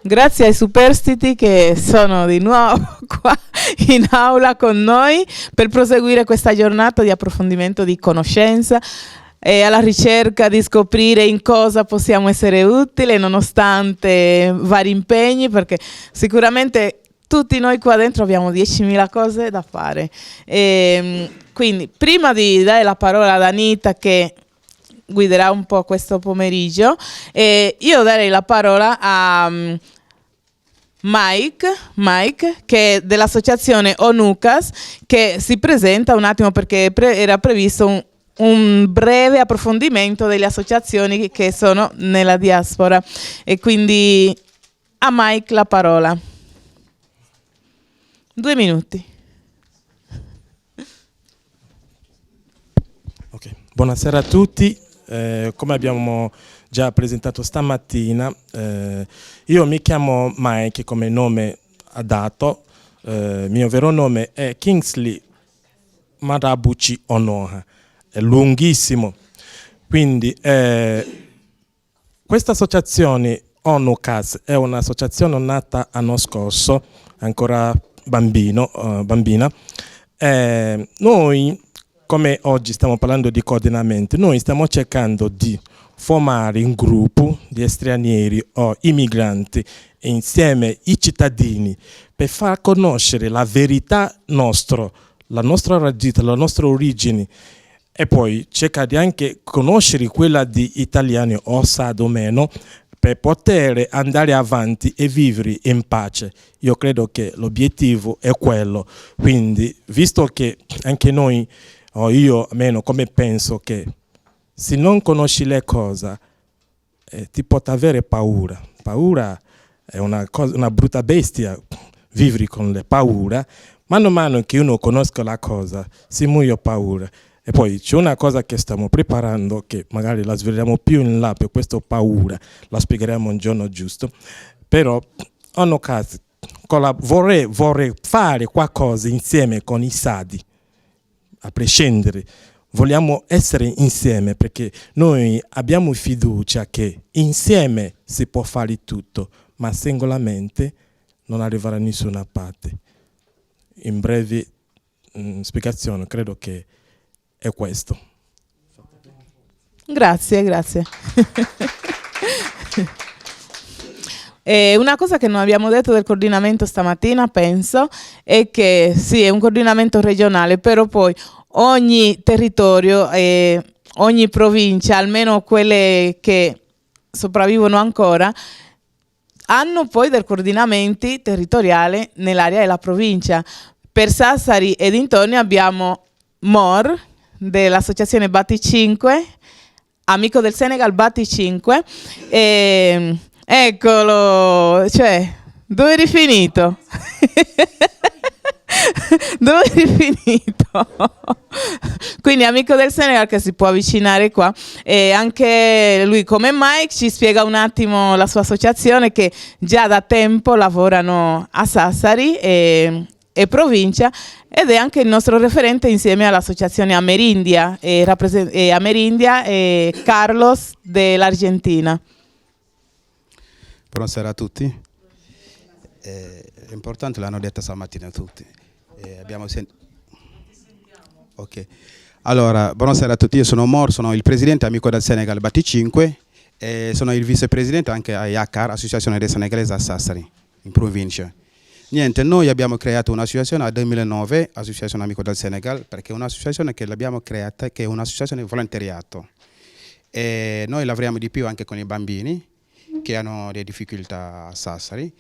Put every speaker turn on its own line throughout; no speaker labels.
Grazie ai superstiti che sono di nuovo qua in aula con noi per proseguire questa giornata di approfondimento di conoscenza e alla ricerca di scoprire in cosa possiamo essere utili nonostante vari impegni, perché sicuramente tutti noi qua dentro abbiamo 10.000 cose da fare. Quindi prima di dare la parola ad Anita che guiderà un po' questo pomeriggio, io darei la parola a Mike, che è dell'associazione Onucas, che si presenta un attimo perché era previsto un breve approfondimento delle associazioni che sono nella diaspora, e quindi a Mike la parola. 2 minuti.
Okay. Buonasera a tutti. Come abbiamo già presentato stamattina, io mi chiamo Mike come nome dato, mio vero nome è Kingsley Marabuchi Onoha, è lunghissimo, quindi questa associazione Onucas è un'associazione nata l'anno scorso, ancora bambina. Noi, come oggi stiamo parlando di coordinamento, noi stiamo cercando di formare un gruppo di stranieri o immigranti insieme ai cittadini per far conoscere la verità nostra, la nostra radice, la nostra origine, e poi cercare di anche conoscere quella di italiani o sad o meno, per poter andare avanti e vivere in pace. Io credo che l'obiettivo è quello, quindi visto che anche noi, o io almeno come penso, che se non conosci le cose ti può avere paura. Paura è una brutta bestia, vivere con le paure. Mano a mano che uno conosca la cosa si muoio paura. E poi c'è una cosa che stiamo preparando, che magari la svegliamo più in là per questa paura, la spiegheremo un giorno giusto, però ogni caso vorrei fare qualcosa insieme con i sadi, a prescindere, vogliamo essere insieme perché noi abbiamo fiducia che insieme si può fare tutto, ma singolarmente non arriverà da nessuna parte. In breve spiegazione credo che è questo.
Grazie. Una cosa che non abbiamo detto del coordinamento stamattina, penso, è che sì, è un coordinamento regionale, però poi ogni territorio e ogni provincia, almeno quelle che sopravvivono ancora, hanno poi del coordinamento territoriale nell'area della provincia. Per Sassari e dintorni abbiamo MOR, dell'associazione Bati 5, amico del Senegal Bati 5, eccolo, cioè, dove eri finito? Dove eri finito? Quindi amico del Senegal che si può avvicinare qua, e anche lui come Mike ci spiega un attimo la sua associazione, che già da tempo lavorano a Sassari e provincia, ed è anche il nostro referente insieme all'associazione Amerindia e Carlos dell'Argentina.
Buonasera a tutti. È importante, l'hanno detto stamattina tutti. Ok. Allora, buonasera a tutti, io sono Mor, sono il presidente amico del Senegal Bati 5 e sono il vicepresidente anche a IACAR, Associazione dei Senegalesi a Sassari, in provincia. Niente, noi abbiamo creato un'associazione nel 2009, Associazione Amico del Senegal, perché è un'associazione che l'abbiamo creata, che è un'associazione di volontariato. E noi lavoriamo di più anche con i bambini che hanno delle difficoltà a Sassari.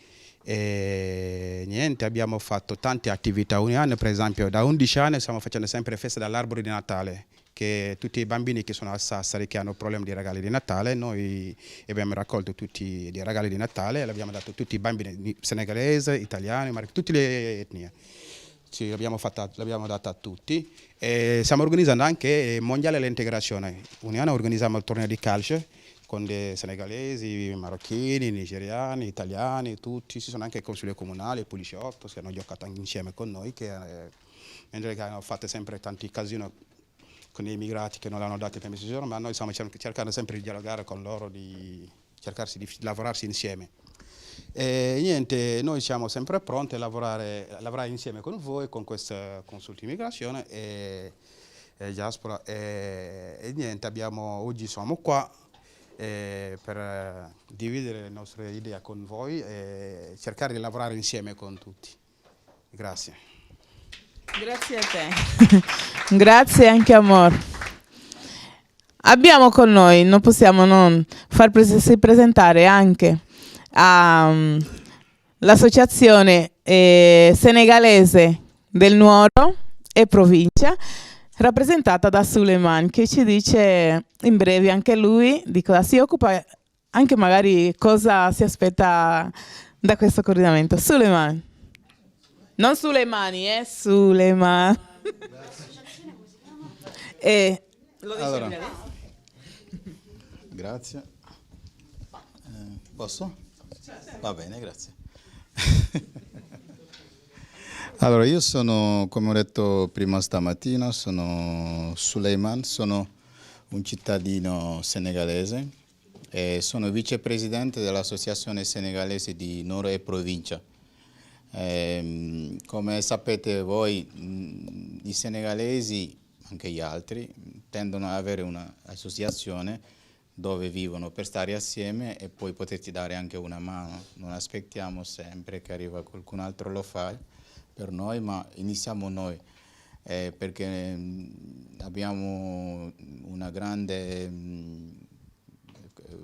E niente, abbiamo fatto tante attività ogni anno, per esempio da 11 anni stiamo facendo sempre festa dell'albero di Natale, che tutti i bambini che sono a Sassari che hanno problemi di regali di Natale, noi abbiamo raccolto tutti i regali di Natale e l'abbiamo dato a tutti i bambini senegalesi, italiani, tutte le etnie. Sì, l'abbiamo data a tutti. E stiamo organizzando anche il Mondiale dell'Integrazione. Ogni anno organizziamo il torneo di calcio con dei senegalesi, marocchini, nigeriani, italiani, tutti. Ci sono anche i consiglieri comunali, i poliziotti che hanno giocato insieme con noi, che hanno fatto sempre tanti casini con gli immigrati che non hanno dato i permessi di soggiorno, ma noi stiamo cercando sempre di dialogare con loro, di cercarsi di lavorarsi insieme. E niente, noi siamo sempre pronti a lavorare insieme con voi, con questa consulta immigrazione e diaspora. E niente, oggi siamo qua per dividere le nostre idee con voi e cercare di lavorare insieme con tutti. Grazie.
Grazie a te. Grazie anche Amor. Abbiamo con noi, non possiamo non farsi presentare anche l'associazione senegalese del Nuoro e provincia, rappresentata da Suleiman, che ci dice in breve anche lui di cosa si occupa, anche magari cosa si aspetta da questo coordinamento. Suleiman. Non Suleimani, Suleiman. Lo dice
Allora,
adesso?
grazie. Posso? Va bene, grazie. Allora, io sono, come ho detto prima stamattina, sono Suleiman, sono un cittadino senegalese e sono vicepresidente dell'Associazione Senegalese di Nuoro e Provincia. Come sapete voi, i senegalesi, anche gli altri, tendono ad avere un'associazione dove vivono per stare assieme e poi poterti dare anche una mano. Non aspettiamo sempre che arriva qualcun altro lo fa per noi, ma iniziamo noi, perché abbiamo una grande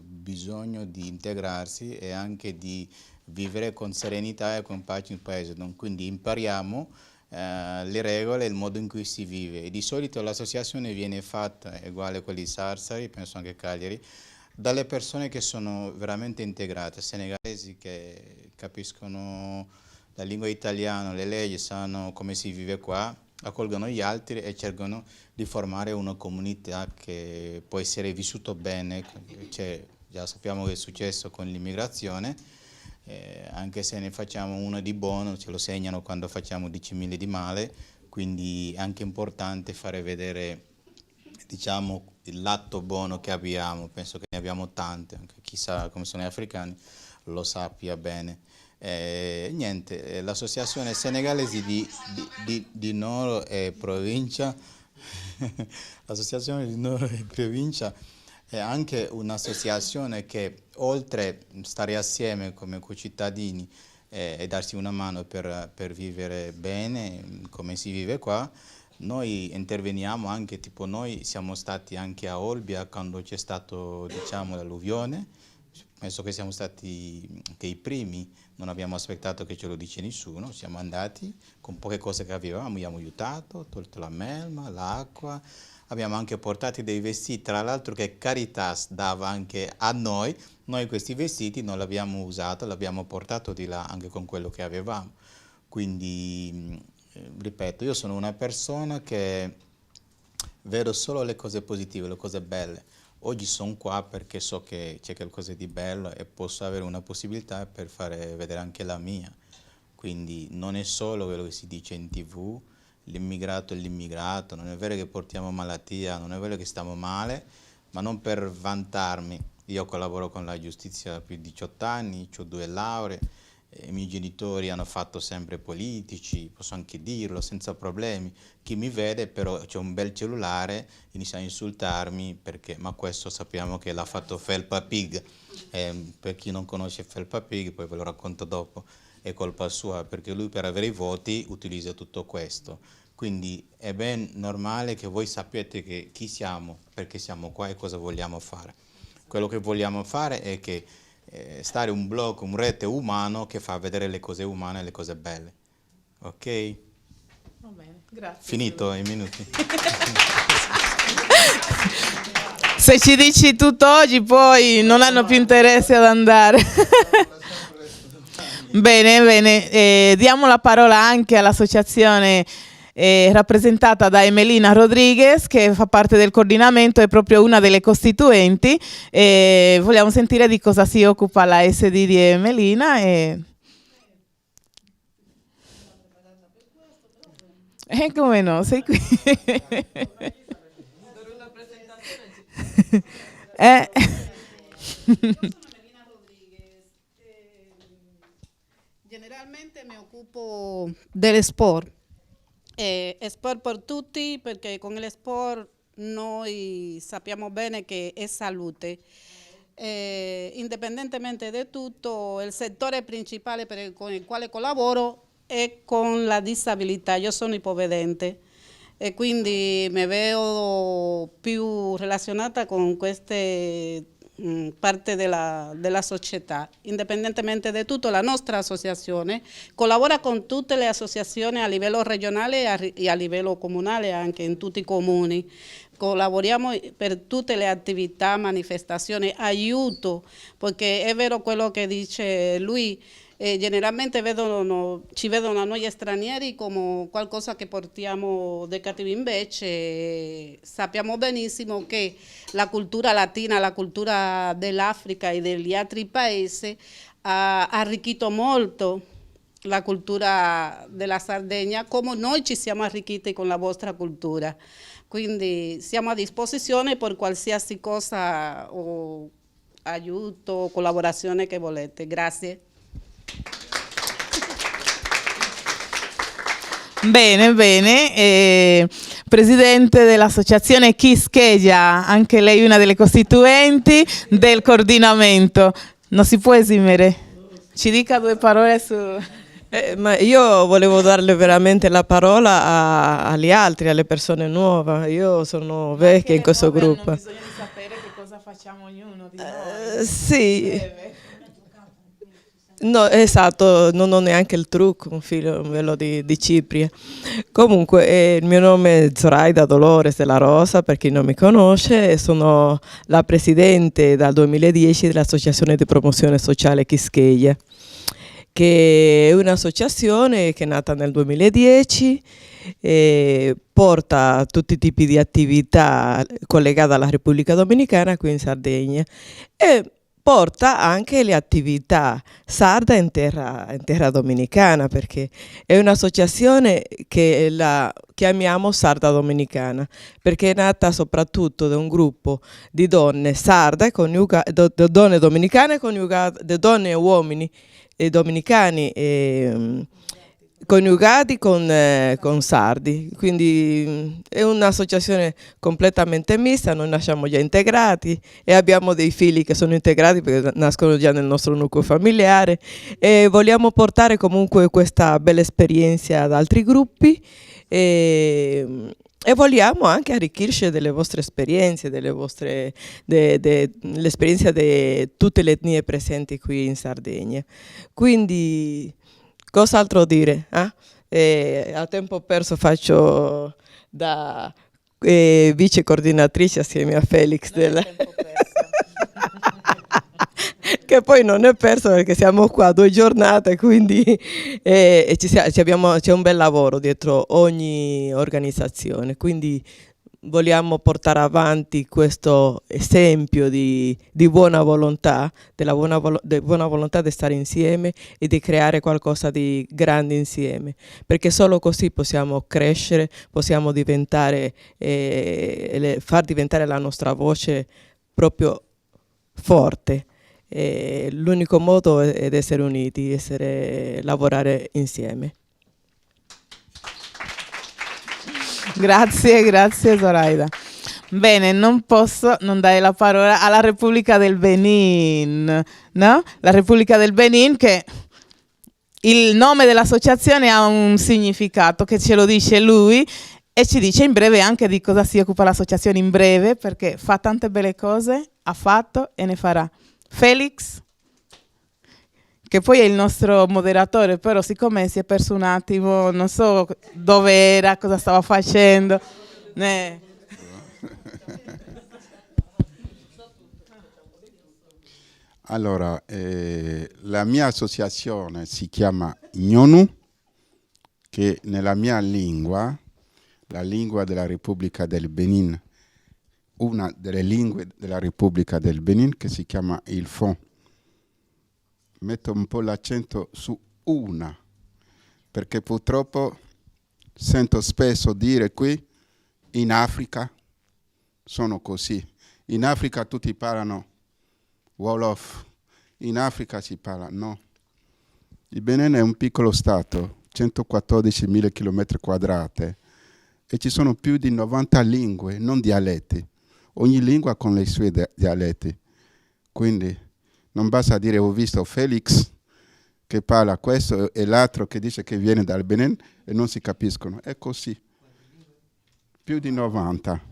bisogno di integrarsi e anche di vivere con serenità e con pace in paese. Quindi impariamo le regole e il modo in cui si vive. E di solito l'associazione viene fatta, uguale a quelli di Sarsari, penso anche Cagliari, dalle persone che sono veramente integrate, senegalesi che capiscono la lingua italiana, le leggi, sanno come si vive qua, accolgono gli altri e cercano di formare una comunità che può essere vissuta bene. Già sappiamo che è successo con l'immigrazione, anche se ne facciamo uno di buono, ce lo segnano quando facciamo 10.000 di male, quindi è anche importante fare vedere, diciamo, il lato buono che abbiamo. Penso che ne abbiamo tante, anche chi sa come sono gli africani lo sappia bene. Niente, l'associazione senegalese di Nuoro e provincia, l'associazione di Nuoro e provincia è anche un'associazione che, oltre a stare assieme come concittadini e darsi una mano per vivere bene come si vive qua, noi interveniamo anche, tipo noi siamo stati anche a Olbia quando c'è stato, diciamo, l'alluvione. Penso che siamo stati anche i primi, non abbiamo aspettato che ce lo dice nessuno, siamo andati con poche cose che avevamo, abbiamo aiutato, tolto la melma, l'acqua. Abbiamo anche portato dei vestiti, tra l'altro che Caritas dava anche a noi questi vestiti non li abbiamo usati, l'abbiamo portato di là anche con quello che avevamo. Quindi, ripeto, io sono una persona che vedo solo le cose positive, le cose belle. Oggi sono qua perché so che c'è qualcosa di bello e posso avere una possibilità per fare vedere anche la mia. Quindi non è solo quello che si dice in TV, l'immigrato è l'immigrato, non è vero che portiamo malattia, non è vero che stiamo male, ma non per vantarmi. Io collaboro con la giustizia da più di 18 anni, ho 2 lauree, i miei genitori hanno fatto sempre politici, posso anche dirlo senza problemi. Chi mi vede però c'è un bel cellulare, inizia a insultarmi perché, ma questo sappiamo che l'ha fatto Felpa Pig, per chi non conosce Felpa Pig, poi ve lo racconto dopo, è colpa sua perché lui per avere i voti utilizza tutto questo. Quindi è ben normale che voi sappiate che chi siamo, perché siamo qua e cosa vogliamo fare. Quello che vogliamo fare è che stare un blog, un rete umano che fa vedere le cose umane e le cose belle. Ok?
Va bene, grazie.
Finito i minuti.
Se ci dici tutto oggi poi non hanno più interesse ad andare. Bene, diamo la parola anche all'associazione rappresentata da Emelina Rodriguez, che fa parte del coordinamento, è proprio una delle costituenti. Vogliamo sentire di cosa si occupa la SD di Emelina. Come no, sei qui.
Generalmente mi occupo del sport. Sport per tutti, perché con il sport noi sappiamo bene che è salute. Indipendentemente da tutto, il settore principale con il quale collaboro è con la disabilità. Io sono ipovedente e quindi mi vedo più relazionata con queste parte della società. Indipendentemente da tutto, la nostra associazione collabora con tutte le associazioni a livello regionale e a livello comunale, anche in tutti i comuni. Collaboriamo per tutte le attività, manifestazioni, aiuto, perché è vero quello che dice lui. Generalmente ci vedono a noi stranieri come qualcosa che portiamo di cattivo, invece sappiamo benissimo che la cultura latina, la cultura dell'Africa e degli altri paesi ha arricchito molto la cultura della Sardegna, come noi ci siamo arricchiti con la vostra cultura. Quindi siamo a disposizione per qualsiasi cosa o aiuto, collaborazione che volete. Grazie.
Bene, bene. Presidente dell'associazione Quisqueya, anche lei una delle costituenti del coordinamento. Non si può esimere. Ci dica due parole su...
Ma io volevo darle veramente la parola agli altri, alle persone nuove. Io sono vecchia in questo gruppo.
Hanno bisogno di sapere che cosa facciamo ognuno di noi.
Sì. No, esatto, non ho neanche il trucco, un figlio di Cipria. Comunque, il mio nome è Zoraida Dolores della Rosa, per chi non mi conosce, e sono la presidente dal 2010 dell'Associazione di Promozione Sociale Quisqueya, che è un'associazione che è nata nel 2010 e porta tutti i tipi di attività collegate alla Repubblica Dominicana qui in Sardegna e porta anche le attività sarda in terra dominicana, perché è un'associazione che la chiamiamo Sarda Dominicana, perché è nata soprattutto da un gruppo di donne sarde, donne dominicane coniugate, donne e uomini dominicani coniugati con sardi, quindi è un'associazione completamente mista, noi nasciamo già integrati e abbiamo dei figli che sono integrati perché nascono già nel nostro nucleo familiare e vogliamo portare comunque questa bella esperienza ad altri gruppi e vogliamo anche arricchiscere delle vostre esperienze, l'esperienza di tutte le etnie presenti qui in Sardegna. Quindi cos'altro dire? A tempo perso faccio da vice coordinatrice assieme a Felix che poi non è perso perché siamo qua 2 giornate, quindi c'è un bel lavoro dietro ogni organizzazione, quindi vogliamo portare avanti questo esempio di buona volontà, della buona volontà di stare insieme e di creare qualcosa di grande insieme, perché solo così possiamo crescere, possiamo diventare, far diventare la nostra voce proprio forte. L'unico modo è essere uniti, lavorare insieme.
Grazie Zoraida. Bene, non posso non dare la parola alla Repubblica del Benin, no? La Repubblica del Benin, che il nome dell'associazione ha un significato che ce lo dice lui e ci dice in breve anche di cosa si occupa l'associazione in breve, perché fa tante belle cose, ha fatto e ne farà. Felix, che poi è il nostro moderatore, però siccome si è perso un attimo, non so dove era, cosa stava facendo.
Allora, la mia associazione si chiama Nyonu, che nella mia lingua, la lingua della Repubblica del Benin, una delle lingue della Repubblica del Benin, che si chiama il Fon. Metto un po' l'accento su una, perché purtroppo sento spesso dire qui, in Africa sono così. In Africa tutti parlano Wolof, in Africa si parla no. Il Benin è un piccolo stato, 114.000 km², e ci sono più di 90 lingue, non dialetti. Ogni lingua con i suoi dialetti. Quindi non basta dire ho visto Felix che parla questo e l'altro che dice che viene dal Benin e non si capiscono. È così. Più di 90.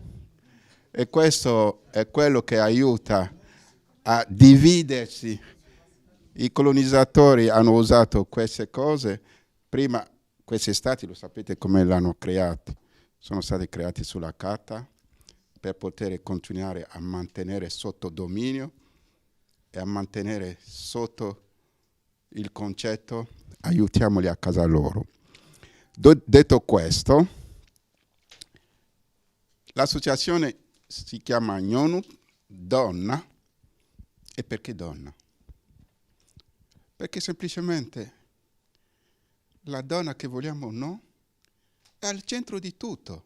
E questo è quello che aiuta a dividersi. I colonizzatori hanno usato queste cose. Prima questi stati, lo sapete come l'hanno creati. Sono stati creati sulla carta per poter continuare a mantenere sotto dominio e a mantenere sotto il concetto aiutiamoli a casa loro. Detto questo, l'associazione si chiama Nyonu, donna. E perché donna? Perché semplicemente la donna che vogliamo o no è al centro di tutto.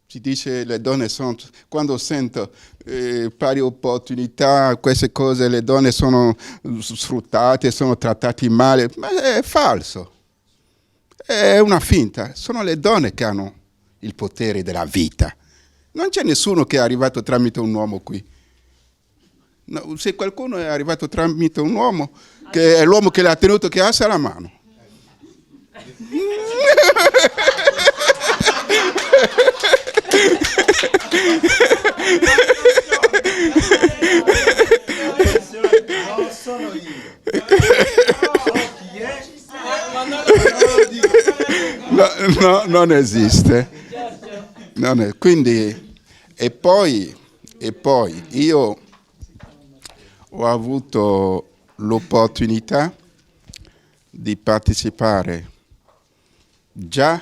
Si dice le donne sono, quando sento pari opportunità, queste cose, le donne sono sfruttate, sono trattate male, ma è falso. È una finta. Sono le donne che hanno il potere della vita. Non c'è nessuno che è arrivato tramite un uomo qui. No, se qualcuno è arrivato tramite un uomo, che è l'uomo che l'ha tenuto, che alza la mano.
Non sono io.
No, non esiste. Quindi, e poi io ho avuto l'opportunità di partecipare già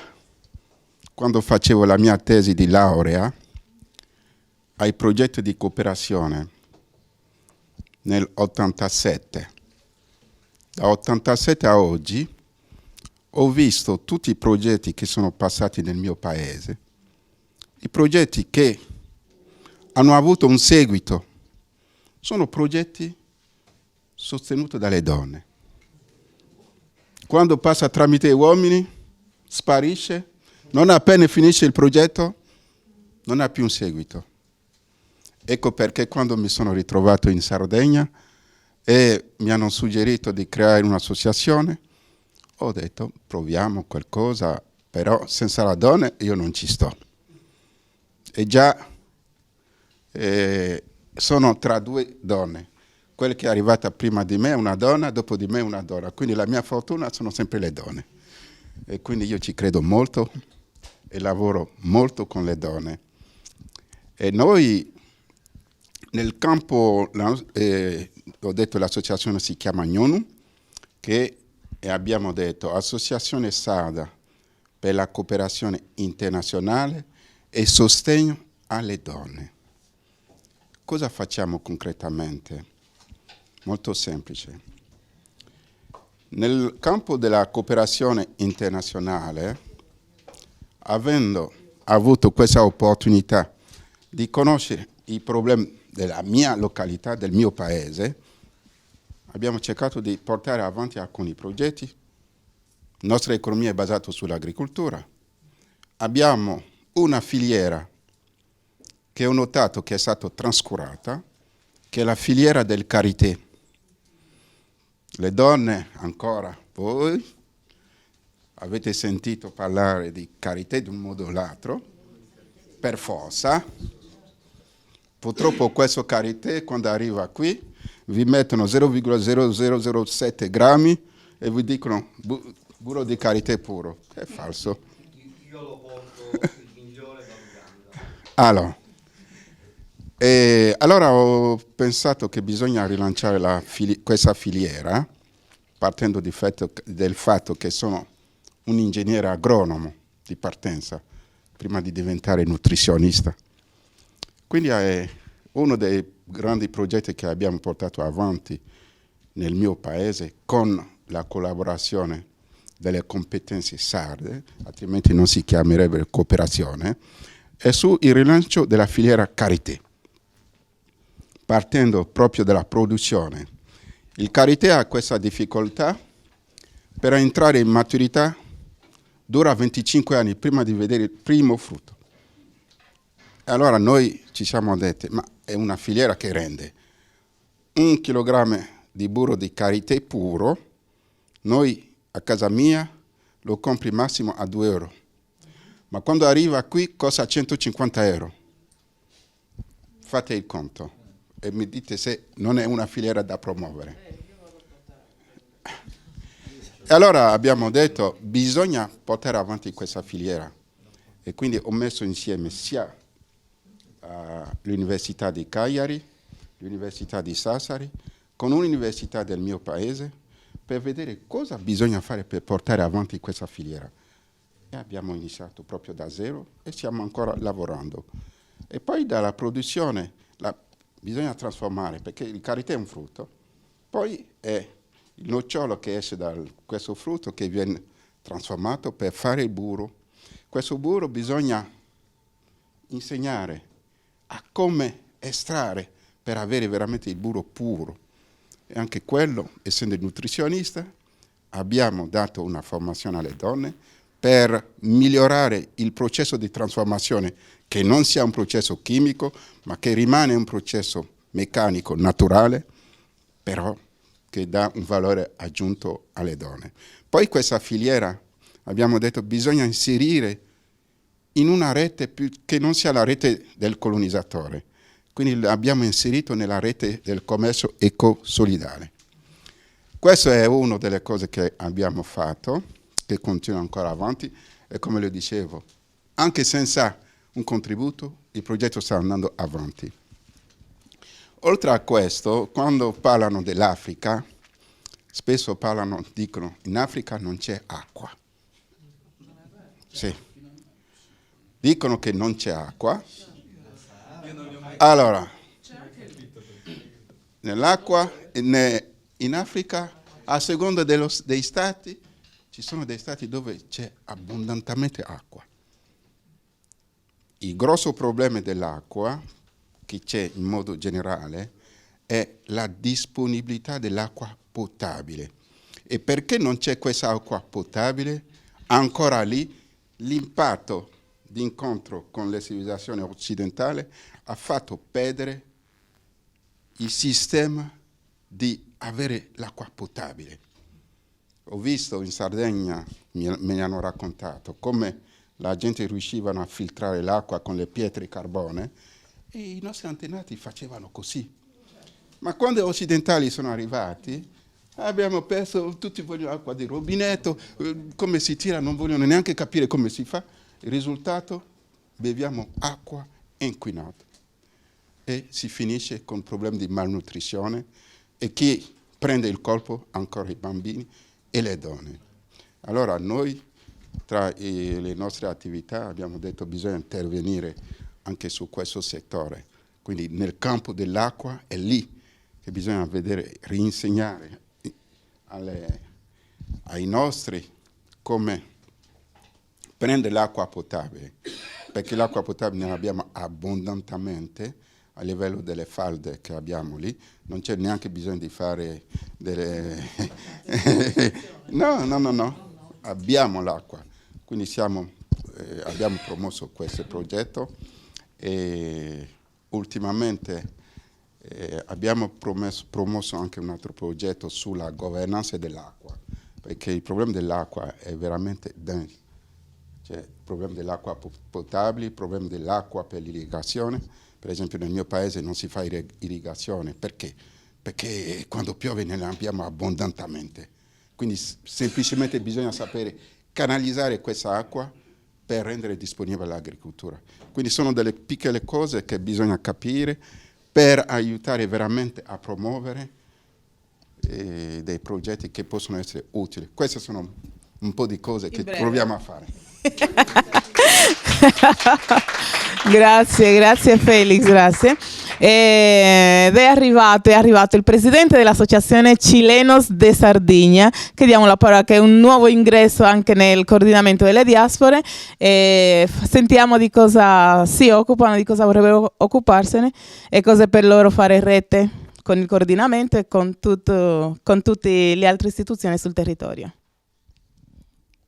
quando facevo la mia tesi di laurea ai progetti di cooperazione nel 87. Da 87 a oggi ho visto tutti i progetti che sono passati nel mio paese, i progetti che hanno avuto un seguito, sono progetti sostenuti dalle donne. Quando passa tramite gli uomini, sparisce, non appena finisce il progetto, non ha più un seguito. Ecco perché quando mi sono ritrovato in Sardegna e mi hanno suggerito di creare un'associazione, ho detto proviamo qualcosa, però senza la donna io non ci sto. E già sono tra due donne. Quella che è arrivata prima di me è una donna, dopo di me una donna. Quindi la mia fortuna sono sempre le donne. E quindi io ci credo molto e lavoro molto con le donne. E noi nel campo, ho detto l'associazione si chiama Nyonu, che abbiamo detto Associazione Sarda per la cooperazione internazionale e sostegno alle donne. Cosa facciamo concretamente? Molto semplice. Nel campo della cooperazione internazionale, avendo avuto questa opportunità di conoscere i problemi della mia località, del mio paese, abbiamo cercato di portare avanti alcuni progetti. La nostra economia è basata sull'agricoltura. Abbiamo una filiera che ho notato che è stata trascurata, che è la filiera del karité. Le donne, ancora, voi avete sentito parlare di karité di un modo o l'altro, per forza. Purtroppo questo karité, quando arriva qui, vi mettono 0,0007 grammi e vi dicono burro di karité puro. È falso.
Io lo porto il mingiore
allora ho pensato che bisogna rilanciare questa filiera, partendo del fatto che sono un ingegnere agronomo di partenza, prima di diventare nutrizionista. Quindi è uno dei grandi progetti che abbiamo portato avanti nel mio paese con la collaborazione delle competenze sarde, altrimenti non si chiamerebbe cooperazione, è sul rilancio della filiera karité, partendo proprio dalla produzione. Il Carité ha questa difficoltà, per entrare in maturità dura 25 anni prima di vedere il primo frutto. E allora noi ci siamo detti, ma è una filiera che rende 1 chilogrammo di burro di Carité puro, noi a casa mia lo compri massimo a 2 euro, ma quando arriva qui costa 150 euro. Fate il conto e mi dite se non è una filiera da promuovere. E allora abbiamo detto bisogna portare avanti questa filiera e quindi ho messo insieme sia l'Università di Cagliari, l'Università di Sassari, con un'università del mio paese per vedere cosa bisogna fare per portare avanti questa filiera. E abbiamo iniziato proprio da zero e stiamo ancora lavorando. E poi dalla produzione bisogna trasformare, perché il Carité è un frutto, poi è il nocciolo che esce da questo frutto che viene trasformato per fare il burro. Questo burro bisogna insegnare a come estrarre per avere veramente il burro puro. E anche quello, essendo nutrizionista, abbiamo dato una formazione alle donne per migliorare il processo di trasformazione, che non sia un processo chimico, ma che rimane un processo meccanico, naturale, però che dà un valore aggiunto alle donne. Poi questa filiera, abbiamo detto, bisogna inserire in una rete che non sia la rete del colonizzatore. Quindi l'abbiamo inserito nella rete del commercio ecosolidale. Questa è una delle cose che abbiamo fatto, che continua ancora avanti, e come le dicevo, anche senza un contributo, il progetto sta andando avanti. Oltre a questo, quando parlano dell'Africa, spesso dicono, in Africa non c'è acqua. Sì. Dicono che non c'è acqua. Allora, nell'acqua, in Africa, a seconda dei stati, ci sono dei stati dove c'è abbondantemente acqua. Il grosso problema dell'acqua, che c'è in modo generale, è la disponibilità dell'acqua potabile. E perché non c'è questa acqua potabile, ancora lì l'impatto di incontro con le civilizzazioni occidentali ha fatto perdere il sistema di avere l'acqua potabile. Ho visto in Sardegna, me ne hanno raccontato, come la gente riuscivano a filtrare l'acqua con le pietre di carbone e i nostri antenati facevano così. Ma quando gli occidentali sono arrivati, abbiamo perso, tutti vogliono acqua di rubinetto, come si tira, non vogliono neanche capire come si fa. Il risultato, beviamo acqua inquinata e si finisce con problemi di malnutrizione e chi prende il colpo ancora i bambini e le donne. Allora noi tra le nostre attività abbiamo detto che bisogna intervenire anche su questo settore, quindi nel campo dell'acqua è lì che bisogna vedere, rinsegnare ai nostri come prendere l'acqua potabile, perché l'acqua potabile ne abbiamo abbondantemente a livello delle falde che abbiamo lì, non c'è neanche bisogno di fare delle... no, abbiamo l'acqua, quindi abbiamo promosso questo progetto e ultimamente abbiamo promosso anche un altro progetto sulla governanza dell'acqua, perché il problema dell'acqua è veramente denso. C'è il problema dell'acqua potabile, il problema dell'acqua per l'irrigazione. Per esempio nel mio paese non si fa irrigazione. Perché? Perché quando piove ne abbiamo abbondantemente. Quindi semplicemente bisogna sapere canalizzare questa acqua per rendere disponibile l'agricoltura. Quindi sono delle piccole cose che bisogna capire per aiutare veramente a promuovere dei progetti che possono essere utili. Queste sono un po' di cose che proviamo a fare.
Grazie Felix, grazie. Ed è arrivato il presidente dell'Associazione Chilenos de Sardegna, che diamo la parola, che è un nuovo ingresso anche nel coordinamento delle diaspore. Sentiamo di cosa si occupano, di cosa vorrebbero occuparsene e cosa per loro fare rete con il coordinamento e con tutte le altre istituzioni sul territorio.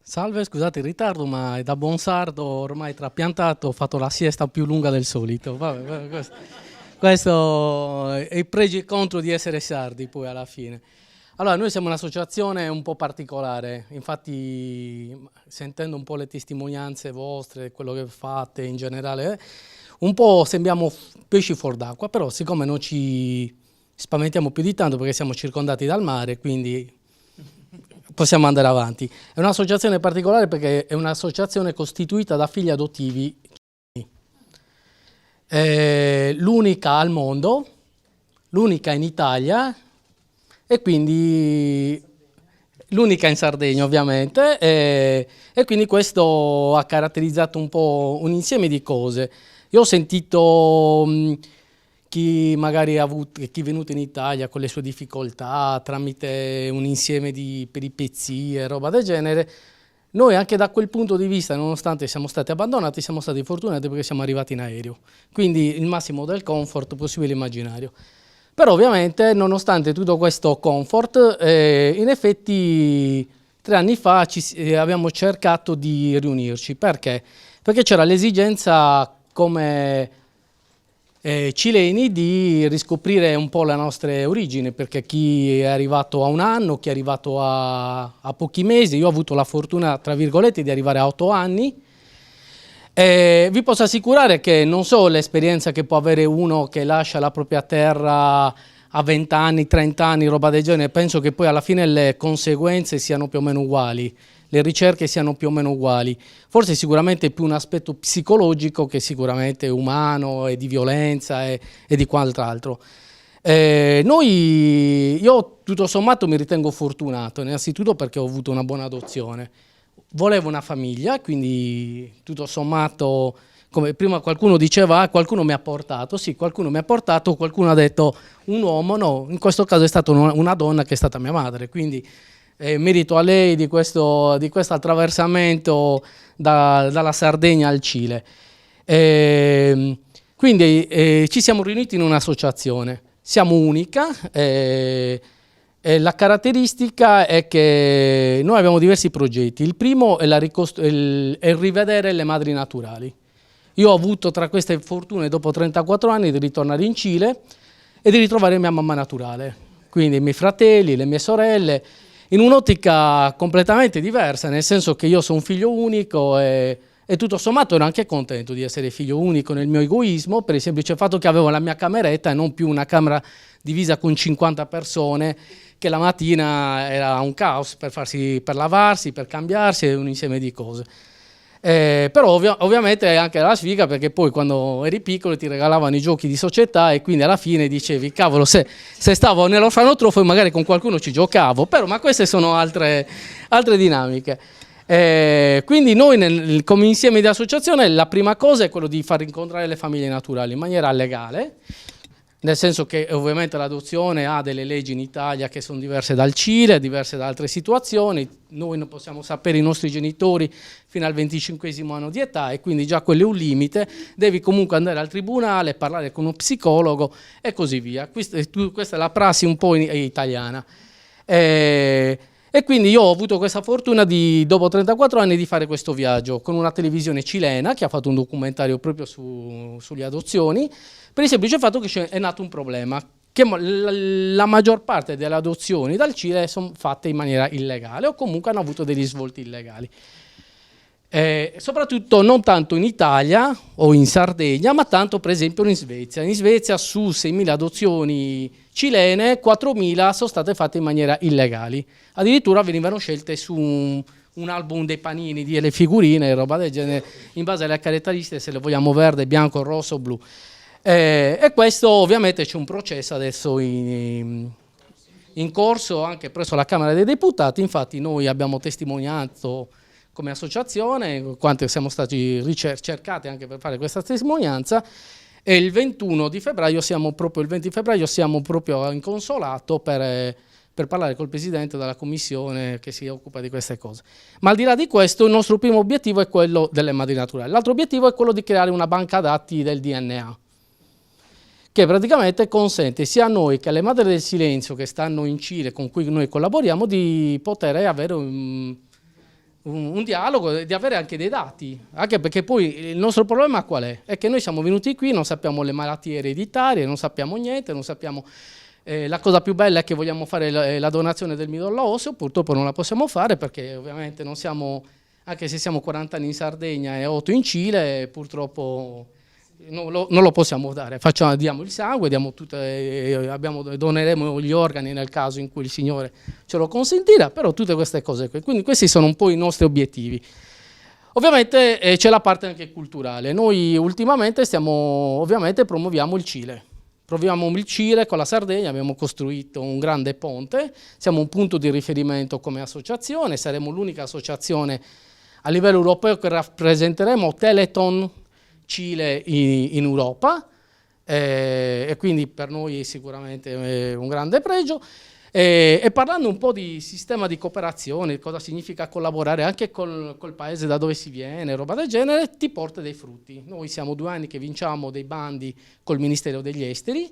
Salve, scusate il ritardo, ma da buon sardo ormai trapiantato ho fatto la siesta più lunga del solito. Vabbè, questo è i pregi e contro di essere sardi poi alla fine. Allora, noi siamo un'associazione un po' particolare, infatti sentendo un po' le testimonianze vostre, quello che fate in generale, un po' sembriamo pesci fuor d'acqua, però siccome non ci spaventiamo più di tanto perché siamo circondati dal mare, quindi possiamo andare avanti. È un'associazione particolare perché è un'associazione costituita da figli adottivi, l'unica al mondo, l'unica in Italia e quindi l'unica in Sardegna ovviamente, e quindi questo ha caratterizzato un po' un insieme di cose. Io ho sentito chi magari chi è venuto in Italia con le sue difficoltà tramite un insieme di peripezie, roba del genere. Noi anche da quel punto di vista, nonostante siamo stati abbandonati, siamo stati fortunati perché siamo arrivati in aereo. Quindi il massimo del comfort possibile immaginario. Però ovviamente, nonostante tutto questo comfort, in effetti 3 anni fa abbiamo cercato di riunirci. Perché? Perché c'era l'esigenza come cileni di riscoprire un po' le nostre origini, perché chi è arrivato a 1 anno, chi è arrivato a pochi mesi, io ho avuto la fortuna, tra virgolette, di arrivare a 8 anni. Vi posso assicurare che non so l'esperienza che può avere uno che lascia la propria terra a 20 anni, 30 anni, roba del genere, penso che poi alla fine le conseguenze siano più o meno uguali, le ricerche siano più o meno uguali. Forse sicuramente più un aspetto psicologico che sicuramente umano e di violenza e di quant'altro. Io tutto sommato mi ritengo fortunato, innanzitutto perché ho avuto una buona adozione. Volevo una famiglia, quindi tutto sommato, come prima qualcuno diceva, qualcuno mi ha portato, sì, qualcuno mi ha portato, qualcuno ha detto un uomo, no, in questo caso è stata una donna che è stata mia madre, quindi merito a lei di questo attraversamento dalla Sardegna al Cile. Quindi ci siamo riuniti in un'associazione, siamo unica, la caratteristica è che noi abbiamo diversi progetti. Il primo è il rivedere le madri naturali. Io ho avuto tra queste fortune dopo 34 anni di ritornare in Cile e di ritrovare mia mamma naturale, quindi i miei fratelli, le mie sorelle, in un'ottica completamente diversa, nel senso che io sono un figlio unico e tutto sommato ero anche contento di essere figlio unico nel mio egoismo, per il semplice fatto che avevo la mia cameretta e non più una camera divisa con 50 persone, che la mattina era un caos per lavarsi, per cambiarsi e un insieme di cose. Però ovviamente è anche la sfiga, perché poi quando eri piccolo ti regalavano i giochi di società e quindi alla fine dicevi cavolo, se stavo nell'orfanotrofio magari con qualcuno ci giocavo, però ma queste sono altre dinamiche. Quindi noi come insieme di associazione la prima cosa è quello di far incontrare le famiglie naturali in maniera legale, nel senso che ovviamente l'adozione ha delle leggi in Italia che sono diverse dal Cile, diverse da altre situazioni. Noi non possiamo sapere i nostri genitori fino al 25° anno di età e quindi già quello è un limite. Devi comunque andare al tribunale, parlare con uno psicologo e così via. Questa è la prassi un po' italiana. E quindi io ho avuto questa fortuna dopo 34 anni di fare questo viaggio con una televisione cilena che ha fatto un documentario proprio sulle adozioni, per il semplice fatto che è nato un problema, che la maggior parte delle adozioni dal Cile sono fatte in maniera illegale o comunque hanno avuto degli svolti illegali. Soprattutto non tanto in Italia o in Sardegna, ma tanto per esempio in Svezia. In Svezia su 6.000 adozioni cilene, 4.000 sono state fatte in maniera illegale. Addirittura venivano scelte su un album dei panini, delle figurine, roba del genere, in base alle caratteristiche, se le vogliamo verde, bianco, rosso, blu. E questo ovviamente c'è un processo adesso in corso anche presso la Camera dei Deputati. Infatti noi abbiamo testimoniato come associazione, quanto siamo stati cercati anche per fare questa testimonianza, e il 20 febbraio siamo proprio in consolato per parlare col Presidente della Commissione che si occupa di queste cose. Ma al di là di questo, il nostro primo obiettivo è quello delle madri naturali. L'altro obiettivo è quello di creare una banca dati del DNA, che praticamente consente sia a noi che alle Madri del Silenzio che stanno in Cile, con cui noi collaboriamo, di poter avere un dialogo, di avere anche dei dati, anche perché poi il nostro problema qual è? È che noi siamo venuti qui, non sappiamo le malattie ereditarie, non sappiamo niente, non sappiamo... la cosa più bella è che vogliamo fare la donazione del midollo osseo, purtroppo non la possiamo fare perché ovviamente non siamo, anche se siamo 40 anni in Sardegna e 8 in Cile, purtroppo non lo possiamo dare. Diamo il sangue, doneremo gli organi nel caso in cui il Signore ce lo consentirà, però tutte queste cose qui. Quindi questi sono un po' i nostri obiettivi. Ovviamente c'è la parte anche culturale. Noi ultimamente promuoviamo il Cile. Proviamo il Cile con la Sardegna, abbiamo costruito un grande ponte, siamo un punto di riferimento come associazione, saremo l'unica associazione a livello europeo che rappresenteremo Telethon Cile in Europa, e quindi per noi sicuramente è un grande pregio. E parlando un po' di sistema di cooperazione, cosa significa collaborare anche col paese da dove si viene, roba del genere, ti porta dei frutti. Noi siamo 2 anni che vinciamo dei bandi col Ministero degli Esteri,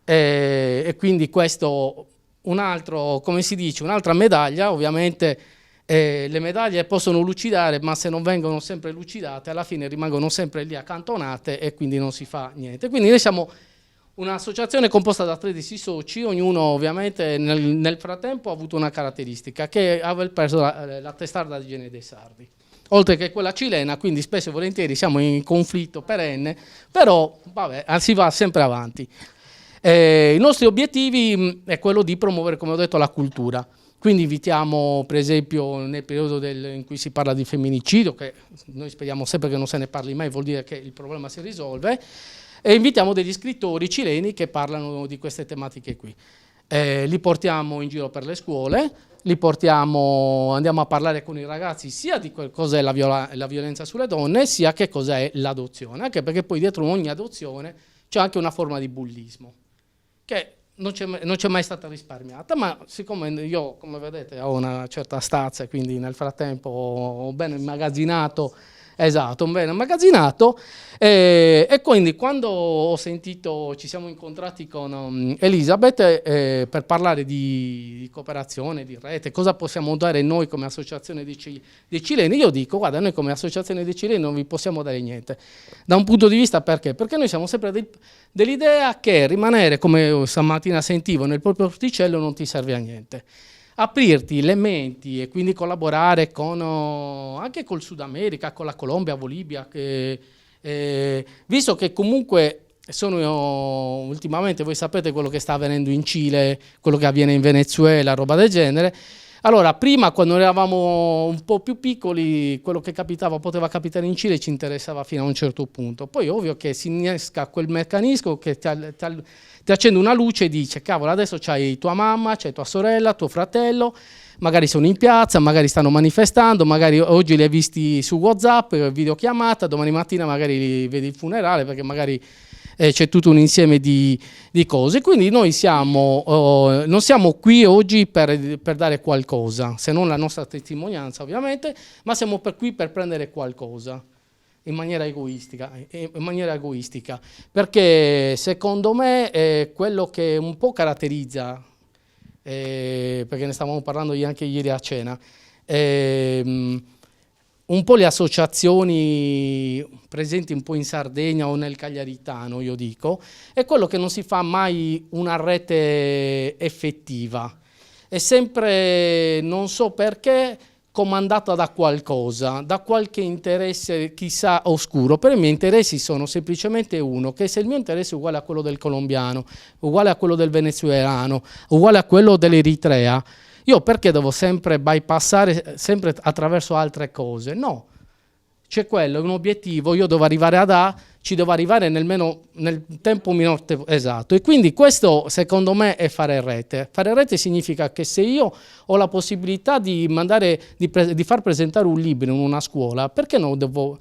e quindi questo un'altra medaglia. Ovviamente le medaglie possono lucidare, ma se non vengono sempre lucidate alla fine rimangono sempre lì accantonate e quindi non si fa niente. Quindi noi siamo un'associazione composta da 13 soci, ognuno ovviamente nel frattempo ha avuto una caratteristica, che aveva perso la testarda di Gene dei Sardi, oltre che quella cilena, quindi spesso e volentieri siamo in conflitto perenne, però vabbè, si va sempre avanti. I nostri obiettivi è quello di promuovere, come ho detto, la cultura. Quindi invitiamo, per esempio, nel periodo in cui si parla di femminicidio, che noi speriamo sempre che non se ne parli mai, vuol dire che il problema si risolve, e invitiamo degli scrittori cileni che parlano di queste tematiche qui. Li portiamo in giro per le scuole, andiamo a parlare con i ragazzi sia di cos'è la violenza sulle donne, sia che cos'è l'adozione, anche perché poi dietro ogni adozione c'è anche una forma di bullismo, che non c'è mai stata risparmiata, ma siccome io, come vedete, ho una certa stazza e quindi nel frattempo ho ben immagazzinato, e quindi quando ho sentito, ci siamo incontrati con Elisabeth per parlare di cooperazione, di rete, cosa possiamo dare noi come associazione dei cileni, io dico, guarda, noi come associazione dei cileni non vi possiamo dare niente, da un punto di vista perché? Perché noi siamo sempre dell'idea che rimanere, come stamattina sentivo, nel proprio orticello non ti serve a niente. Aprirti le menti e quindi collaborare anche col Sud America, con la Colombia, Bolivia, visto che comunque ultimamente voi sapete quello che sta avvenendo in Cile, quello che avviene in Venezuela, roba del genere. Allora, prima quando eravamo un po' più piccoli, quello che poteva capitare in Cile ci interessava fino a un certo punto. Poi ovvio che si innesca quel meccanismo che ti accende una luce e dice, cavolo, adesso c'hai tua mamma, c'hai tua sorella, tuo fratello, magari sono in piazza, magari stanno manifestando, magari oggi li hai visti su WhatsApp, videochiamata, domani mattina magari li vedi il funerale, perché magari c'è tutto un insieme di cose. Quindi noi non siamo qui oggi per dare qualcosa, se non la nostra testimonianza ovviamente, ma siamo qui per prendere qualcosa in maniera egoistica, perché secondo me quello che un po' caratterizza, perché ne stavamo parlando anche ieri a cena, un po' le associazioni presenti un po' in Sardegna o nel Cagliaritano, io dico, è quello che non si fa mai una rete effettiva. È sempre, non so perché, comandata da qualcosa, da qualche interesse chissà oscuro. Per i miei interessi sono semplicemente uno, che se il mio interesse è uguale a quello del colombiano, uguale a quello del venezuelano, uguale a quello dell'Eritrea, io perché devo sempre bypassare sempre attraverso altre cose? No, c'è quello, è un obiettivo, io devo arrivare ad A, ci devo arrivare nel tempo minore esatto, e quindi questo secondo me è fare rete. Fare rete significa che se io ho la possibilità di far presentare un libro in una scuola, perché non devo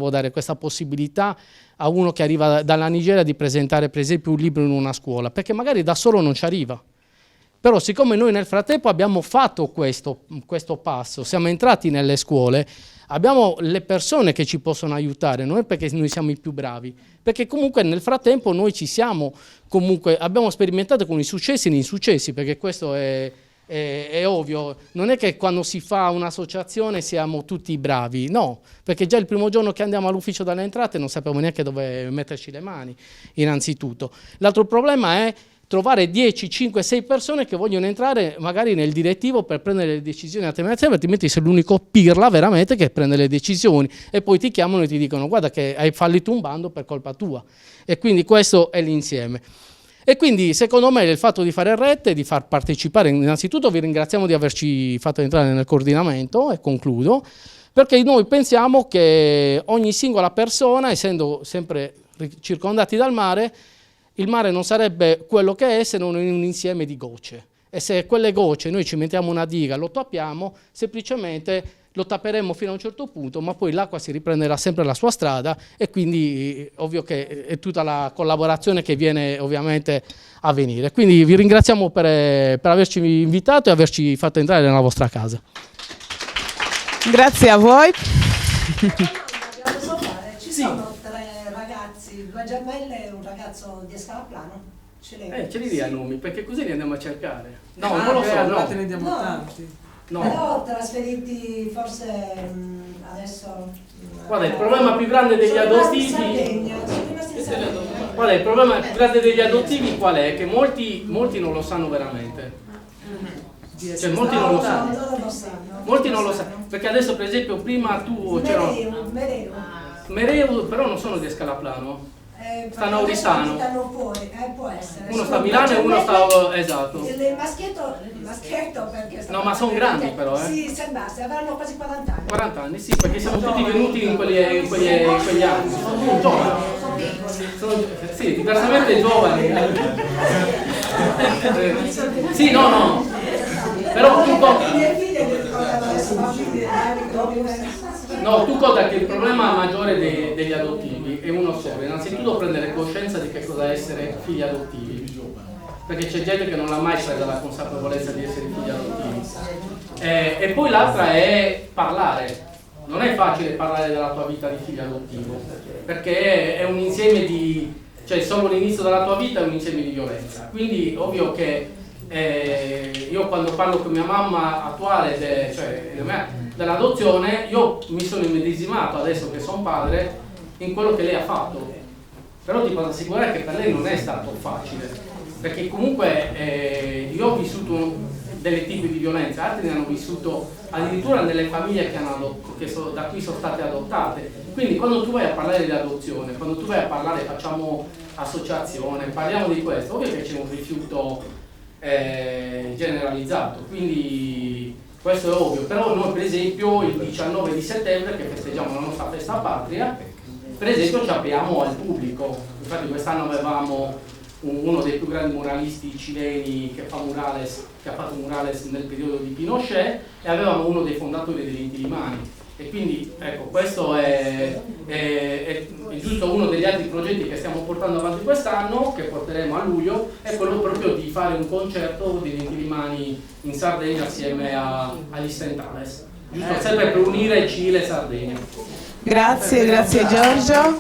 dare questa possibilità a uno che arriva dalla Nigeria di presentare per esempio un libro in una scuola? Perché magari da solo non ci arriva. Però siccome noi nel frattempo abbiamo fatto questo passo, siamo entrati nelle scuole, abbiamo le persone che ci possono aiutare, non è perché noi siamo i più bravi, perché comunque nel frattempo noi abbiamo sperimentato con i successi e gli insuccessi, perché questo è ovvio, non è che quando si fa un'associazione siamo tutti bravi, no, perché già il primo giorno che andiamo all'ufficio delle entrate non sappiamo neanche dove metterci le mani, innanzitutto. L'altro problema è trovare 10, 5, 6 persone che vogliono entrare magari nel direttivo per prendere le decisioni altrimenti sei l'unico pirla veramente che prende le decisioni e poi ti chiamano e ti dicono guarda che hai fallito un bando per colpa tua, e quindi questo è l'insieme. E quindi secondo me il fatto di fare rete, di far partecipare, innanzitutto vi ringraziamo di averci fatto entrare nel coordinamento, e concludo, perché noi pensiamo che ogni singola persona, essendo sempre circondati dal mare, il mare non sarebbe quello che è se non in un insieme di gocce, e se quelle gocce noi ci mettiamo una diga, lo tappiamo, semplicemente lo tapperemo fino a un certo punto, ma poi l'acqua si riprenderà sempre la sua strada, e quindi ovvio che è tutta la collaborazione che viene ovviamente a venire. Quindi vi ringraziamo per averci invitato e averci fatto entrare nella vostra casa.
Grazie a voi.
Ci sono 3 ragazzi, 2 gemelle e un ragazzo di Scalaplano. Ce
Ne diamo tanti.
No.
Però trasferiti forse adesso.
Guarda, il problema più grande degli adottivi. Guarda, il problema più grande degli adottivi qual è? Che molti non lo sanno veramente. Cioè, molti non lo sanno. Molti non lo sanno. Perché adesso, per esempio, prima tu c'era. Mereu, però non sono di Scalaplano. Stanno a Oristano.
Può essere.
Uno sta a Milano e uno sta. Esatto.
Il maschietto perché
no, ma sono grandi però,
Sì, sembra, avranno quasi 40 anni.
40 anni, sì, perché siamo tutti venuti in quegli anni. Sono giovani. Sì, diversamente giovani. Sì, no. Però tu conta che il problema maggiore degli adottivi è uno solo. Innanzitutto prendere coscienza di che cosa è essere figli adottivi, perché c'è gente che non ha mai presa la consapevolezza di essere figli adottivi. E poi l'altra è parlare. Non è facile parlare della tua vita di figlio adottivo, perché è un insieme cioè solo l'inizio della tua vita è un insieme di violenza. Quindi ovvio che io quando parlo con mia mamma attuale dell'adozione, io mi sono immedesimato, adesso che sono padre, in quello che lei ha fatto. Però ti posso assicurare che per lei non è stato facile, perché comunque io ho vissuto delle tipi di violenza, altri ne hanno vissuto addirittura nelle famiglie da cui sono state adottate. Quindi quando tu vai a parlare di adozione, quando tu vai a parlare, facciamo associazione, parliamo di questo, ovvio che c'è un rifiuto generalizzato, quindi questo è ovvio. Però noi per esempio il 19 di settembre, che festeggiamo la nostra festa patria, per esempio ci apriamo al pubblico. Infatti quest'anno avevamo uno dei più grandi muralisti cileni che ha fatto murales nel periodo di Pinochet, e avevamo uno dei fondatori degli Inti Limani. E quindi ecco, questo è giusto uno degli altri progetti che stiamo portando avanti quest'anno, che porteremo a luglio, è quello proprio di fare un concerto degli Inti Limani in Sardegna assieme agli Stentales, giusto sempre per unire Cile e Sardegna.
Grazie Giorgio.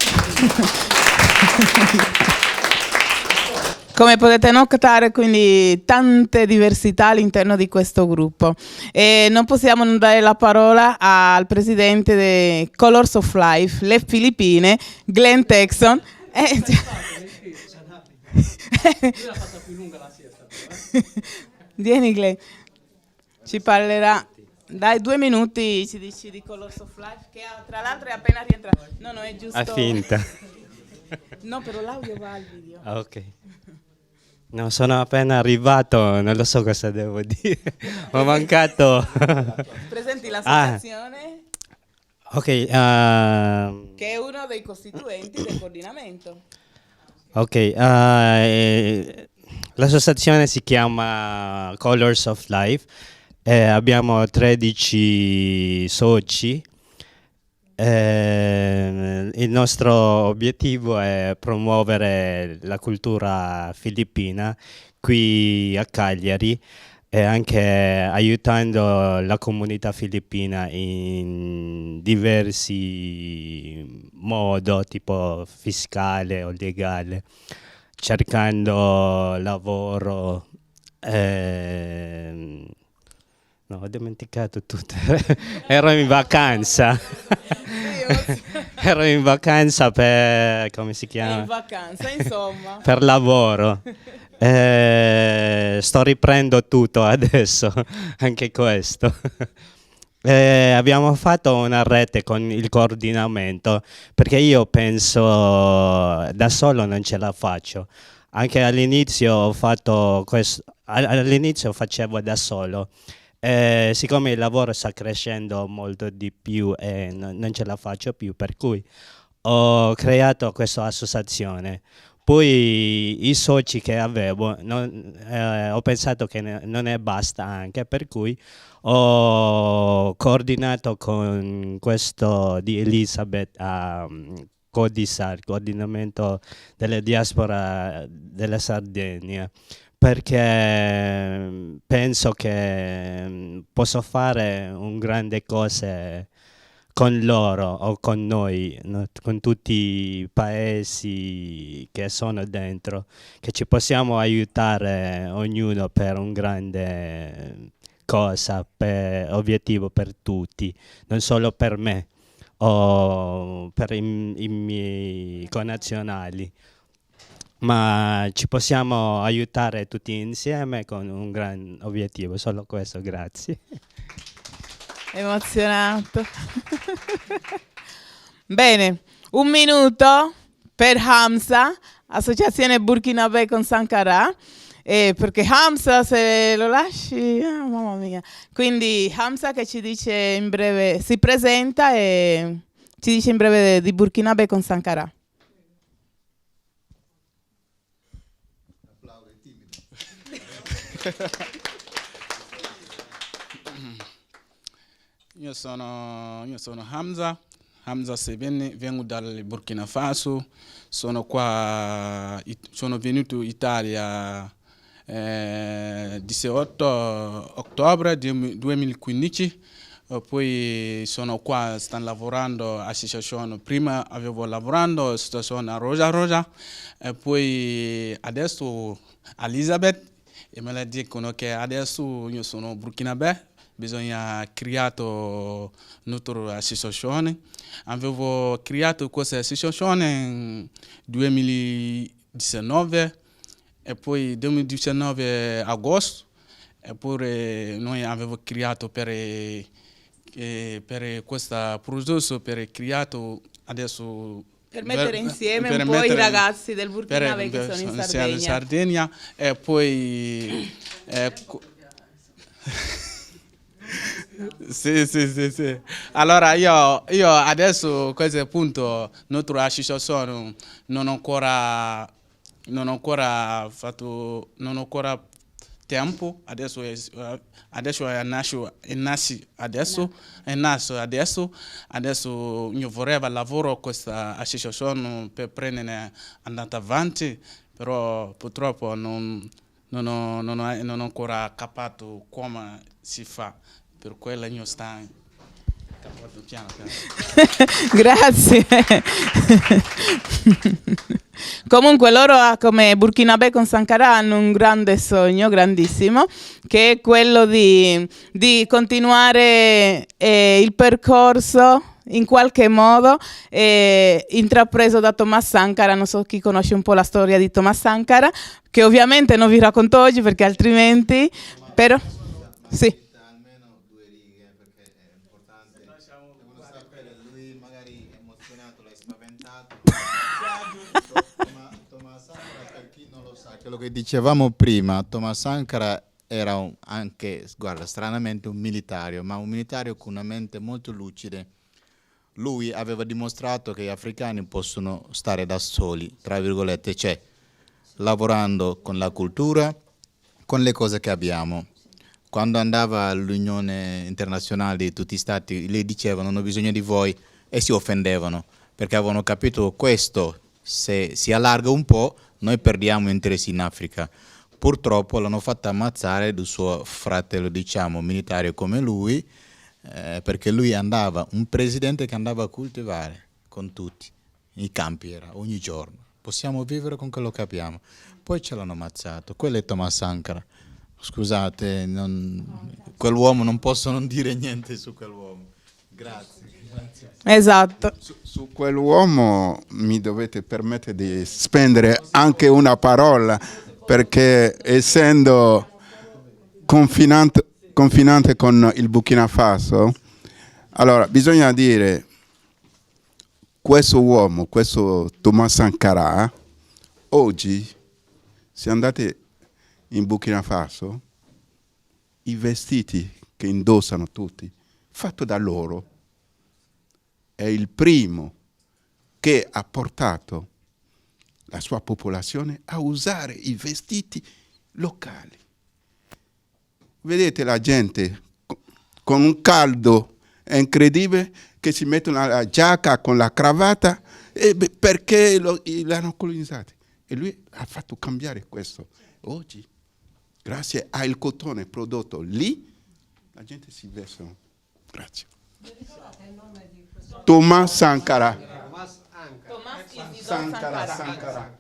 Come potete notare, quindi tante diversità all'interno di questo gruppo. E non possiamo non dare la parola al presidente di Colors of Life, le Filippine, Glenn Texon. Vieni Glenn, ci parlerà. Dai 2 minuti ci dici di Colors of Life, che tra l'altro è appena rientrato. No, è giusto.
A finta.
No, però l'audio va al video.
Ah, ok. No, sono appena arrivato, non lo so cosa devo dire. Ho mancato.
Presenti l'associazione?
Ok.
Che è uno dei costituenti del coordinamento.
Ok. L'associazione si chiama Colors of Life. Abbiamo 13 soci. Il nostro obiettivo è promuovere la cultura filippina, qui a Cagliari e anche aiutando la comunità filippina in diversi modi, tipo fiscale o legale, cercando lavoro. No, ho dimenticato tutto. Ero in vacanza. Ero in vacanza per, come si chiama?
In vacanza, insomma.
Per lavoro. Sto riprendendo tutto adesso, anche questo. Abbiamo fatto una rete con il coordinamento, perché io penso da solo non ce la faccio. Anche all'inizio ho fatto questo, all'inizio facevo da solo. Siccome il lavoro sta crescendo molto di più e non ce la faccio più, per cui ho creato questa associazione. Poi i soci che avevo, ho pensato che non è basta anche, per cui ho coordinato con questo di Elisabeth a Codisar, coordinamento delle diaspora della Sardegna, perché penso che posso fare un grande cose con loro o con noi, no? Con tutti i paesi che sono dentro, che ci possiamo aiutare ognuno per un grande cosa, per obiettivo per tutti, non solo per me o per i miei connazionali, ma ci possiamo aiutare tutti insieme con un gran obiettivo, solo questo, grazie.
Emozionato. Bene, un minuto per Hamza, Associazione Burkinabè con Sankara, perché Hamza se lo lasci, mamma mia. Quindi Hamza che ci dice in breve, si presenta e ci dice in breve di Burkinabè con Sankara.
Io sono Hamza Sebene, vengo dal Burkina Faso, sono venuto in Italia 18 ottobre 2015, poi sono qua, sto lavorando associazione, prima avevo lavorato associazione a Roja, e poi adesso Elisabeth, e me la dicono che adesso io sono burkinabè, bisogna creare nostra associazione. Avevo creato questa associazione nel 2019 e poi 2019 agosto, eppure noi avevo creato per questo processo, per creato adesso
per mettere insieme un po' i ragazzi del Burkinabè che sono in
Sardegna e poi sì. Allora io adesso a questo punto nostra associazione non ho ancora tempo, adesso è nato adesso io vorrei lavorare questa associazione per prendere andare avanti, però purtroppo non ho ancora capito come si fa, per quello io sto piano.
Grazie. Comunque loro come Burkinabè con Sankara hanno un grande sogno, grandissimo, che è quello di continuare il percorso in qualche modo intrapreso da Thomas Sankara. Non so chi conosce un po' la storia di Thomas Sankara, che ovviamente non vi racconto oggi perché altrimenti, però sì.
Quello che dicevamo prima, Thomas Sankara era anche, guarda, stranamente un militario, ma un militario con una mente molto lucida. Lui aveva dimostrato che gli africani possono stare da soli, tra virgolette, cioè lavorando con la cultura, con le cose che abbiamo. Quando andava all'Unione Internazionale, tutti gli stati le dicevano non ho bisogno di voi e si offendevano, perché avevano capito questo, se si allarga un po' noi perdiamo interessi in Africa. purtroppo l'hanno fatto ammazzare il suo fratello, diciamo, militare come lui, perché lui andava, un presidente che andava a coltivare con tutti, i campi era ogni giorno. Possiamo vivere con quello che abbiamo. Poi ce l'hanno ammazzato. Quello è Thomas Sankara. Scusate, quell'uomo non posso non dire niente su quell'uomo. Grazie.
Esatto.
Su quell'uomo mi dovete permettere di spendere anche una parola, perché essendo confinante con il Burkina Faso, allora bisogna dire, questo uomo, questo Thomas Sankara, oggi, se andate in Burkina Faso, i vestiti che indossano tutti, fatto da loro, è il primo che ha portato la sua popolazione a usare i vestiti locali. Vedete la gente con un caldo incredibile che si mettono la giacca con la cravatta perché l'hanno colonizzato. E lui ha fatto cambiare questo. Oggi, grazie al cotone prodotto lì, la gente si veste. Grazie. Thomas Sankara. Sankara.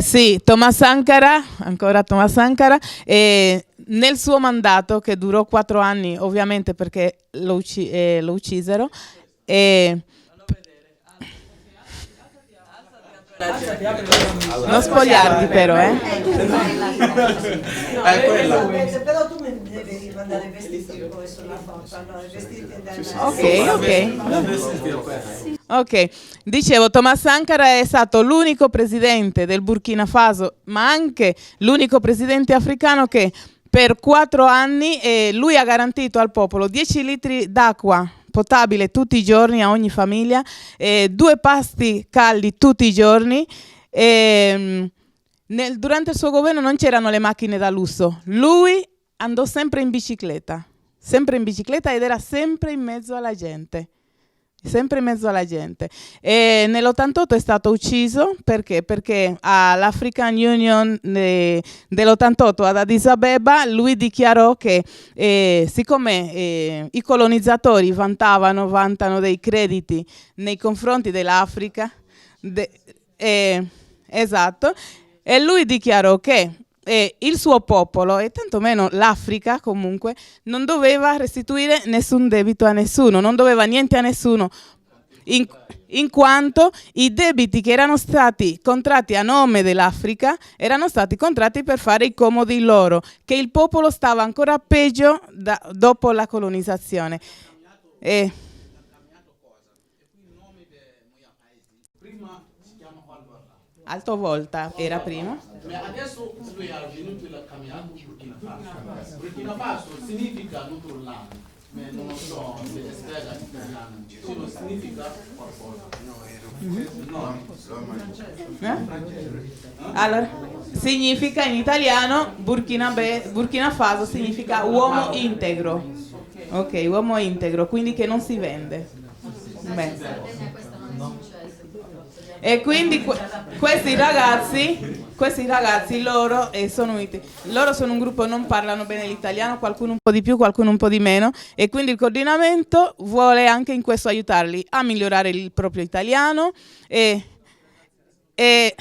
Sì, Thomas Sankara, ancora Thomas Sankara, nel suo mandato, che durò 4 anni, ovviamente perché lo uccisero, non spogliarti però,
Però tu mi devi mandare i vestiti poi sulla foto, allora i vestiti
Ok, dicevo, Thomas Sankara è stato l'unico presidente del Burkina Faso, ma anche l'unico presidente africano che per 4 anni lui ha garantito al popolo 10 litri d'acqua potabile tutti i giorni a ogni famiglia, 2 pasti caldi tutti i giorni. Durante il suo governo non c'erano le macchine da lusso. Lui andò sempre in bicicletta ed era sempre in mezzo alla gente. E nell'88 è stato ucciso perché all'African Union dell'88 ad Addis Abeba lui dichiarò che siccome i colonizzatori vantano dei crediti nei confronti dell'Africa, esatto, e lui dichiarò che il suo popolo, e tantomeno l'Africa comunque, non doveva restituire nessun debito a nessuno, non doveva niente a nessuno, in quanto i debiti che erano stati contratti a nome dell'Africa erano stati contratti per fare i comodi loro, che il popolo stava ancora peggio dopo la colonizzazione. Alto Volta era prima.
Adesso lui è venuto e ha cambiato Burkina Faso. Burkina Faso significa Nutrulland, non lo so se spiega l'italiano. Significa qualcosa.
Allora, significa in italiano Burkina Faso significa uomo integro. Ok, uomo integro, quindi che non si vende. Beh. E quindi questi ragazzi loro sono un gruppo, non parlano bene l'italiano, qualcuno un po' di più, qualcuno un po' di meno, e quindi il coordinamento vuole anche in questo aiutarli a migliorare il proprio italiano. E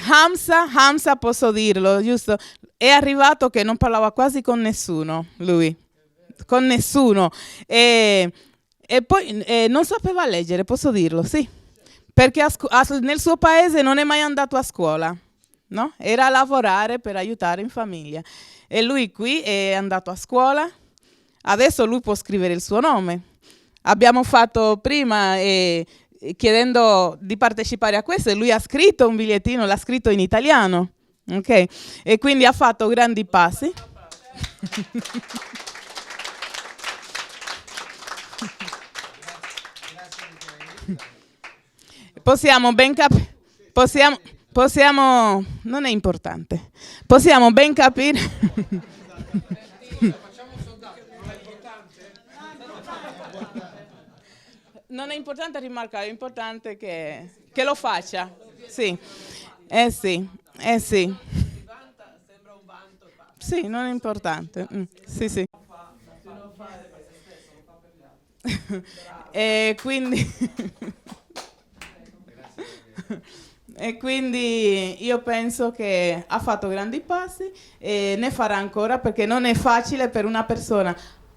Hamza, posso dirlo, giusto? È arrivato che non parlava quasi con nessuno, lui, con nessuno, e poi non sapeva leggere, posso dirlo, sì. Perché nel suo paese non è mai andato a scuola, no? Era a lavorare per aiutare in famiglia. E lui qui è andato a scuola, adesso lui può scrivere il suo nome. Abbiamo fatto prima, chiedendo di partecipare a questo, e lui ha scritto un bigliettino, l'ha scritto in italiano, ok? E quindi ha fatto grandi passi. Possiamo ben capire, non è importante, possiamo ben capire. Non è importante rimarcare, è importante che lo faccia, sì. sì, sì. Sì, non è importante. Sì, sì. E quindi e quindi io penso che ha fatto grandi passi e ne farà ancora, perché non è facile per una persona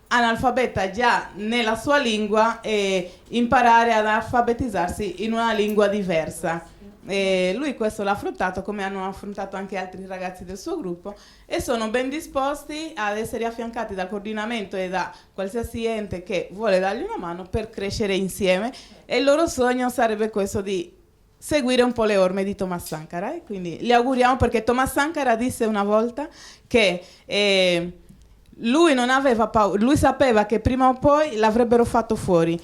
analfabeta già nella sua lingua imparare ad alfabetizzarsi in una lingua diversa. E lui questo l'ha affrontato, come hanno affrontato anche altri ragazzi del suo gruppo, e sono ben disposti ad essere affiancati dal coordinamento e da qualsiasi ente che vuole dargli una mano per crescere insieme, e il loro sogno sarebbe questo di seguire un po' le orme di Thomas Sankara, e quindi li auguriamo, perché Thomas Sankara disse una volta che lui non aveva paura, lui sapeva che prima o poi l'avrebbero fatto fuori,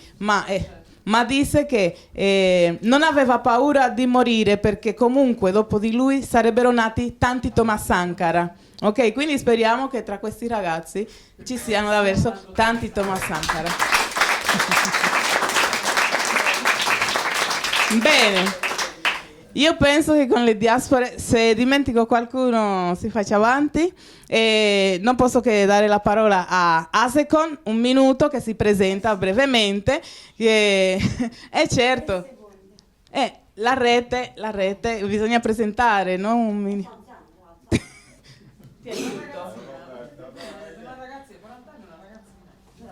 ma disse che non aveva paura di morire, perché comunque dopo di lui sarebbero nati tanti Thomas Sankara. Ok, quindi speriamo che tra questi ragazzi ci siano davvero tanti Thomas Sankara. Bene. Io penso che con le diaspore, se dimentico qualcuno, si faccia avanti. Non posso che dare la parola a Asecon, un minuto, che si presenta brevemente. Certo, la rete, bisogna presentare, no?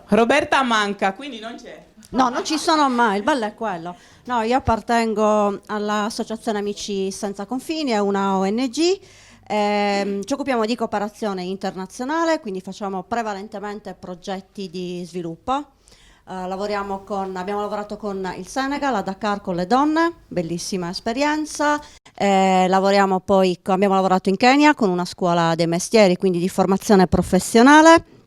Roberta manca, quindi non c'è.
No, non ci sono mai, il bello è quello. No, io appartengo all'Associazione Amici Senza Confini, è una ONG. Ci occupiamo di cooperazione internazionale, quindi facciamo prevalentemente progetti di sviluppo. Abbiamo lavorato con il Senegal, a Dakar con le donne, bellissima esperienza. Abbiamo lavorato in Kenya con una scuola dei mestieri, quindi di formazione professionale.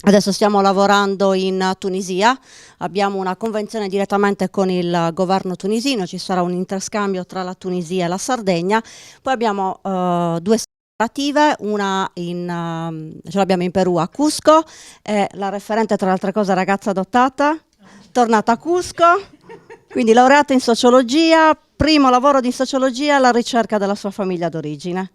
Adesso stiamo lavorando in Tunisia, abbiamo una convenzione direttamente con il governo tunisino, ci sarà un interscambio tra la Tunisia e la Sardegna. Poi abbiamo 2 operative, una ce l'abbiamo in Perù, a Cusco, la referente, tra le altre cose, ragazza adottata, tornata a Cusco, quindi laureata in sociologia, primo lavoro di sociologia alla ricerca della sua famiglia d'origine.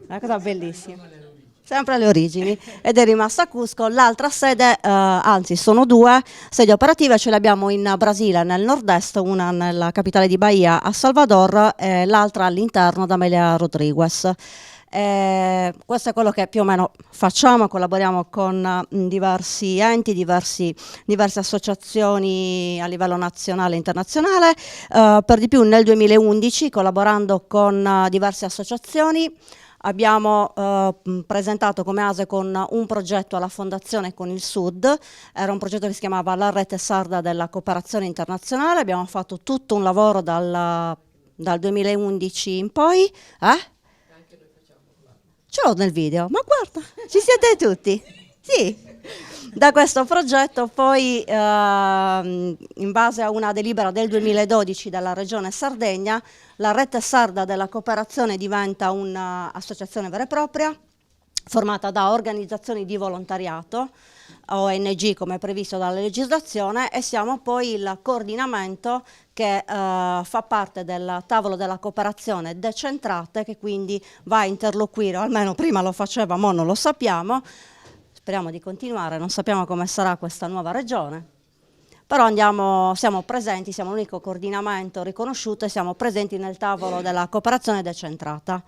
Una cosa bellissima. Sempre alle origini, ed è rimasta a Cusco. L'altra sede, anzi sono 2 sedi operative, ce le abbiamo in Brasile, nel nord-est, una nella capitale di Bahia, a Salvador, e l'altra all'interno, da Amelia Rodriguez. Questo è quello che più o meno facciamo, collaboriamo con diversi enti, diverse associazioni a livello nazionale e internazionale, per di più nel 2011 collaborando con diverse associazioni. Abbiamo presentato come Asecon un progetto alla Fondazione Con il Sud, era un progetto che si chiamava La Rete Sarda della Cooperazione Internazionale, abbiamo fatto tutto un lavoro dal 2011 in poi. Ce l'ho nel video, ma guarda, ci siete tutti? Sì. Da questo progetto poi, in base a una delibera del 2012 della Regione Sardegna, la Rete Sarda della Cooperazione diventa un'associazione vera e propria, formata da organizzazioni di volontariato, ONG come previsto dalla legislazione, e siamo poi il coordinamento che fa parte del tavolo della cooperazione decentrate, che quindi va a interloquire, o almeno prima lo faceva, ma non lo sappiamo. Speriamo di continuare, non sappiamo come sarà questa nuova regione, però siamo presenti, siamo l'unico coordinamento riconosciuto e siamo presenti nel tavolo della cooperazione decentrata.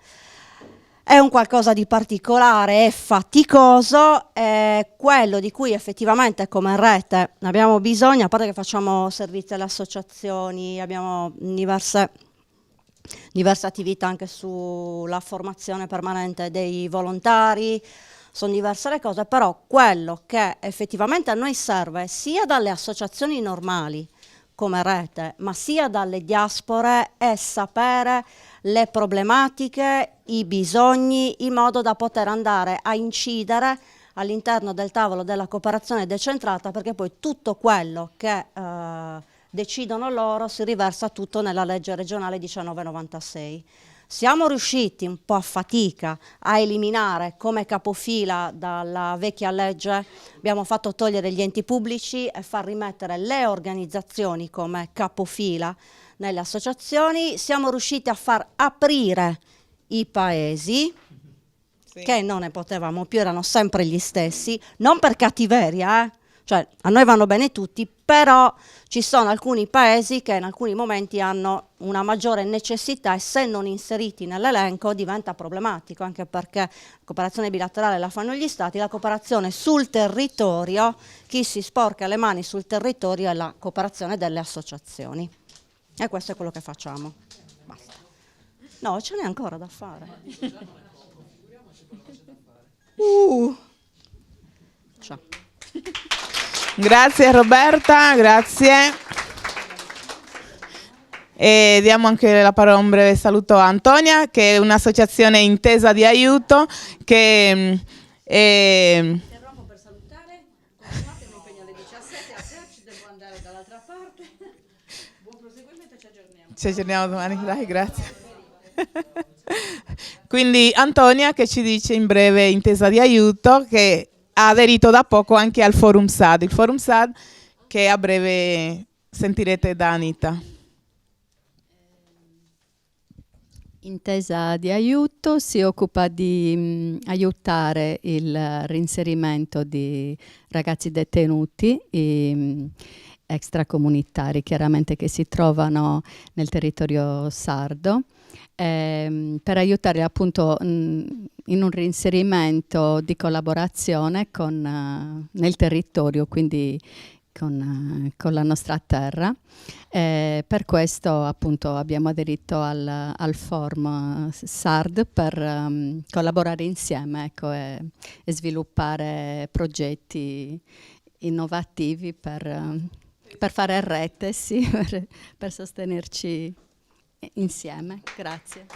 È un qualcosa di particolare e faticoso, è quello di cui effettivamente come rete abbiamo bisogno, a parte che facciamo servizi alle associazioni, abbiamo diverse attività anche sulla formazione permanente dei volontari. Sono diverse le cose, però quello che effettivamente a noi serve sia dalle associazioni normali come rete, ma sia dalle diaspore, è sapere le problematiche, i bisogni, in modo da poter andare a incidere all'interno del tavolo della cooperazione decentrata, perché poi tutto quello che decidono loro si riversa tutto nella legge regionale 1996. Siamo riusciti un po' a fatica a eliminare come capofila dalla vecchia legge, abbiamo fatto togliere gli enti pubblici e far rimettere le organizzazioni come capofila nelle associazioni. Siamo riusciti a far aprire i paesi, che non ne potevamo più, erano sempre gli stessi, non per cattiveria, cioè a noi vanno bene tutti, però ci sono alcuni paesi che in alcuni momenti hanno una maggiore necessità e se non inseriti nell'elenco diventa problematico, anche perché la cooperazione bilaterale la fanno gli stati, la cooperazione sul territorio, chi si sporca le mani sul territorio è la cooperazione delle associazioni. E questo è quello che facciamo. Basta. No, ce n'è ancora da fare. Ciao.
Grazie Roberta, grazie. E diamo anche la parola, un breve saluto a Antonia, che è un'associazione intesa di aiuto che
Interrompo per salutare, continuate, mi impegno alle 17, a Serci, devo andare dall'altra parte. Buon proseguimento, ci aggiorniamo.
Ci aggiorniamo domani, dai, grazie. Quindi Antonia che ci dice in breve intesa di aiuto che ha aderito da poco anche al Forum SAD, il Forum SAD che a breve sentirete da Anita.
Intesa di aiuto si occupa di aiutare il reinserimento di ragazzi detenuti extracomunitari, chiaramente che si trovano nel territorio sardo, per aiutarli appunto in un reinserimento di collaborazione nel territorio, quindi con la nostra terra. Per questo appunto abbiamo aderito al Forum SARD per collaborare insieme, ecco, e sviluppare progetti innovativi per fare rete, sì, per sostenerci insieme. Grazie.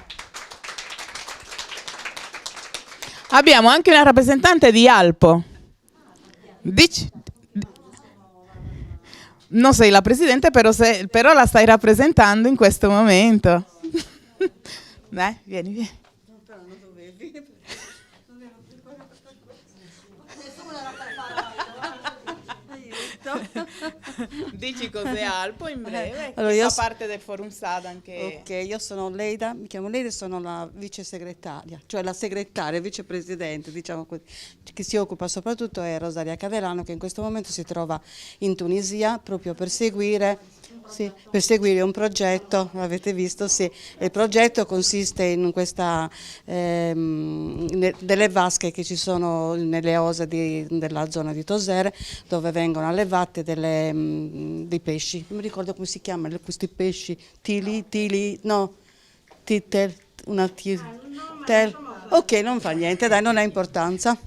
Abbiamo anche una rappresentante di Alpo. Non sei la presidente, però la stai rappresentando in questo momento. Dai, vieni, vieni.
Però non dovevi. Non ero preparata a questo.
Nessuno era preparato.
Aiuto.
Dici cos'è Alpo in breve?
Allora,
Chi
io
fa parte del Forum SAD anche.
Ok, io sono Leida, mi chiamo Leida e sono la vice segretaria, cioè la segretaria, vicepresidente, diciamo così. Chi si occupa soprattutto è Rosaria Caverano, che in questo momento si trova in Tunisia proprio per seguire un progetto, l'avete visto, sì. Il progetto consiste in questa delle vasche che ci sono nelle ose della zona di Tozere, dove vengono allevate dei pesci. Non mi ricordo come si chiamano questi pesci, ok, non fa niente, dai, non ha importanza.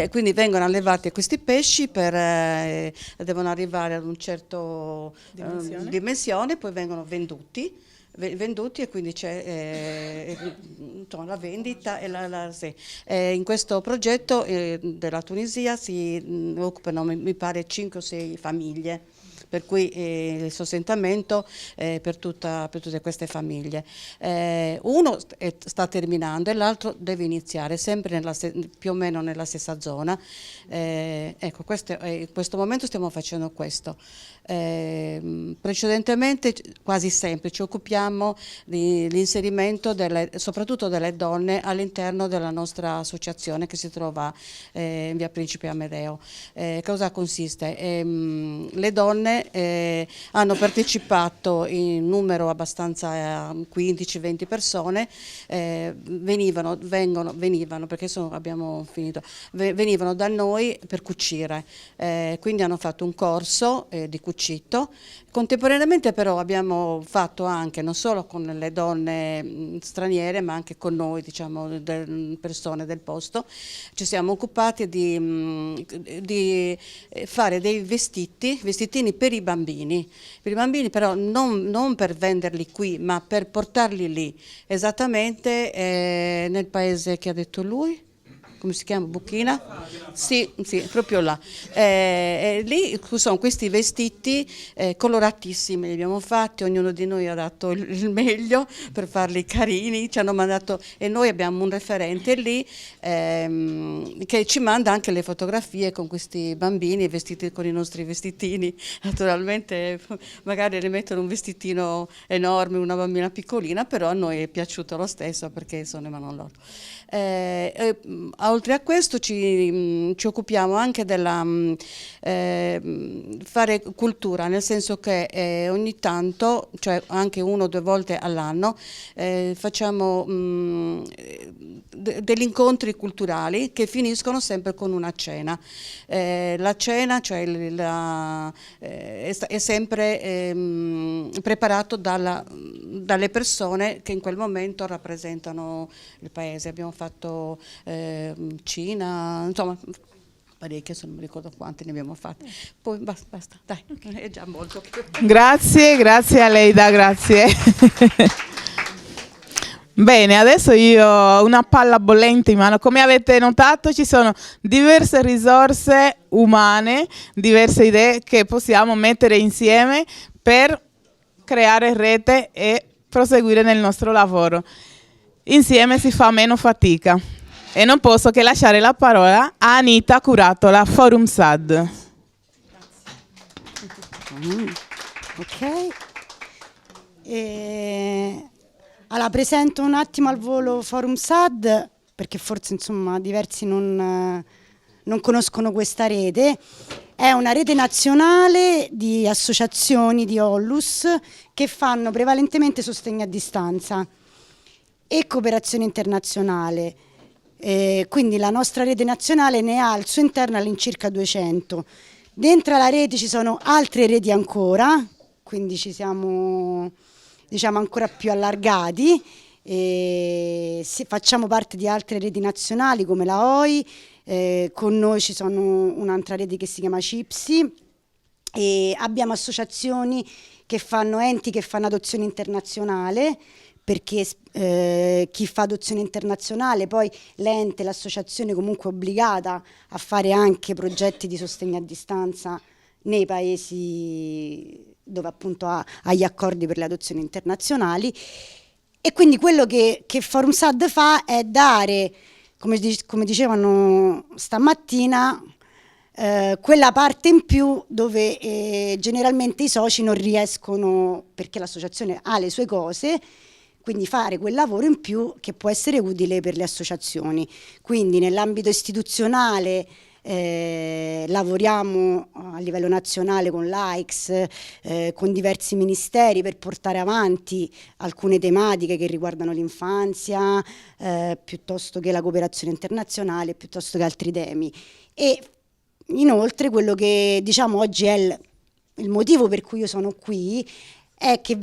Quindi vengono allevati questi pesci, devono arrivare ad un certo dimensione, poi vengono venduti e quindi c'è la vendita e in questo progetto della Tunisia si occupano, mi pare, 5 o 6 famiglie, per cui il sostentamento per tutte queste famiglie. Uno sta terminando e l'altro deve iniziare, sempre più o meno nella stessa zona. Ecco, in questo momento stiamo facendo questo. Precedentemente quasi sempre ci occupiamo dell'inserimento soprattutto delle donne all'interno della nostra associazione che si trova in via Principe Amedeo. Cosa consiste? Le donne hanno partecipato in numero abbastanza 15-20 persone, venivano perché abbiamo finito, venivano da noi per cucire, quindi hanno fatto un corso di cucito. Contemporaneamente però abbiamo fatto anche, non solo con le donne straniere, ma anche con noi, diciamo, persone del posto, ci siamo occupati di fare dei vestitini per i bambini però non per venderli qui, ma per portarli lì, esattamente nel paese che ha detto lui. come si chiama? Buchina? Sì, proprio là. Lì sono questi vestiti coloratissimi, li abbiamo fatti, ognuno di noi ha dato il meglio per farli carini, ci hanno mandato, e noi abbiamo un referente lì che ci manda anche le fotografie con questi bambini vestiti con i nostri vestitini. Naturalmente magari ne mettono un vestitino enorme, una bambina piccolina, però a noi è piaciuto lo stesso perché sono in loro. Oltre a questo ci occupiamo anche della fare cultura, nel senso che ogni tanto, cioè anche 1 o 2 volte all'anno, facciamo degli incontri culturali che finiscono sempre con una cena. La cena, cioè è sempre preparato dalle persone che in quel momento rappresentano il paese. Abbiamo fatto Cina, insomma parecchie, non mi ricordo quanti ne abbiamo fatti. Poi basta, dai, è già molto.
Grazie a Leida, grazie. Bene, adesso io ho una palla bollente in mano. Come avete notato ci sono diverse risorse umane, diverse idee che possiamo mettere insieme per creare rete e proseguire nel nostro lavoro. Insieme si fa meno fatica. E non posso che lasciare la parola a Anita Curatola, Forum SAD.
Ok. Allora, presento un attimo al volo Forum SAD, perché forse insomma diversi non conoscono questa rete. È una rete nazionale di associazioni di Onlus che fanno prevalentemente sostegno a distanza e cooperazione internazionale. Quindi la nostra rete nazionale ne ha al suo interno all'incirca 200. Dentro la rete ci sono altre reti ancora, quindi ci siamo, diciamo, ancora più allargati. Facciamo parte di altre reti nazionali come la OI, con noi ci sono un'altra rete che si chiama CIPSI, e abbiamo associazioni che fanno, enti che fanno adozione internazionale, perché chi fa adozione internazionale, poi l'ente, l'associazione comunque è obbligata a fare anche progetti di sostegno a distanza nei paesi dove appunto ha gli accordi per le adozioni internazionali. E quindi quello che Forum SAD fa è dare, come dicevano stamattina, quella parte in più dove generalmente i soci non riescono, perché l'associazione ha le sue cose, quindi fare quel lavoro in più che può essere utile per le associazioni. Quindi nell'ambito istituzionale lavoriamo a livello nazionale con l'AICS, con diversi ministeri per portare avanti alcune tematiche che riguardano l'infanzia, piuttosto che la cooperazione internazionale, piuttosto che altri temi. E inoltre quello che diciamo oggi è il motivo per cui io sono qui è che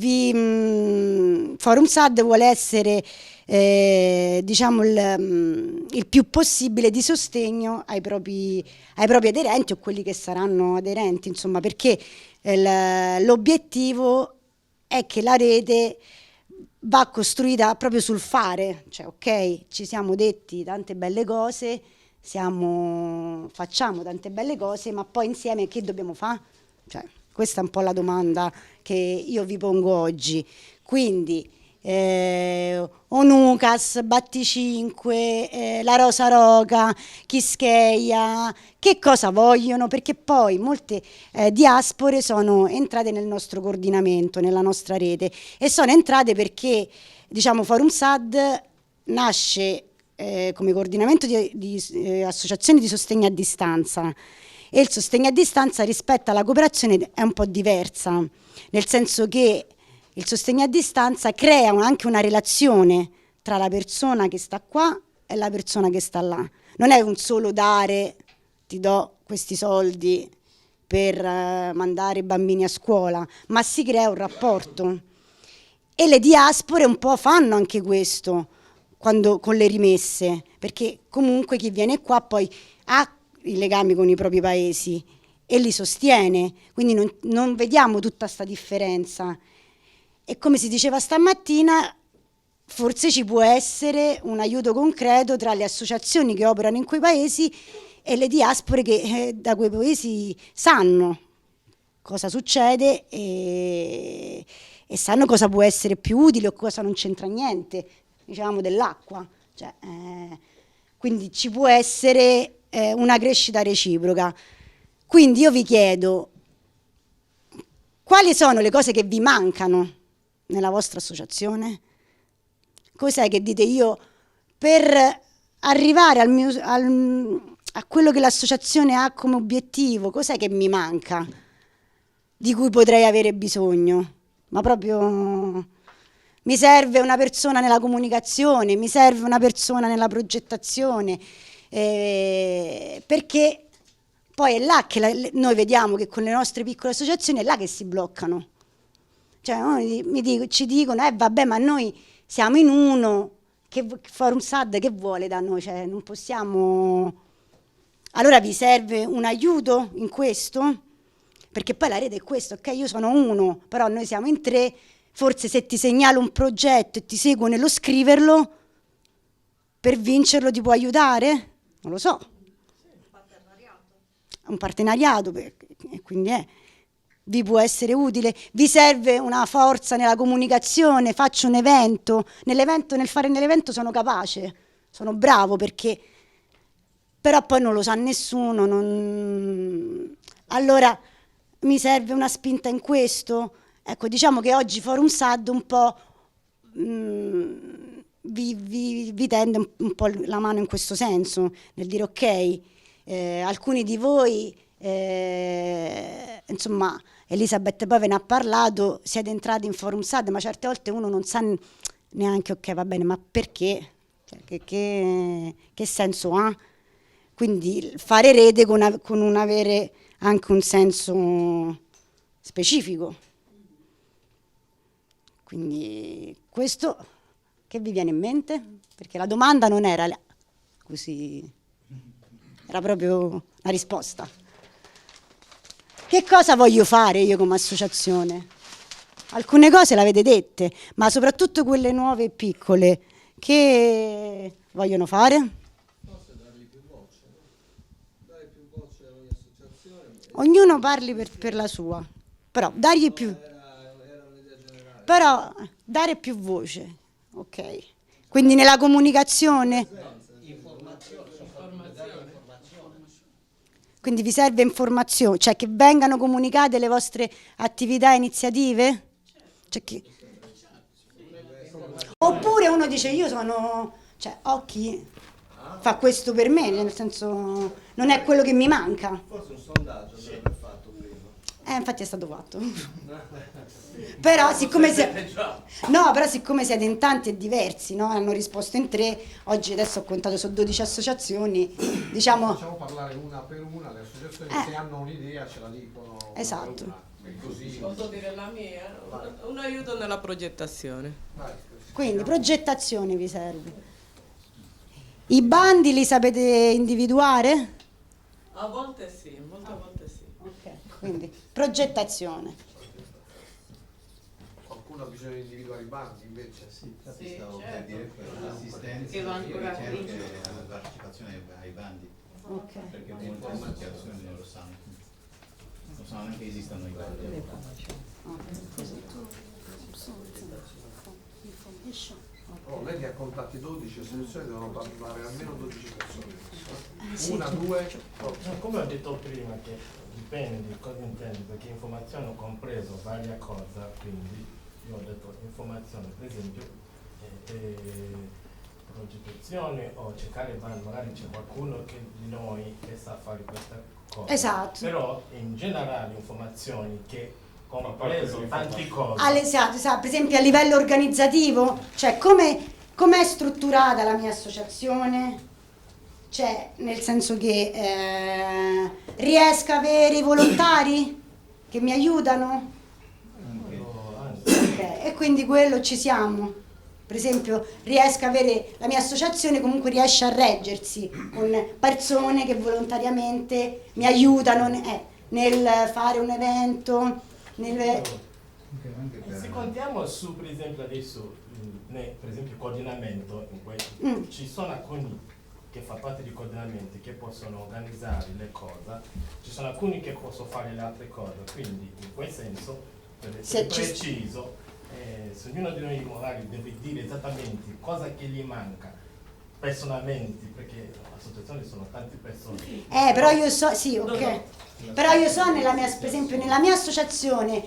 Forum SAD vuole essere diciamo il più possibile di sostegno ai propri aderenti o quelli che saranno aderenti, insomma, perché l'obiettivo è che la rete va costruita proprio sul fare, cioè ok, ci siamo detti tante belle cose, facciamo tante belle cose, ma poi insieme che dobbiamo fare? Cioè, questa è un po' la domanda che io vi pongo oggi. Quindi Onucas, Batticinque, la Rosa Roca, Chischeia, che cosa vogliono? Perché poi molte diaspore sono entrate nel nostro coordinamento, nella nostra rete, e sono entrate perché, diciamo, Forum SAD nasce come coordinamento di associazioni di sostegno a distanza, e il sostegno a distanza rispetto alla cooperazione è un po' diversa, nel senso che il sostegno a distanza crea anche una relazione tra la persona che sta qua e la persona che sta là. Non è un solo dare, ti do questi soldi per mandare i bambini a scuola, ma si crea un rapporto. E le diaspore un po' fanno anche questo con le rimesse, perché comunque chi viene qua poi ha i legami con i propri paesi e li sostiene, quindi non vediamo tutta sta differenza. E come si diceva stamattina, forse ci può essere un aiuto concreto tra le associazioni che operano in quei paesi e le diaspore che da quei paesi sanno cosa succede e sanno cosa può essere più utile o cosa non c'entra niente, diciamo, dell'acqua. Cioè, quindi ci può essere una crescita reciproca. Quindi io vi chiedo, quali sono le cose che vi mancano nella vostra associazione? Cos'è che dite io per arrivare a quello che l'associazione ha come obiettivo? Cos'è che mi manca, di cui potrei avere bisogno? Ma proprio mi serve una persona nella comunicazione, mi serve una persona nella progettazione, perché poi è là che noi vediamo che con le nostre piccole associazioni è là che si bloccano. Cioè ci dicono, vabbè, ma noi siamo in uno, che Forum SAD che vuole da noi? Cioè, non possiamo... Allora vi serve un aiuto in questo? Perché poi la rete è questo, ok? Io sono uno, però noi siamo in 3, forse se ti segnalo un progetto e ti seguo nello scriverlo, per vincerlo ti può aiutare? Non lo so. Un partenariato, quindi vi può essere utile. Vi serve una forza nella comunicazione, faccio un evento, nel fare l'evento sono capace, sono bravo, perché però poi non lo sa nessuno, allora mi serve una spinta in questo. Ecco, diciamo che oggi Forum SAD un po' vi tende un po' la mano in questo senso, nel dire ok, alcuni di voi, insomma, Elisabeth poi ve ne ha parlato, siete entrati in Forum SAD, ma certe volte uno non sa neanche, ok, va bene, ma perché? Cioè, che senso ha? Quindi fare rete con un avere anche un senso specifico. Quindi questo che vi viene in mente? Perché la domanda non era così, era proprio la risposta. Che cosa voglio fare io come associazione? Alcune cose le avete dette, ma soprattutto quelle nuove e piccole, che vogliono fare? Ognuno parli per la sua, però dargli più, però dare più voce, ok? Quindi nella comunicazione, quindi vi serve informazione, cioè che vengano comunicate le vostre attività e iniziative? Cioè oppure uno dice io sono, cioè Occhi fa questo per me, nel senso non è quello che mi manca.
Forse un sondaggio andrebbe fatto prima.
Infatti è stato fatto. Però siccome siete in tanti e diversi, no? Hanno risposto in 3, oggi adesso ho contato su 12 associazioni, diciamo...
Facciamo parlare una per una, le associazioni se hanno un'idea ce la dicono.
Esatto.
Così.
Posso dire la mia? Un aiuto nella progettazione.
Quindi progettazione vi serve. I bandi li sapete individuare?
A volte sì, molte volte sì.
Ok, quindi progettazione.
Qualcuno ha bisogno di individuare i bandi invece?
Sì, stavo per dire l'assistenza,
che va ancora
la partecipazione ai bandi.
Ok.
Perché molte associazioni non lo sanno. Non sanno neanche che esistono i bandi.
Oh, lei ne ha contatti 12, le associazioni devono parlare almeno 12 persone. Una, due.
Come ho detto prima, che dipende di cosa intendi, perché informazione ho compreso varie cose, quindi io ho detto informazione, per esempio progettazione o cercare band, magari c'è qualcuno di noi che sa fare questa cosa.
Esatto.
Però in generale informazioni che compreso tante cose.
Esatto, per esempio a livello organizzativo, cioè come è strutturata la mia associazione? Cioè, nel senso che riesco a avere i volontari che mi aiutano? Okay. E quindi quello ci siamo. Per esempio, riesco a avere, la mia associazione comunque riesce a reggersi con persone che volontariamente mi aiutano nel fare un evento.
Se contiamo su, per esempio, adesso per esempio il coordinamento, ci sono alcuni che fanno parte di coordinamenti che possono organizzare le cose, ci sono alcuni che possono fare le altre cose, quindi in quel senso, per essere preciso, se ognuno di noi magari deve dire esattamente cosa che gli manca personalmente, perché l'associazione sono tante persone.
Però io so, sì, ok. Però io so, per esempio nella mia associazione,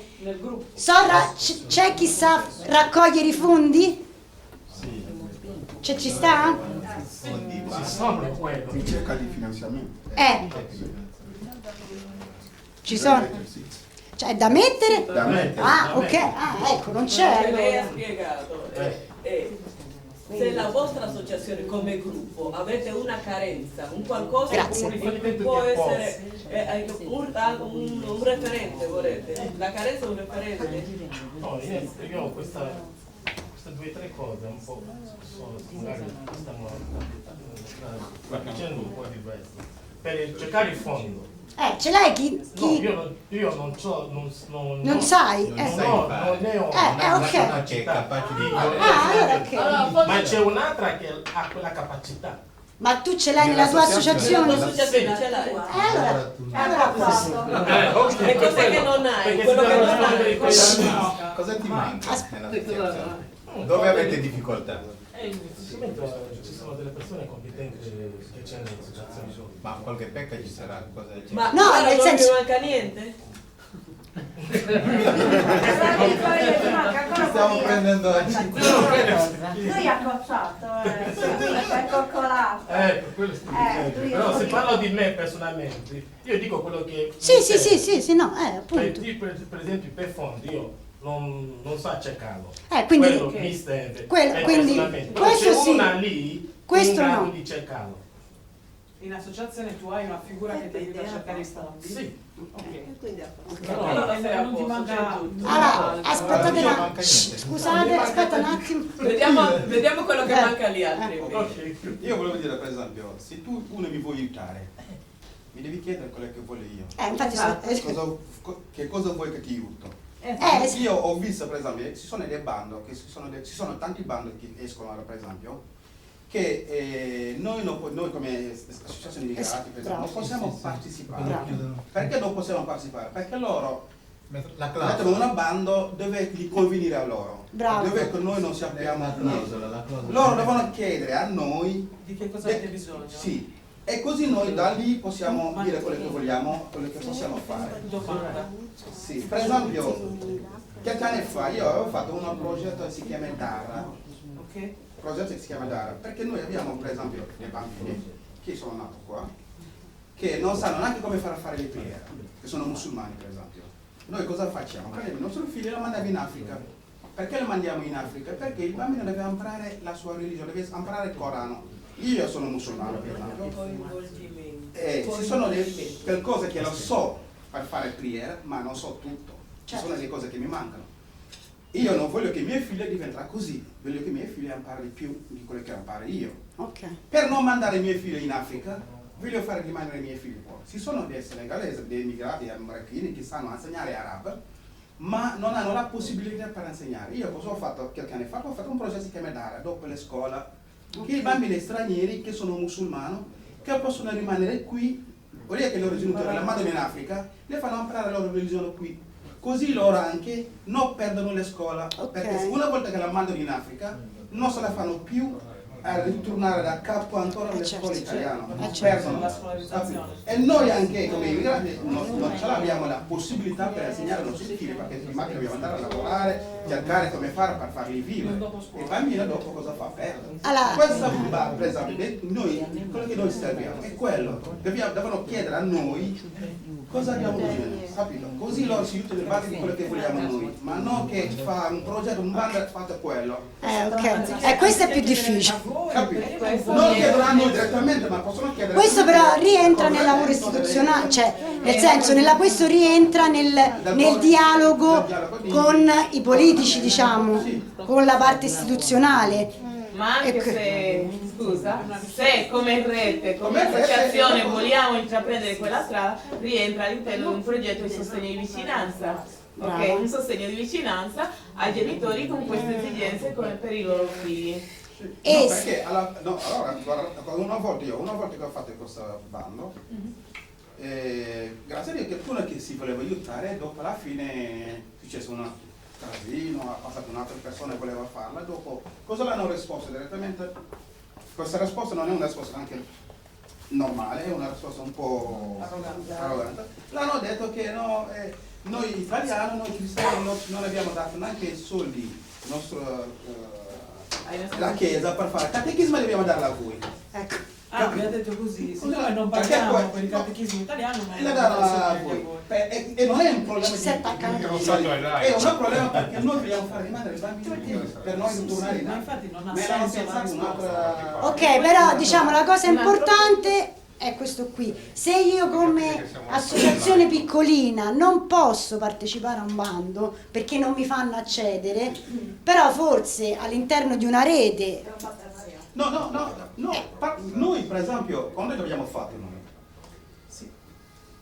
c'è chi sa raccogliere i fondi?
Sì.
Ci sta?
Ci sono quello.
Ricerca di finanziamento.
Ci sono? Cioè, è da mettere?
Da mettere.
Ah, ok. Ah, ecco, non c'è.
Lei ha spiegato. Se la vostra associazione come gruppo avete una carenza, un qualcosa, può essere un referente, volete? La carenza è un referente?
No, io ho queste 2 o 3 cose, un po' magari stiamo facendo un po' diverso. Per cercare il fondo.
Ce l'hai chi?
No, io non so,
non sai?
Non ne ho
ok.
che è capace di
allora,
ma c'è un'altra che ha quella capacità.
Ma tu ce l'hai nella tua associazione?
L'associazione ce l'hai?
Allora a posto.
E cos'è che non hai? Quello che non hai.
Cosa ti manca nell'associazione? Dove avete difficoltà?
Ci sono delle persone competenti che c'è nell'associazione.
Ma qualche pecca ci sarà?
Ma
no,
nel senso non manca niente?
Ci stiamo prendendo a
Lui ha cocciato, è coccolato.
Quello però se parlo di me personalmente, io dico quello che...
Sì, no, appunto.
Per esempio per fondi io non so cercarlo.
Quindi,
quello mi serve.
Quindi questo
c'è
sì.
una lì
questo
in grado
no.
di cercarlo.
In associazione tu hai una figura che ti aiuta a cercare i fondi?
Sì.
Non ti manca...
Allora, aspettate un attimo. Scusate, aspetta un attimo.
Vediamo quello che manca agli altri.
Io volevo dire, per esempio, se tu uno mi vuoi aiutare, mi devi chiedere quello che voglio io.
Infatti
che cosa vuoi che ti aiuto? Io ho visto, per esempio, ci sono dei bando, ci sono tanti bandi che escono, per esempio, che noi come associazione di immigrati, per esempio, non possiamo partecipare. Perché non possiamo partecipare? Perché loro mettono un bando dove gli convenire a loro, dove noi non sappiamo niente. Loro devono chiedere a noi
di che cosa avete bisogno.
Sì. E così noi da lì possiamo dire quello che vogliamo, quello che possiamo fare. Sì. Per esempio, qualche anni fa io avevo fatto un progetto che si chiama DARA. Progetto che si chiama DARA, perché noi abbiamo per esempio dei bambini che sono nati qua, che non sanno neanche come fare le preghiere, che sono musulmani per esempio. Noi cosa facciamo? Prendiamo il nostro figlio e lo mandiamo in Africa. Perché lo mandiamo in Africa? Perché il bambino deve imparare la sua religione, deve imparare il Corano. Io sono musulmano per esempio. Ci sono delle cose che lo so per fare preghiera, ma non so tutto. Ci sono delle cose che mi mancano. Io non voglio che i miei figli diventino così, voglio che i miei figli imparino di più di quello che imparo io. Per non mandare i miei figli in Africa, voglio fare rimanere i miei figli qua. Ci sono dei senegalesi, dei immigrati marocchini che sanno insegnare arabo, ma non hanno la possibilità per insegnare. Io cosa ho fatto qualche anno fa? Ho fatto un progetto che si chiama DARA, dopo le scuole, che i bambini stranieri che sono musulmani, che possono rimanere qui, vuol dire che i loro genitori la mandano in Africa, le fanno imparare la loro religione qui. Così loro anche non perdono le scuole, perché una volta che la mandano in Africa non se la fanno più a ritornare da capo ancora alle scuole italiane, perdono la scolarizzazione. E noi anche come immigrati non ce l'abbiamo la possibilità per insegnare ai nostri figli, perché prima che dobbiamo andare a lavorare, cercare come fare per farli vivere. E il bambino dopo cosa fa? Perde. Questa per esempio, noi, quello che noi serviamo è quello, devono chiedere a noi cosa abbiamo bisogno, capito? Così loro si aiutano in base di quello che vogliamo noi, ma non che fa un progetto, un bando fate quello.
Questo è più difficile.
Capito? Non chiedono a noi direttamente, ma possono chiedere.
Questo però rientra nel lavoro istituzionale, cioè nel senso, questo rientra nel dialogo con i politici, diciamo, con la parte istituzionale.
Ma anche se, scusa, se come rete, come associazione vogliamo intraprendere quella strada, rientra all'interno di un progetto di sostegno di vicinanza. Ok, un sostegno di vicinanza ai genitori con queste esigenze per i loro figli.
No, perché allora, guarda, una volta che ho fatto questo bando, grazie a Dio che qualcuno che si voleva aiutare, dopo alla fine è successo un casino, ha passato un'altra persona che voleva farla, dopo cosa l'hanno risposto direttamente? Questa risposta non è una risposta anche normale, è una risposta un po' arrogante. L'hanno detto che no, noi italiani, noi cristiani non abbiamo dato neanche soldi la Chiesa per fare il catechismo, dobbiamo darla a voi. Ecco.
Ah, mi ha detto così, siccome non paghiamo per il catechismo italiano, ma
la darla a voi. E non è un problema è un problema perché noi dobbiamo far rimanere i bambini per noi tornare in
ma infatti non ha
senso.
senso.
Ok, però diciamo la cosa importante è questo qui. Se io come associazione piccolina non posso partecipare a un bando perché non mi fanno accedere, però forse all'interno di una rete...
Noi per esempio, quando abbiamo fatto noi?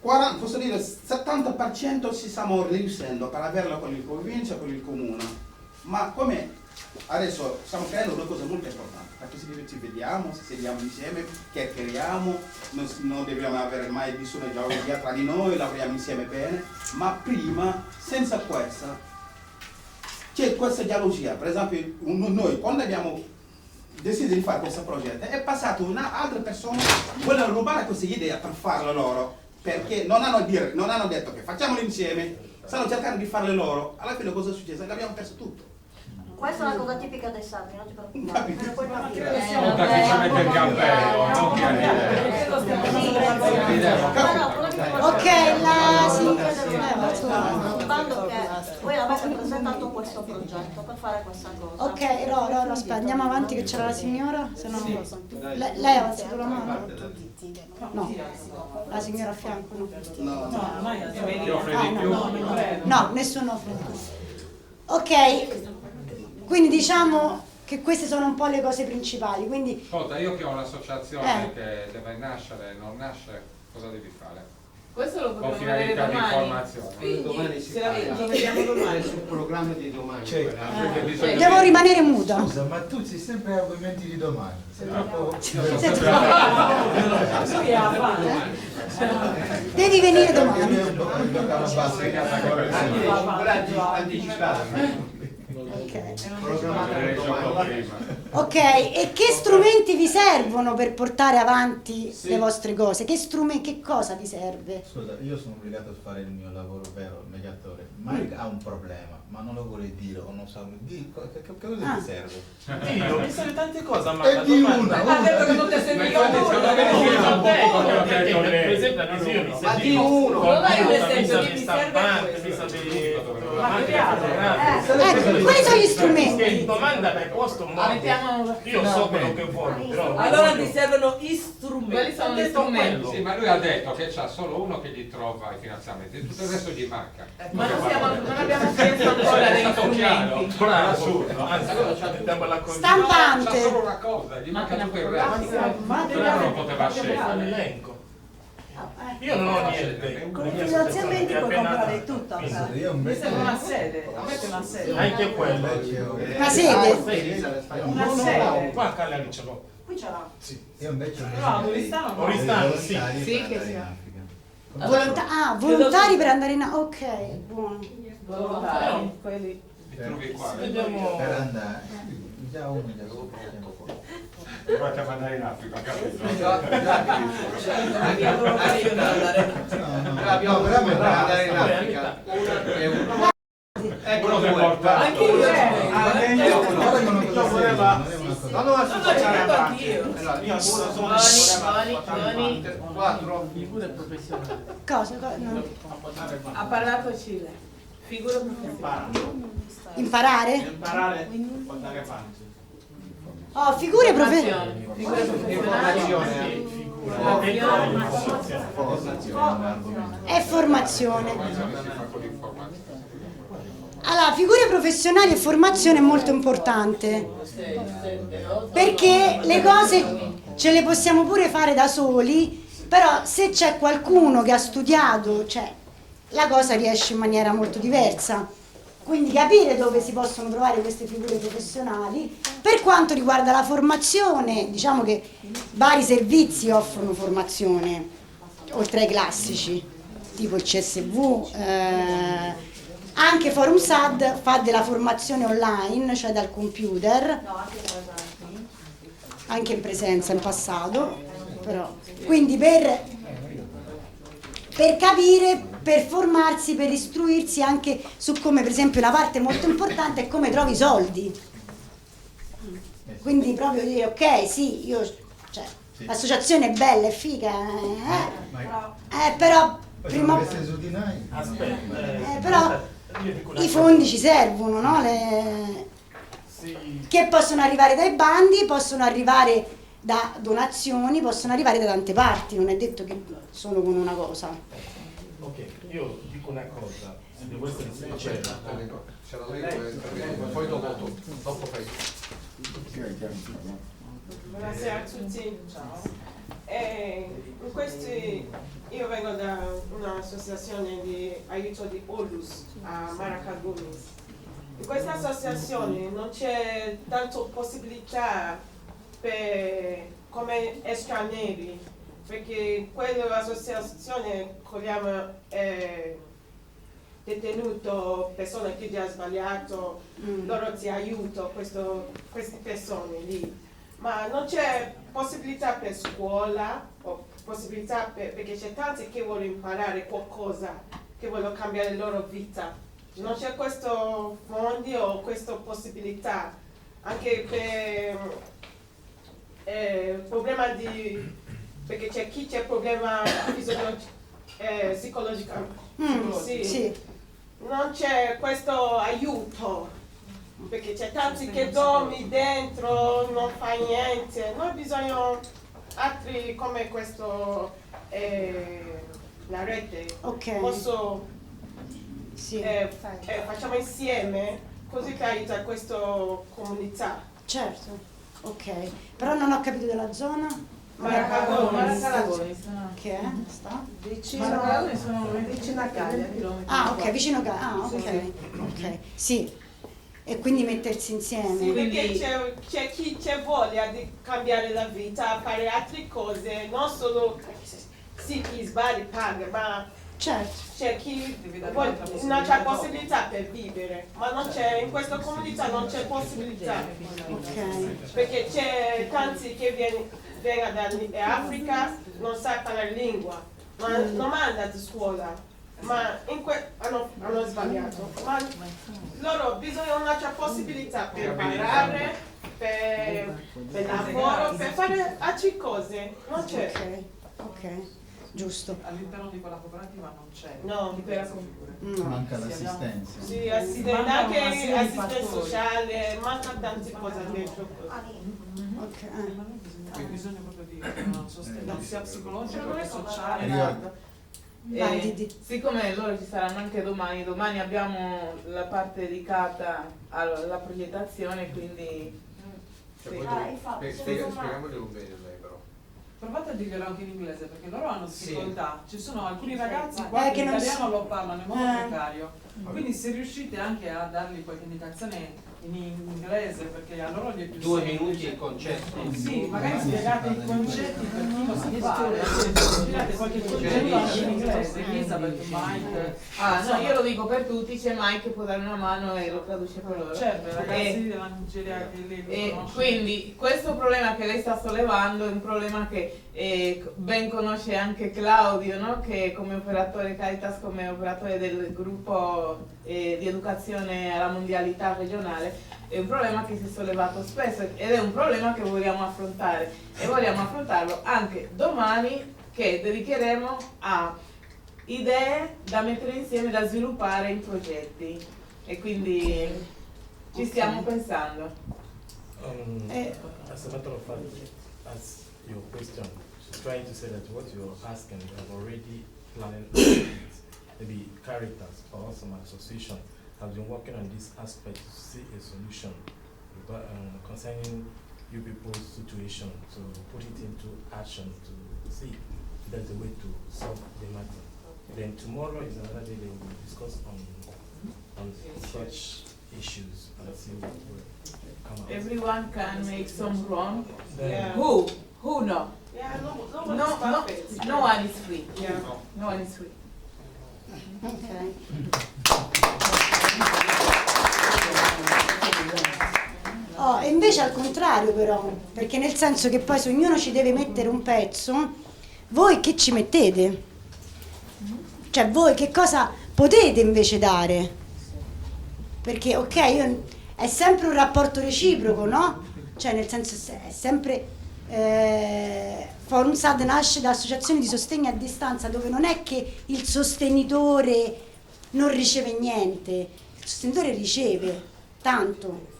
70% ci stiamo riuscendo per averla con il provincia e con il comune, ma come adesso stiamo creando due cose molto importanti, perché se ci vediamo, se sediamo insieme, chiacchieriamo, non dobbiamo avere mai bisogno di gelosia tra di noi, lavoriamo insieme bene, ma prima, senza questa, c'è questa gelosia. Per esempio noi quando abbiamo deciso di fare questo progetto è passato un'altra persona, vogliono rubare questa idea per farlo loro, perché non hanno detto che facciamolo insieme, stanno cercando di farle loro, alla fine cosa è successo? Abbiamo perso tutto.
Questa è una cosa tipica dei sardi, non ti preoccupare. Me lo puoi capire.
Ok, la signora
un bando che voi avete presentato questo progetto per fare questa cosa.
Ok, no, aspetta, andiamo avanti che c'era la signora, se no lei ha alzato la mano? No, la signora a fianco no. No, nessuno offre. Ok. Quindi diciamo che queste sono un po' le cose principali. Quindi...
Ascolta, io che ho un'associazione che deve nascere, non nasce, cosa devi fare?
Questo lo
con
potremo vedere
finalità di
domani.
informazione.
Domani lo vediamo domani.
Sul programma di domani.
Devo rimanere muta.
Scusa, ma tu sei sempre argomenti di domani.
Devi venire domani. Ok, e che strumenti vi servono per portare avanti le vostre cose? Che cosa vi serve?
Scusa, io sono obbligato a fare il mio lavoro vero, mediatore. Mike ha un problema, ma non lo vuole dire o non sa dire. Che cosa ti serve?
Io mi serve tante cose, ma
e di una.
Ha detto che non ti serve
per esempio
ma di uno. Non hai un esempio che mi serve
quali sono gli strumenti?
Domanda per posto, io so quello che voglio, però
allora ti servono strumenti.
Quali sono gli strumenti?
Sì, ma lui ha detto che c'ha solo uno che gli trova i finanziamenti, tutto il resto gli manca.
Ma non abbiamo chiesto ancora degli strumenti.
Anzi, mettiamo la
Stampante.
C'ha solo una cosa, gli manca tutto il resto. Però non poteva scegliere.
Io non ho niente.
Con i finanziamenti puoi comprare tutto.
Mi serve una sede. Avete una sede?
Anche quello.
Una sede?
Una sede.
Qua Cagliari ce l'ho.
Qui ce l'ha.
Sì, io invece
No, Oristano no.
Oristano, sì.
Sì, che sia.
Volontari per andare in... Ok, buono.
Volontari, quelli.
Li trovi qua.
per andare. Già uno già lo
Provate a mandare in Africa, capito?
L'abbiamo per andare in Africa.
Uno che porta.
Anche io.
Buoni.
4.
Figure professionali.
Cosa?
Ha parlato Cile. Figure professionali.
Imparare?
Imparare, portare avanti.
Oh, figure professionali.
Figure professionali.
È formazione. Allora, figure professionali e formazione è molto importante, perché le cose ce le possiamo pure fare da soli, però se c'è qualcuno che ha studiato, cioè, la cosa riesce in maniera molto diversa. Quindi capire dove si possono trovare queste figure professionali. Per quanto riguarda la formazione, diciamo che vari servizi offrono formazione, oltre ai classici, tipo il CSV, anche Forum SAD fa della formazione online, cioè dal computer, anche in presenza in passato, però. Quindi per capire, per formarsi, per istruirsi anche su come, per esempio, una parte molto importante è come trovi i soldi. Quindi proprio dire, ok, sì, cioè, l'associazione è bella, è figa, però prima però i fondi ci servono, no? Che possono arrivare dai bandi, possono arrivare da donazioni, possono arrivare da tante parti, non è detto che solo con una cosa.
Ok, io dico una cosa, devo essere sincero.
C'è la lingua, poi dopo fai.
Buonasera a tutti. Io vengo da un'associazione di aiuto di Olus a Maracagomis. In questa associazione non c'è tanto possibilità come stranieri, perché quell'associazione cogliamo detenuto, persone che già hanno sbagliato, loro ti aiutano, queste persone lì. Ma non c'è possibilità per scuola, o possibilità perché c'è tanti che vogliono imparare qualcosa, che vogliono cambiare la loro vita. Non c'è questo fondi o questa possibilità, anche per problema perché c'è chi c'è problema psicologico. Sì. Non c'è questo aiuto, perché c'è tanti che dormi dentro, non fai niente. Noi bisogna altri come questo, la rete.
Ok.
Facciamo insieme, così che aiuta questa comunità.
Certo, ok. Però non ho capito della zona.
Maracagonis.
Che è? Sta?
Vicino a Cagliari.
Ah, ok, vicino a Cagliari. Ok. Sì. E quindi mettersi insieme.
Sì, perché c'è chi c'è voglia di cambiare la vita, fare altre cose, non solo chi sbaglia paga, ma c'è chi non c'è possibilità per vivere, ma non c'è, in questa comunità non c'è possibilità. Perché c'è tanti che vengono dall'Africa, non sa parlare lingua, ma non manda a scuola. Ma hanno sbagliato, ma loro bisogna un'altra possibilità per imparare, per lavoro, per fare altre cose, non c'è.
Ok, giusto.
All'interno di quella cooperativa non c'è.
No,
manca l'assistenza.
Sì, anche assistenza sociale, manca tante cose dentro.
Quindi bisogna proprio di un sostegno sia psicologico che sociale.
Siccome loro ci saranno anche domani abbiamo la parte dedicata alla progettazione, quindi
Spiegamoglielo bene lei però.
Provate a dirglielo anche in inglese perché loro hanno difficoltà. Ci sono alcuni ragazzi qua che l'italiano lo parlano in modo precario, quindi se riuscite anche a dargli qualche indicazione in inglese, perché a loro gli è più
2
semplice.
minuti il concetto.
Sì, magari spiegate i concetti per chi lo sa fare, spiegate qualche concetto anche in inglese, Elizabeth, Mike.
no, io lo dico per tutti, c'è Mike che può dare una mano e lo traduce per loro.
Certo, i ragazzi della Nigeria che lei conosce.
Quindi questo problema che lei sta sollevando è un problema che ben conosce anche Claudio, no? Che come operatore Caritas, come operatore del gruppo di educazione alla mondialità regionale, è un problema che si è sollevato spesso ed è un problema che vogliamo affrontare e vogliamo affrontarlo anche domani, che dedicheremo a idee da mettere insieme, da sviluppare in progetti, e quindi ci stiamo pensando.
As a matter of fact, as your question, she's trying to say that what you're asking, we have already planned, maybe Caritas or some association have been working on this aspect to see a solution concerning you people's situation, to put it into action to see if there's a way to solve the matter. Then tomorrow is another day they will discuss on such issues and see what will come out.
Everyone can make some wrong.
Yeah.
Who no?
Yeah, no
one is free.
Yeah.
No one is free.
Ok. Oh, e invece al contrario però, perché nel senso che poi se ognuno ci deve mettere un pezzo, voi che ci mettete? Cioè voi che cosa potete invece dare? Perché è sempre un rapporto reciproco, no? Cioè nel senso è sempre... Forum SAD nasce da associazioni di sostegno a distanza dove non è che il sostenitore non riceve niente, il sostenitore riceve tanto.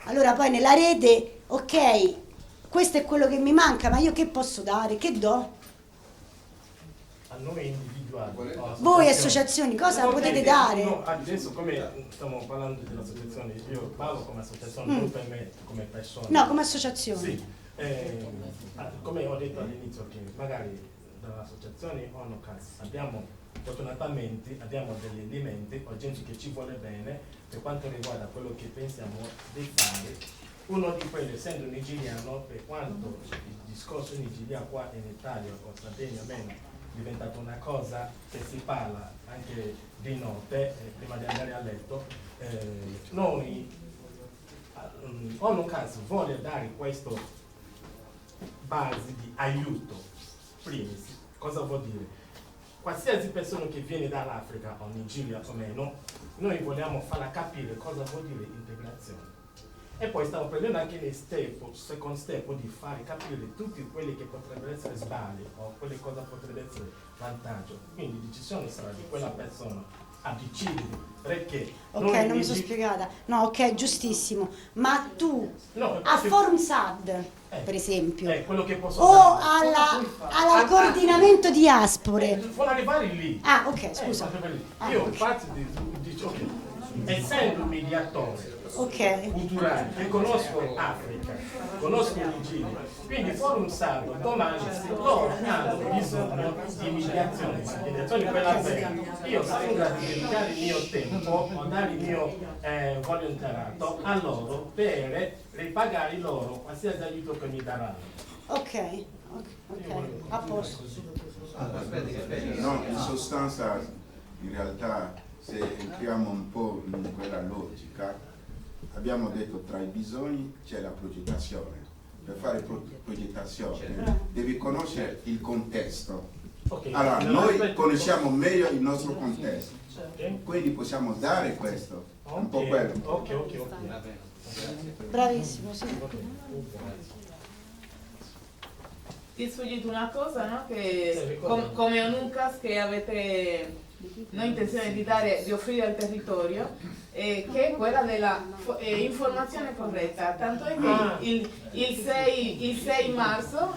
Allora poi nella rete, ok, questo è quello che mi manca, ma io che posso dare? Che do?
A noi individuali.
Voi associazioni, cosa potete dare?
No, adesso come stiamo parlando dell'associazione, io parlo come associazione, non per me come persona.
No, come associazione.
Sì, come ho detto all'inizio che magari dall'associazione ONUCAS fortunatamente abbiamo degli elementi o gente che ci vuole bene per quanto riguarda quello che pensiamo di fare. Uno di quelli, essendo nigeriano, per quanto il discorso nigeriano qua in Italia o Sardegna almeno è diventato una cosa che si parla anche di notte, prima di andare a letto, noi ONUCAS vuole dare questo base di aiuto. Primis, cosa vuol dire? Qualsiasi persona che viene dall'Africa o Nigeria o meno, noi vogliamo farla capire cosa vuol dire integrazione. E poi stiamo prendendo anche il second step di fare capire tutti quelli che potrebbero essere sbagli o quelle cosa potrebbe essere vantaggio. Quindi la decisione sarà di quella persona a decidere perché.
Ok, non mi sono spiegata. No, ok, giustissimo. Ma tu a Forum SAD, per esempio,
quello che posso
o
dare.
al coordinamento diaspore.
Vuole arrivare lì.
Ah, ok, scusa.
Io infatti dico essendo un mediatore culturale che conosco Africa, conosco Nigeria, quindi Forum SAD domani se loro hanno bisogno di mediazione quella vera, io sono in grado di dedicare il mio tempo o dare il mio volontariato a loro per ripagare loro qualsiasi aiuto che mi daranno.
Ok, a posto.
No, in sostanza, in realtà, se entriamo un po' in quella logica, abbiamo detto tra i bisogni c'è la progettazione. Per fare progettazione devi conoscere il contesto. Allora, noi conosciamo meglio il nostro contesto, quindi possiamo dare questo, un po' quello.
Bravissimo, sì.
Ti è sfuggita una cosa, no? Che come ONUCAS che avete intenzione di offrire al territorio, che è quella della informazione corretta, tanto è che il 6 marzo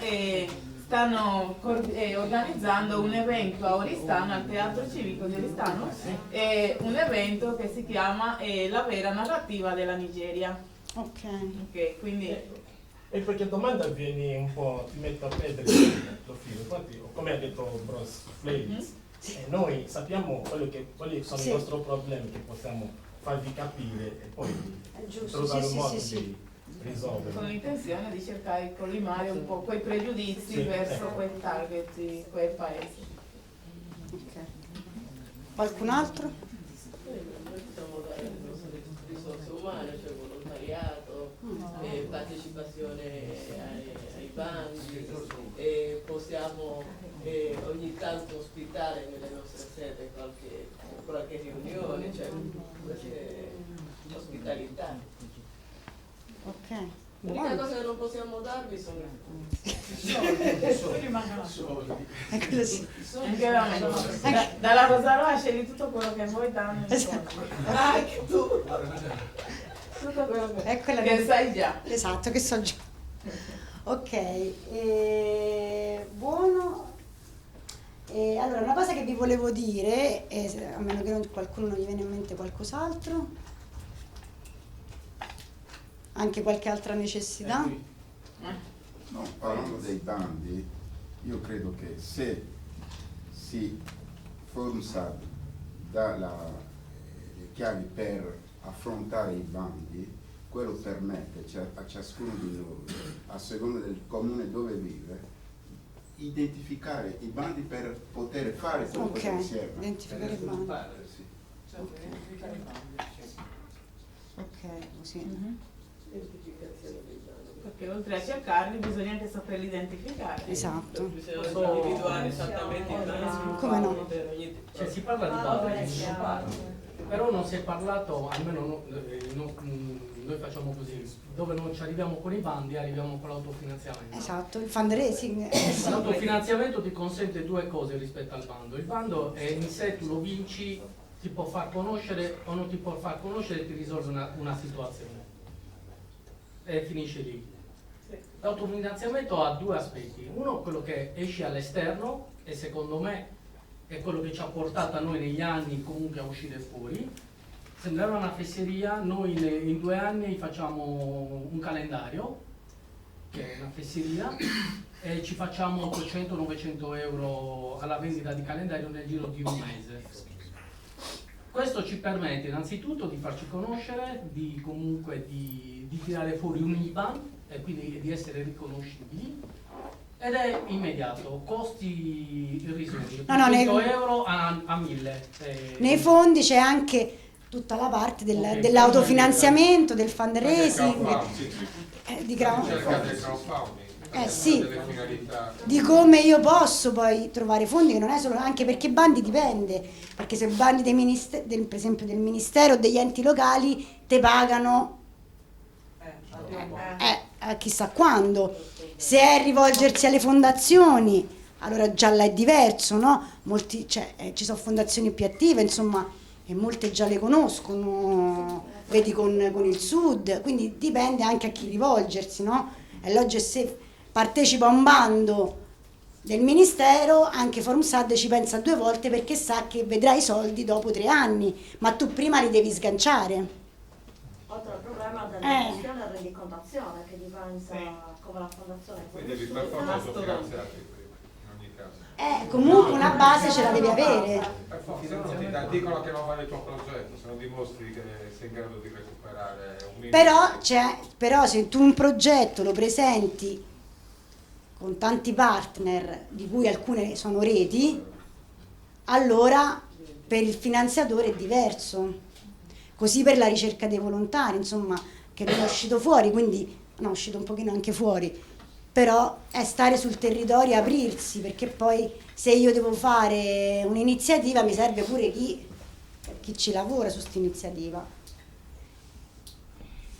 stanno organizzando un evento a Oristano, al Teatro Civico di Oristano, un evento che si chiama La vera narrativa della Nigeria. Ok, quindi...
E perché domanda viene un po', ti mette a perdere lo filo, infatti come ha detto Bros Flavis, noi sappiamo quali sono i nostri problemi che possiamo farvi capire e poi trovare un modo di risolvere.
Con l'intenzione di cercare di collimare un po' quei pregiudizi verso quei target di quei paesi.
Qualcun altro?
Risorse umane, cioè volontariato, partecipazione ai bandi, possiamo ogni tanto ospitare nelle nostre sede qualche riunione, cioè ospitalità.
Ok.
L'unica cosa che non possiamo darvi sono
dalla Rosaroa scegli tutto quello che vuoi danno.
Anche tu.
Tutto quello
Eccola
che sai già.
Esatto, che so già. Ok, buono. Allora, una cosa che vi volevo dire, a meno che qualcuno non gli viene in mente qualcos'altro, anche qualche altra necessità?
No, parlando dei bandi, io credo che se ForumSAD dà le chiavi per affrontare i bandi, quello permette a ciascuno di noi, a seconda del comune dove vive, identificare i bandi per poter fare tutto insieme.
Identificare i bandi.
Sì.
Ok, così.
Perché oltre a cercarli bisogna anche saperli identificare.
Esatto.
Bisogna individuare esattamente il bandi.
Come no?
Cioè si parla di bandi, però non si è parlato, almeno noi facciamo così, dove non ci arriviamo con i bandi arriviamo con l'autofinanziamento.
Esatto, il fundraising.
L'autofinanziamento ti consente due cose rispetto al bando. Il bando è in sé, tu lo vinci, ti può far conoscere o non ti può far conoscere e ti risolve una situazione. E finisce lì. L'autofinanziamento ha due aspetti. Uno, quello che esce all'esterno, e secondo me è quello che ci ha portato a noi negli anni comunque a uscire fuori. Sembrava una fesseria, noi in 2 anni facciamo un calendario, che è una fesseria, e ci facciamo 800-900 euro alla vendita di calendario nel giro di un mese. Questo ci permette innanzitutto di farci conoscere, di tirare fuori un IBAN e quindi di essere riconoscibili, ed è immediato, costi irrisori, 100 euro a 1000.
Nei fondi c'è anche tutta la parte dell'autofinanziamento, del fundraising, di sì, di come io posso poi trovare fondi, che non è solo, anche perché bandi dipende, perché se bandi per esempio del Ministero o degli enti locali te pagano chissà quando, se è rivolgersi alle fondazioni allora già là è diverso, no? Ci sono fondazioni più attive, insomma, e molte già le conoscono, vedi con il Sud, quindi dipende anche a chi rivolgersi, no? È logico, se partecipa a un bando del Ministero, anche ForumSAD ci pensa 2 volte perché sa che vedrà i soldi dopo 3 anni, ma tu prima li devi sganciare.
Oltre al problema della gestione e rendicontazione che dipende come la fondazione.
Quindi devi per forza autofinanziarti in ogni caso.
Comunque una base ce la devi avere.
Per forza non ti dicono che non vale il tuo progetto, se non dimostri che sei in grado di recuperare un minimo.
Però se tu un progetto lo presenti con tanti partner, di cui alcune sono reti, allora per il finanziatore è diverso. Così per la ricerca dei volontari, insomma, che non è uscito fuori, quindi no, è uscito un pochino anche fuori, però è stare sul territorio e aprirsi, perché poi se io devo fare un'iniziativa mi serve pure chi ci lavora su questa iniziativa.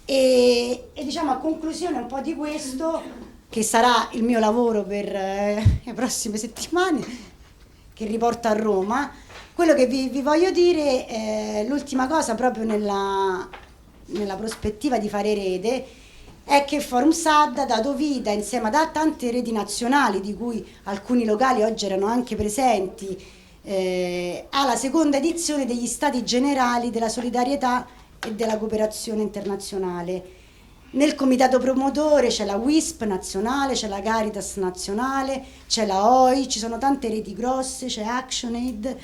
E diciamo, a conclusione un po' di questo, che sarà il mio lavoro per le prossime settimane, che riporto a Roma, quello che vi voglio dire, l'ultima cosa proprio nella prospettiva di fare rete, è che ForumSAD ha dato vita, insieme a tante reti nazionali, di cui alcuni locali oggi erano anche presenti, alla seconda edizione degli Stati Generali della Solidarietà e della Cooperazione Internazionale. Nel comitato promotore c'è la WISP nazionale, c'è la Caritas nazionale, c'è la OI, ci sono tante reti grosse, c'è ActionAid.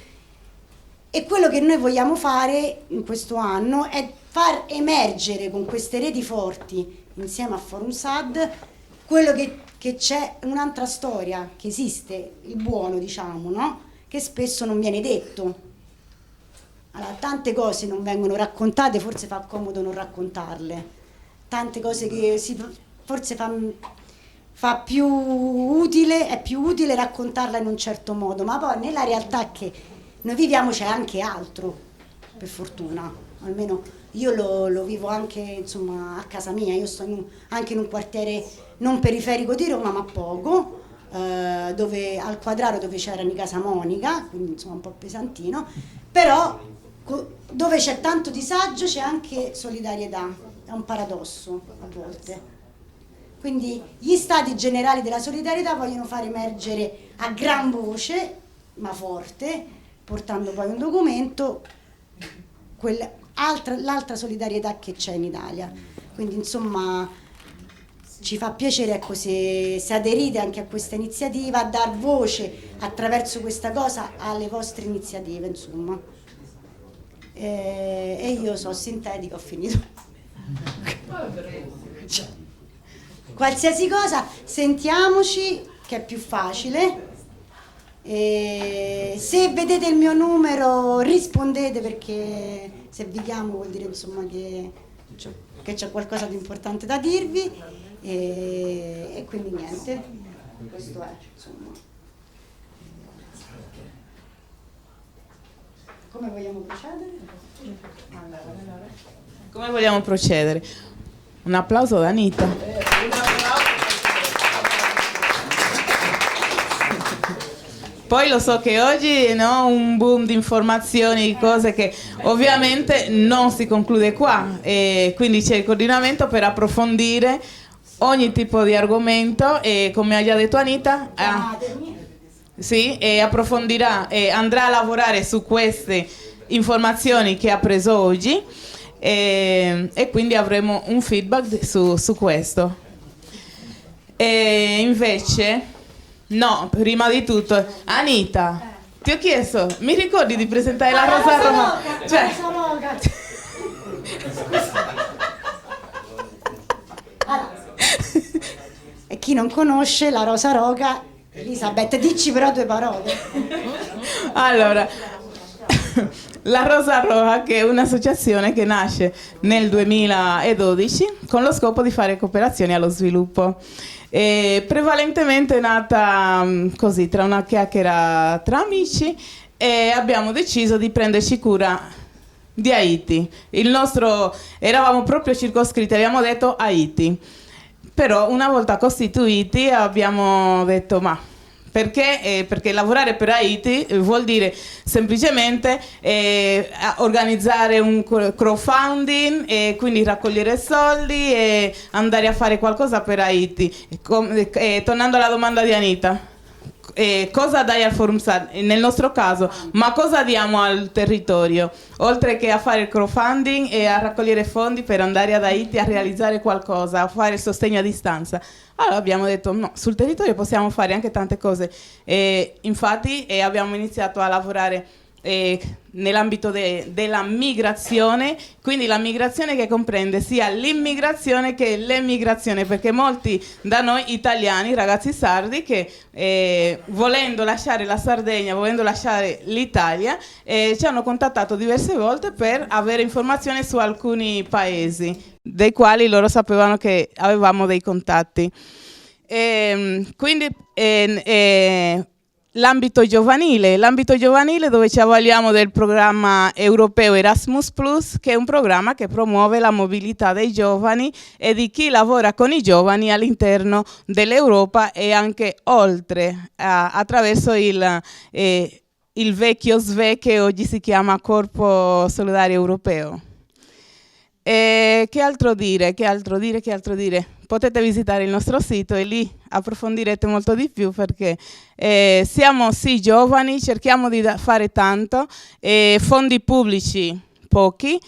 E quello che noi vogliamo fare in questo anno è far emergere con queste reti forti, insieme a ForumSAD, quello che c'è un'altra storia, che esiste, il buono, diciamo, no? Che spesso non viene detto. Allora, tante cose non vengono raccontate, forse fa comodo non raccontarle. Tante cose che forse fa più utile, è più utile raccontarla in un certo modo, ma poi nella realtà che noi viviamo c'è anche altro, per fortuna, almeno io lo vivo anche, insomma, a casa mia. Io sto anche in un quartiere non periferico di Roma, ma poco, dove al Quadraro, dove c'era di Casa Monica, quindi insomma un po' pesantino, però dove c'è tanto disagio c'è anche solidarietà, è un paradosso a volte. Quindi gli Stati Generali della Solidarietà vogliono far emergere a gran voce ma forte, portando poi un documento, l'altra solidarietà che c'è in Italia. Quindi insomma ci fa piacere, ecco, se aderite anche a questa iniziativa, a dar voce attraverso questa cosa alle vostre iniziative, insomma. E io sono sintetica, ho finito. Qualsiasi cosa, sentiamoci, che è più facile. Se vedete il mio numero rispondete, perché se vi chiamo vuol dire insomma che c'è qualcosa di importante da dirvi, e quindi niente, questo è, insomma. Come vogliamo procedere?
Come vogliamo procedere? Un applauso ad Anita. Poi lo so che oggi è un boom di informazioni, di cose che ovviamente non si conclude qua, e quindi c'è il coordinamento per approfondire ogni tipo di argomento, e come ha già detto Anita, sì, e approfondirà e andrà a lavorare su queste informazioni che ha preso oggi, e quindi avremo un feedback su questo. E invece, no, prima di tutto, Anita, ti ho chiesto, mi ricordi di presentare la Rosa Roga? Cioè,
e chi non conosce la Rosa Roga, Elisabetta, dici però 2 parole.
Allora, la Rosa Roja, che è un'associazione che nasce nel 2012 con lo scopo di fare cooperazioni allo sviluppo. Prevalentemente è nata così, tra una chiacchiera tra amici, e abbiamo deciso di prenderci cura di Haiti. Eravamo proprio circoscritti, abbiamo detto Haiti, però una volta costituiti abbiamo detto ma perché? Perché lavorare per Haiti vuol dire semplicemente organizzare un crowdfunding e quindi raccogliere soldi e andare a fare qualcosa per Haiti. Tornando alla domanda di Anita, cosa dai al Forum SAD? Nel nostro caso, ma cosa diamo al territorio? Oltre che a fare il crowdfunding e a raccogliere fondi per andare ad Haiti a realizzare qualcosa, a fare il sostegno a distanza. Allora abbiamo detto no, sul territorio possiamo fare anche tante cose. Infatti abbiamo iniziato a lavorare nell'ambito della migrazione, quindi la migrazione che comprende sia l'immigrazione che l'emigrazione, perché molti da noi italiani, ragazzi sardi, che volendo lasciare la Sardegna, volendo lasciare l'Italia, ci hanno contattato diverse volte per avere informazioni su alcuni paesi dei quali loro sapevano che avevamo dei contatti. Quindi l'ambito giovanile dove ci avvaliamo del programma europeo Erasmus+, che è un programma che promuove la mobilità dei giovani e di chi lavora con i giovani all'interno dell'Europa e anche oltre, attraverso il vecchio SVE, che oggi si chiama Corpo Solidario Europeo. Che altro dire? Potete visitare il nostro sito e lì approfondirete molto di più, perché siamo sì giovani, cerchiamo di fare tanto, fondi pubblici pochi,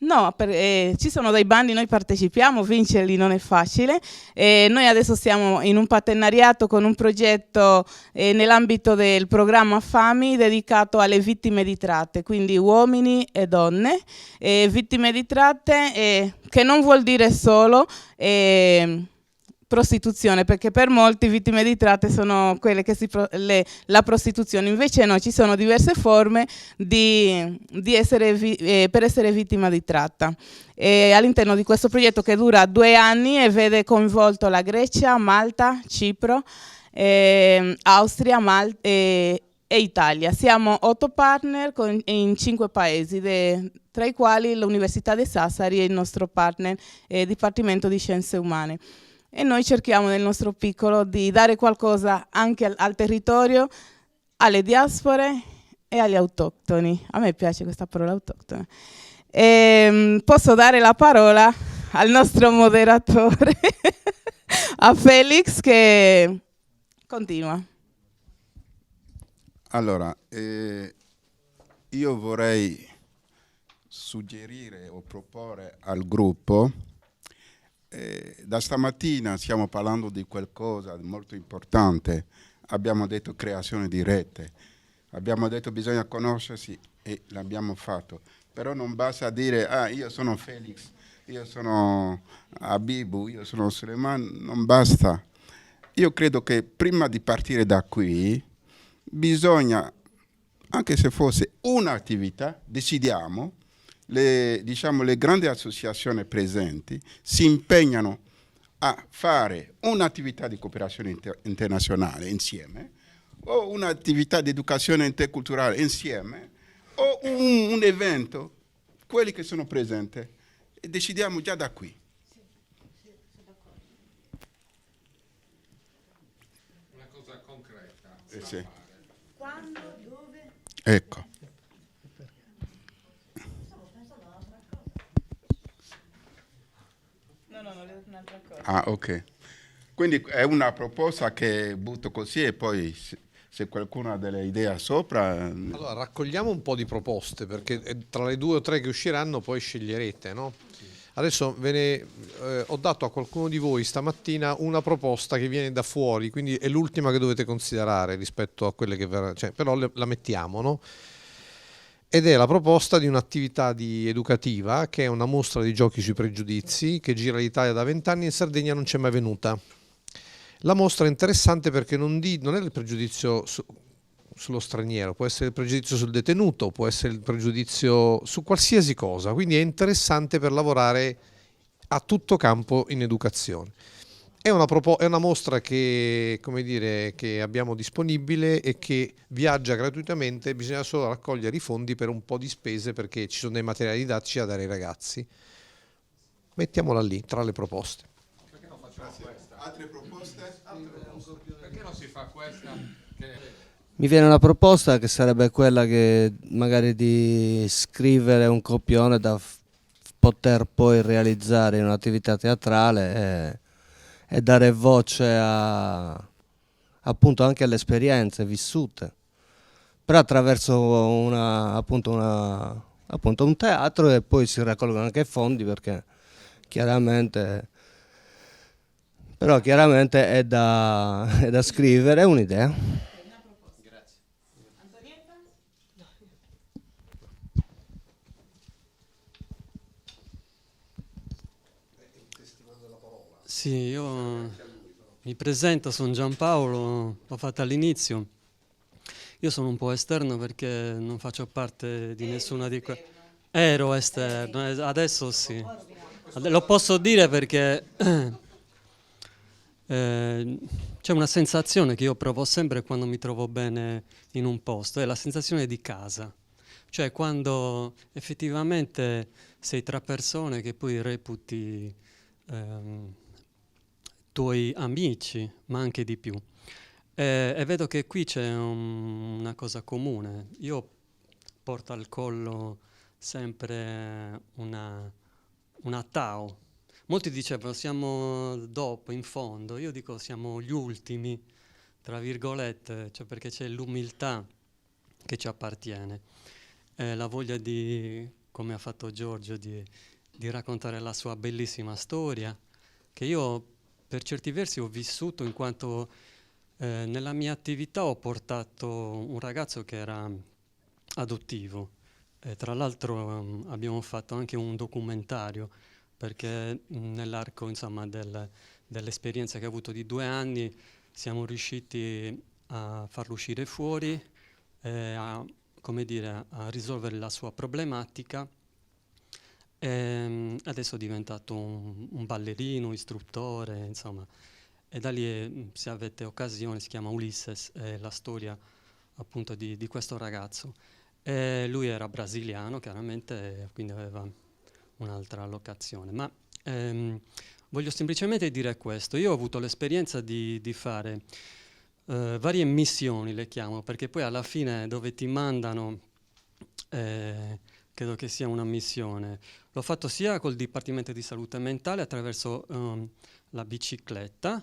ci sono dei bandi, noi partecipiamo, vincerli non è facile. Noi adesso siamo in un partenariato con un progetto nell'ambito del programma FAMI dedicato alle vittime di tratte, quindi uomini e donne, vittime di tratte, che non vuol dire solo prostituzione, perché per molti vittime di tratte sono quelle che la prostituzione, invece no, ci sono diverse forme per essere vittima di tratta. All'interno di questo progetto, che dura 2 anni e vede coinvolto la Grecia, Malta, Cipro, Austria, e Italia. Siamo 8 partner in 5 paesi, tra i quali l'Università di Sassari è il nostro partner, Dipartimento di Scienze Umane. E noi cerchiamo nel nostro piccolo di dare qualcosa anche al territorio, alle diaspore e agli autoctoni. A me piace questa parola, autoctone. Posso dare la parola al nostro moderatore, a Felix, che continua.
Allora, io vorrei suggerire o proporre al gruppo, da stamattina stiamo parlando di qualcosa di molto importante, abbiamo detto creazione di rete, abbiamo detto bisogna conoscersi e l'abbiamo fatto, però non basta dire io sono Felix, io sono Abibu, io sono Suleiman, non basta. Io credo che prima di partire da qui bisogna, anche se fosse un'attività, decidiamo, le grandi associazioni presenti si impegnano a fare un'attività di cooperazione internazionale insieme, o un'attività di educazione interculturale insieme, o un evento, quelli che sono presenti, e decidiamo già da qui.
Una cosa concreta.
Sì.
Quando, dove?
Ecco.
Un'altra cosa.
Ah, ok. Quindi è una proposta che butto così e poi se qualcuno ha delle idee sopra...
Allora, raccogliamo un po' di proposte, perché tra le 2 o 3 che usciranno poi sceglierete, no? Adesso ho dato a qualcuno di voi stamattina una proposta che viene da fuori, quindi è l'ultima che dovete considerare rispetto a quelle che verranno, però la mettiamo, no? Ed è la proposta di un'attività educativa che è una mostra di giochi sui pregiudizi che gira l'Italia da 20 anni, in Sardegna non c'è mai venuta. La mostra è interessante perché non è il pregiudizio sullo straniero, può essere il pregiudizio sul detenuto, può essere il pregiudizio su qualsiasi cosa, quindi è interessante per lavorare a tutto campo in educazione. È una mostra che, come dire, che abbiamo disponibile e che viaggia gratuitamente, bisogna solo raccogliere i fondi per un po' di spese perché ci sono dei materiali didattici da dare ai ragazzi. Mettiamola lì, tra le proposte.
Perché non facciamo questa?
Altre proposte?
Perché non si fa questa?
Mi viene una proposta che sarebbe quella che magari di scrivere un copione da poter poi realizzare in un'attività teatrale e dare voce appunto anche alle esperienze vissute, però attraverso appunto un teatro, e poi si raccolgono anche fondi perché chiaramente è da scrivere, è un'idea.
Sì, io mi presento, sono Giampaolo, l'ho fatta all'inizio. Io sono un po' esterno perché non faccio parte di nessuna di quelle... Ero esterno, adesso sì. Lo posso dire perché c'è una sensazione che io provo sempre quando mi trovo bene in un posto, è la sensazione di casa. Cioè quando effettivamente sei tra persone che poi reputi... tuoi amici, ma anche di più. E vedo che qui c'è una cosa comune. Io porto al collo sempre una Tao. Molti dicevano siamo dopo, in fondo. Io dico siamo gli ultimi, tra virgolette, cioè perché c'è l'umiltà che ci appartiene. La voglia di, come ha fatto Giorgio, di raccontare la sua bellissima storia, che io per certi versi ho vissuto in quanto nella mia attività ho portato un ragazzo che era adottivo. Tra l'altro abbiamo fatto anche un documentario perché nell'arco insomma, dell'esperienza che ho avuto di 2 anni siamo riusciti a farlo uscire fuori, a risolvere la sua problematica. Adesso è diventato un ballerino, istruttore, insomma, e da lì, se avete occasione, si chiama Ulisses, è la storia appunto di questo ragazzo. Lui era brasiliano, chiaramente, quindi aveva un'altra locazione. Ma voglio semplicemente dire questo: io ho avuto l'esperienza di fare varie missioni, le chiamo, perché poi alla fine dove ti mandano credo che sia una missione. L'ho fatto sia col Dipartimento di Salute Mentale attraverso la bicicletta,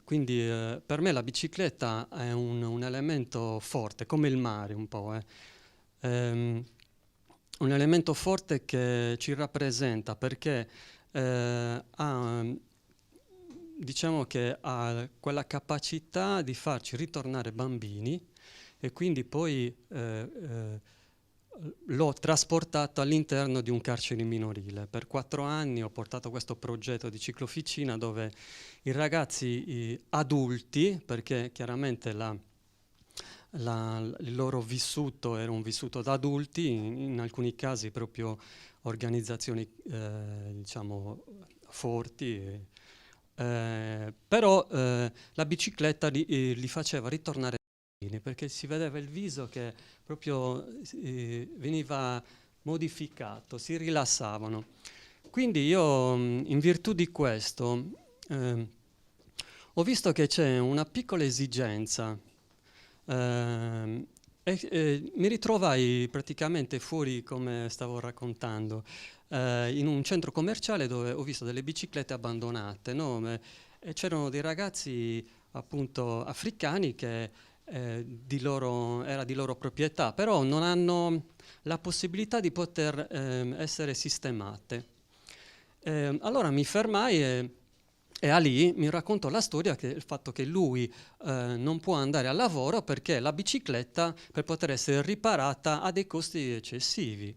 Quindi per me la bicicletta è un elemento forte, come il mare un po'. Un elemento forte che ci rappresenta perché diciamo che ha quella capacità di farci ritornare bambini e quindi poi l'ho trasportato all'interno di un carcere minorile. Per 4 anni ho portato questo progetto di ciclofficina dove i ragazzi adulti, perché chiaramente il loro vissuto era un vissuto da adulti, in alcuni casi proprio organizzazioni diciamo forti, però la bicicletta li faceva ritornare perché si vedeva il viso che proprio veniva modificato, si rilassavano. Quindi io, in virtù di questo, ho visto che c'è una piccola esigenza e mi ritrovai praticamente fuori, come stavo raccontando, in un centro commerciale dove ho visto delle biciclette abbandonate, no? E c'erano dei ragazzi appunto africani che era di loro proprietà, però non hanno la possibilità di poter essere sistemate. Allora mi fermai e Ali mi raccontò la storia che il fatto che lui non può andare al lavoro perché la bicicletta, per poter essere riparata, ha dei costi eccessivi.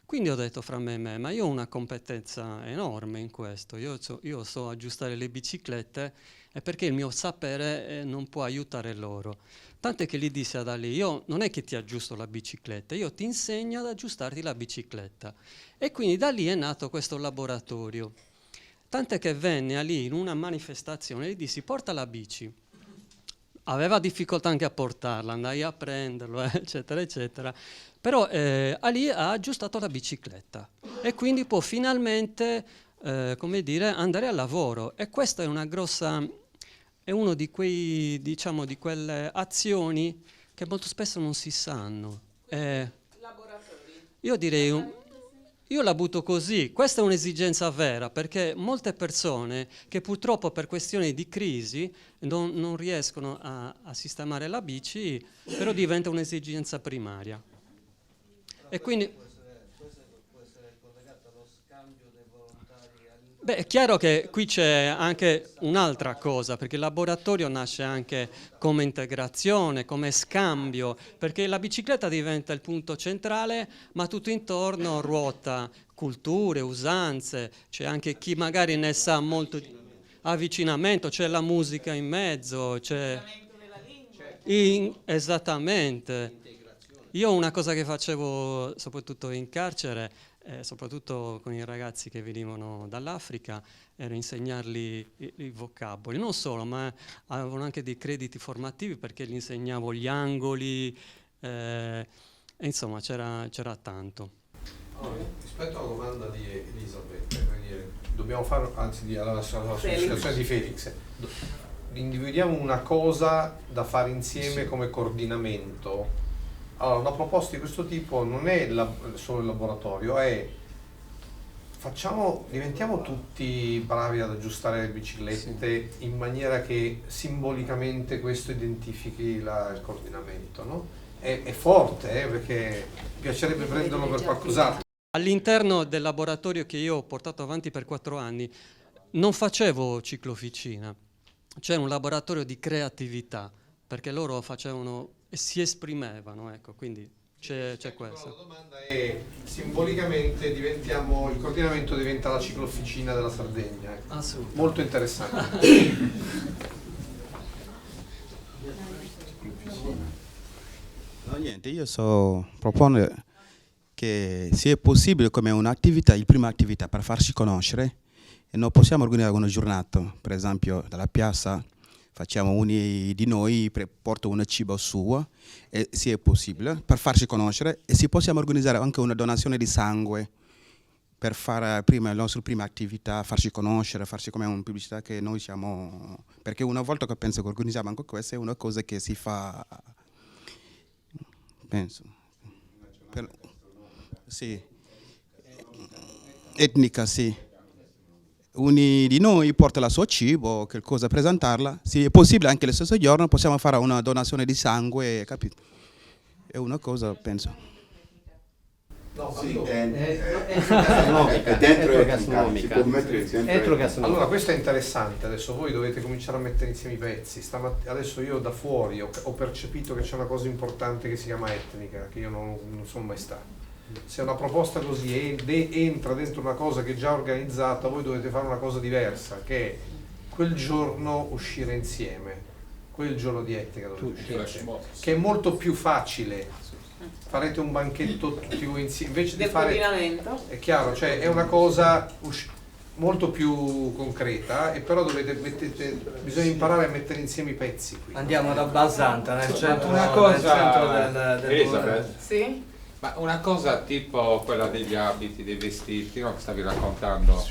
Quindi ho detto fra me e me, ma io ho una competenza enorme in questo, io so aggiustare le biciclette e perché il mio sapere non può aiutare loro. Tant'è che gli disse ad Ali, io non è che ti aggiusto la bicicletta, io ti insegno ad aggiustarti la bicicletta. E quindi da lì è nato questo laboratorio. Tant'è che venne Ali in una manifestazione e gli dissi, porta la bici. Aveva difficoltà anche a portarla, andai a prenderlo, eccetera, eccetera. Però Ali ha aggiustato la bicicletta e quindi può finalmente, come dire, andare al lavoro. E questa è una grossa, è uno di quei, diciamo, di quelle azioni che molto spesso non si sanno. Io direi, io la butto così, questa è un'esigenza vera, perché molte persone che purtroppo per questioni di crisi non riescono a sistemare la bici, però diventa un'esigenza primaria. E quindi può essere collegato allo scambio dei volontari. Beh, è chiaro che qui c'è anche un'altra cosa, perché il laboratorio nasce anche come integrazione, come scambio, perché la bicicletta diventa il punto centrale, ma tutto intorno ruota culture, usanze, c'è anche chi magari ne sa molto, avvicinamento, c'è la musica in mezzo, c'è esattamente. Io una cosa che facevo soprattutto in carcere, soprattutto con i ragazzi che venivano dall'Africa, era insegnargli i vocaboli, non solo, ma avevano anche dei crediti formativi perché gli insegnavo gli angoli, e insomma c'era tanto.
Rispetto alla domanda di Elisabetta, dobbiamo fare, anzi alla situazione di Felix, individuiamo una cosa da fare insieme come coordinamento. Allora, una proposta di questo tipo non è solo il laboratorio, è diventiamo tutti bravi ad aggiustare le biciclette in maniera che simbolicamente questo identifichi il coordinamento, no? È forte, perché piacerebbe prenderlo per qualcos'altro.
All'interno del laboratorio che io ho portato avanti per 4 anni non facevo ciclofficina, c'era un laboratorio di creatività, perché loro facevano e si esprimevano, ecco, quindi c'è questo.
La domanda è, simbolicamente il coordinamento diventa la ciclofficina della Sardegna, ecco.
Assolutamente.
Molto interessante.
No, niente, io so proporre che se è possibile come un'attività, la prima attività per farsi conoscere, e non possiamo organizzare una giornata, per esempio dalla piazza, facciamo uno di noi, porta un cibo suo, e se è possibile, per farci conoscere, e se possiamo organizzare anche una donazione di sangue, per fare la nostra prima attività, farci conoscere, farci come una pubblicità che noi siamo, perché una volta che penso che organizziamo anche questo è una cosa che si fa, penso, sì, etnica, sì, uno di noi porta il suo cibo, qualcosa, presentarla. Se è possibile anche lo stesso giorno possiamo fare una donazione di sangue, capito? È una cosa, penso.
No,
sì,
allora questo è interessante, adesso voi dovete cominciare a mettere insieme i pezzi. Adesso io da fuori ho percepito che c'è una cosa importante che si chiama etnica, che io non sono mai stato. Se una proposta così entra dentro una cosa che è già organizzata, voi dovete fare una cosa diversa, che è quel giorno uscire insieme, quel giorno di etnica dovete uscire insieme, che è molto più facile. Farete un banchetto tutti voi insieme invece di fare, è chiaro, cioè è una cosa molto più concreta, e però bisogna imparare a mettere insieme i pezzi qui.
Andiamo ad Abbasanta, nel centro,
una cosa,
nel centro del
Elisabeth,
Sì?
ma una cosa tipo quella degli abiti, dei vestiti, no, che stavi raccontando.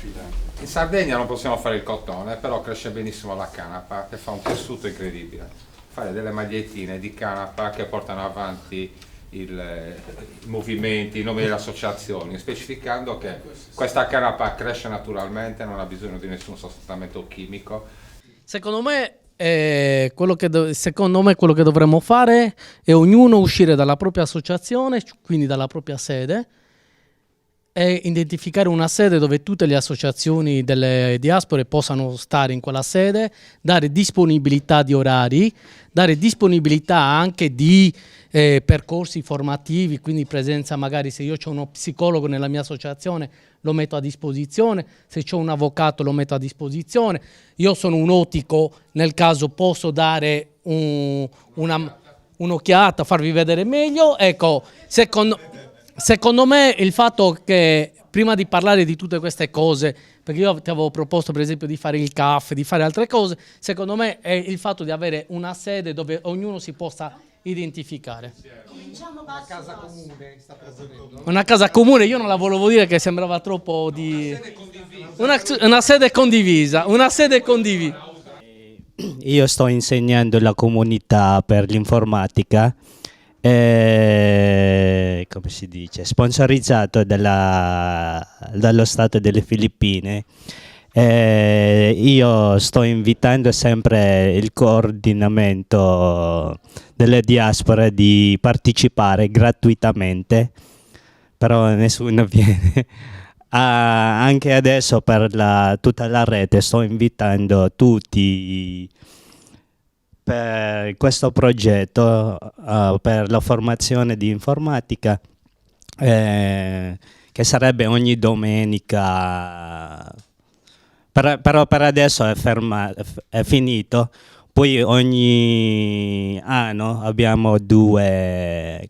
In Sardegna non possiamo fare il cotone, però cresce benissimo la canapa, che fa un tessuto incredibile. Fare delle magliettine di canapa che portano avanti i movimenti, i nomi delle associazioni, specificando che questa canapa cresce naturalmente, non ha bisogno di nessun sostentamento chimico.
Secondo me quello che dovremmo fare è ognuno uscire dalla propria associazione, quindi dalla propria sede, e identificare una sede dove tutte le associazioni delle diaspore possano stare in quella sede, dare disponibilità di orari, dare disponibilità anche di percorsi formativi, quindi presenza, magari se io ho uno psicologo nella mia associazione lo metto a disposizione, se c'è un avvocato lo metto a disposizione, io sono un ottico, nel caso posso dare un'occhiata, farvi vedere meglio. Ecco, secondo me il fatto che prima di parlare di tutte queste cose, perché io ti avevo proposto per esempio di fare il caffè, di fare altre cose, secondo me è il fatto di avere una sede dove ognuno si possa identificare.
Una casa comune sta proponendo.
Una casa comune, io non la volevo dire che sembrava troppo di... Una sede condivisa. Una sede condivisa.
Io sto insegnando la comunità per l'informatica, come si dice, sponsorizzato dallo Stato delle Filippine. Io sto invitando sempre il coordinamento delle diaspore di partecipare gratuitamente, però nessuno viene. Anche adesso per tutta la rete sto invitando tutti per questo progetto per la formazione di informatica, che sarebbe ogni domenica. Però per adesso è finito, poi ogni anno abbiamo due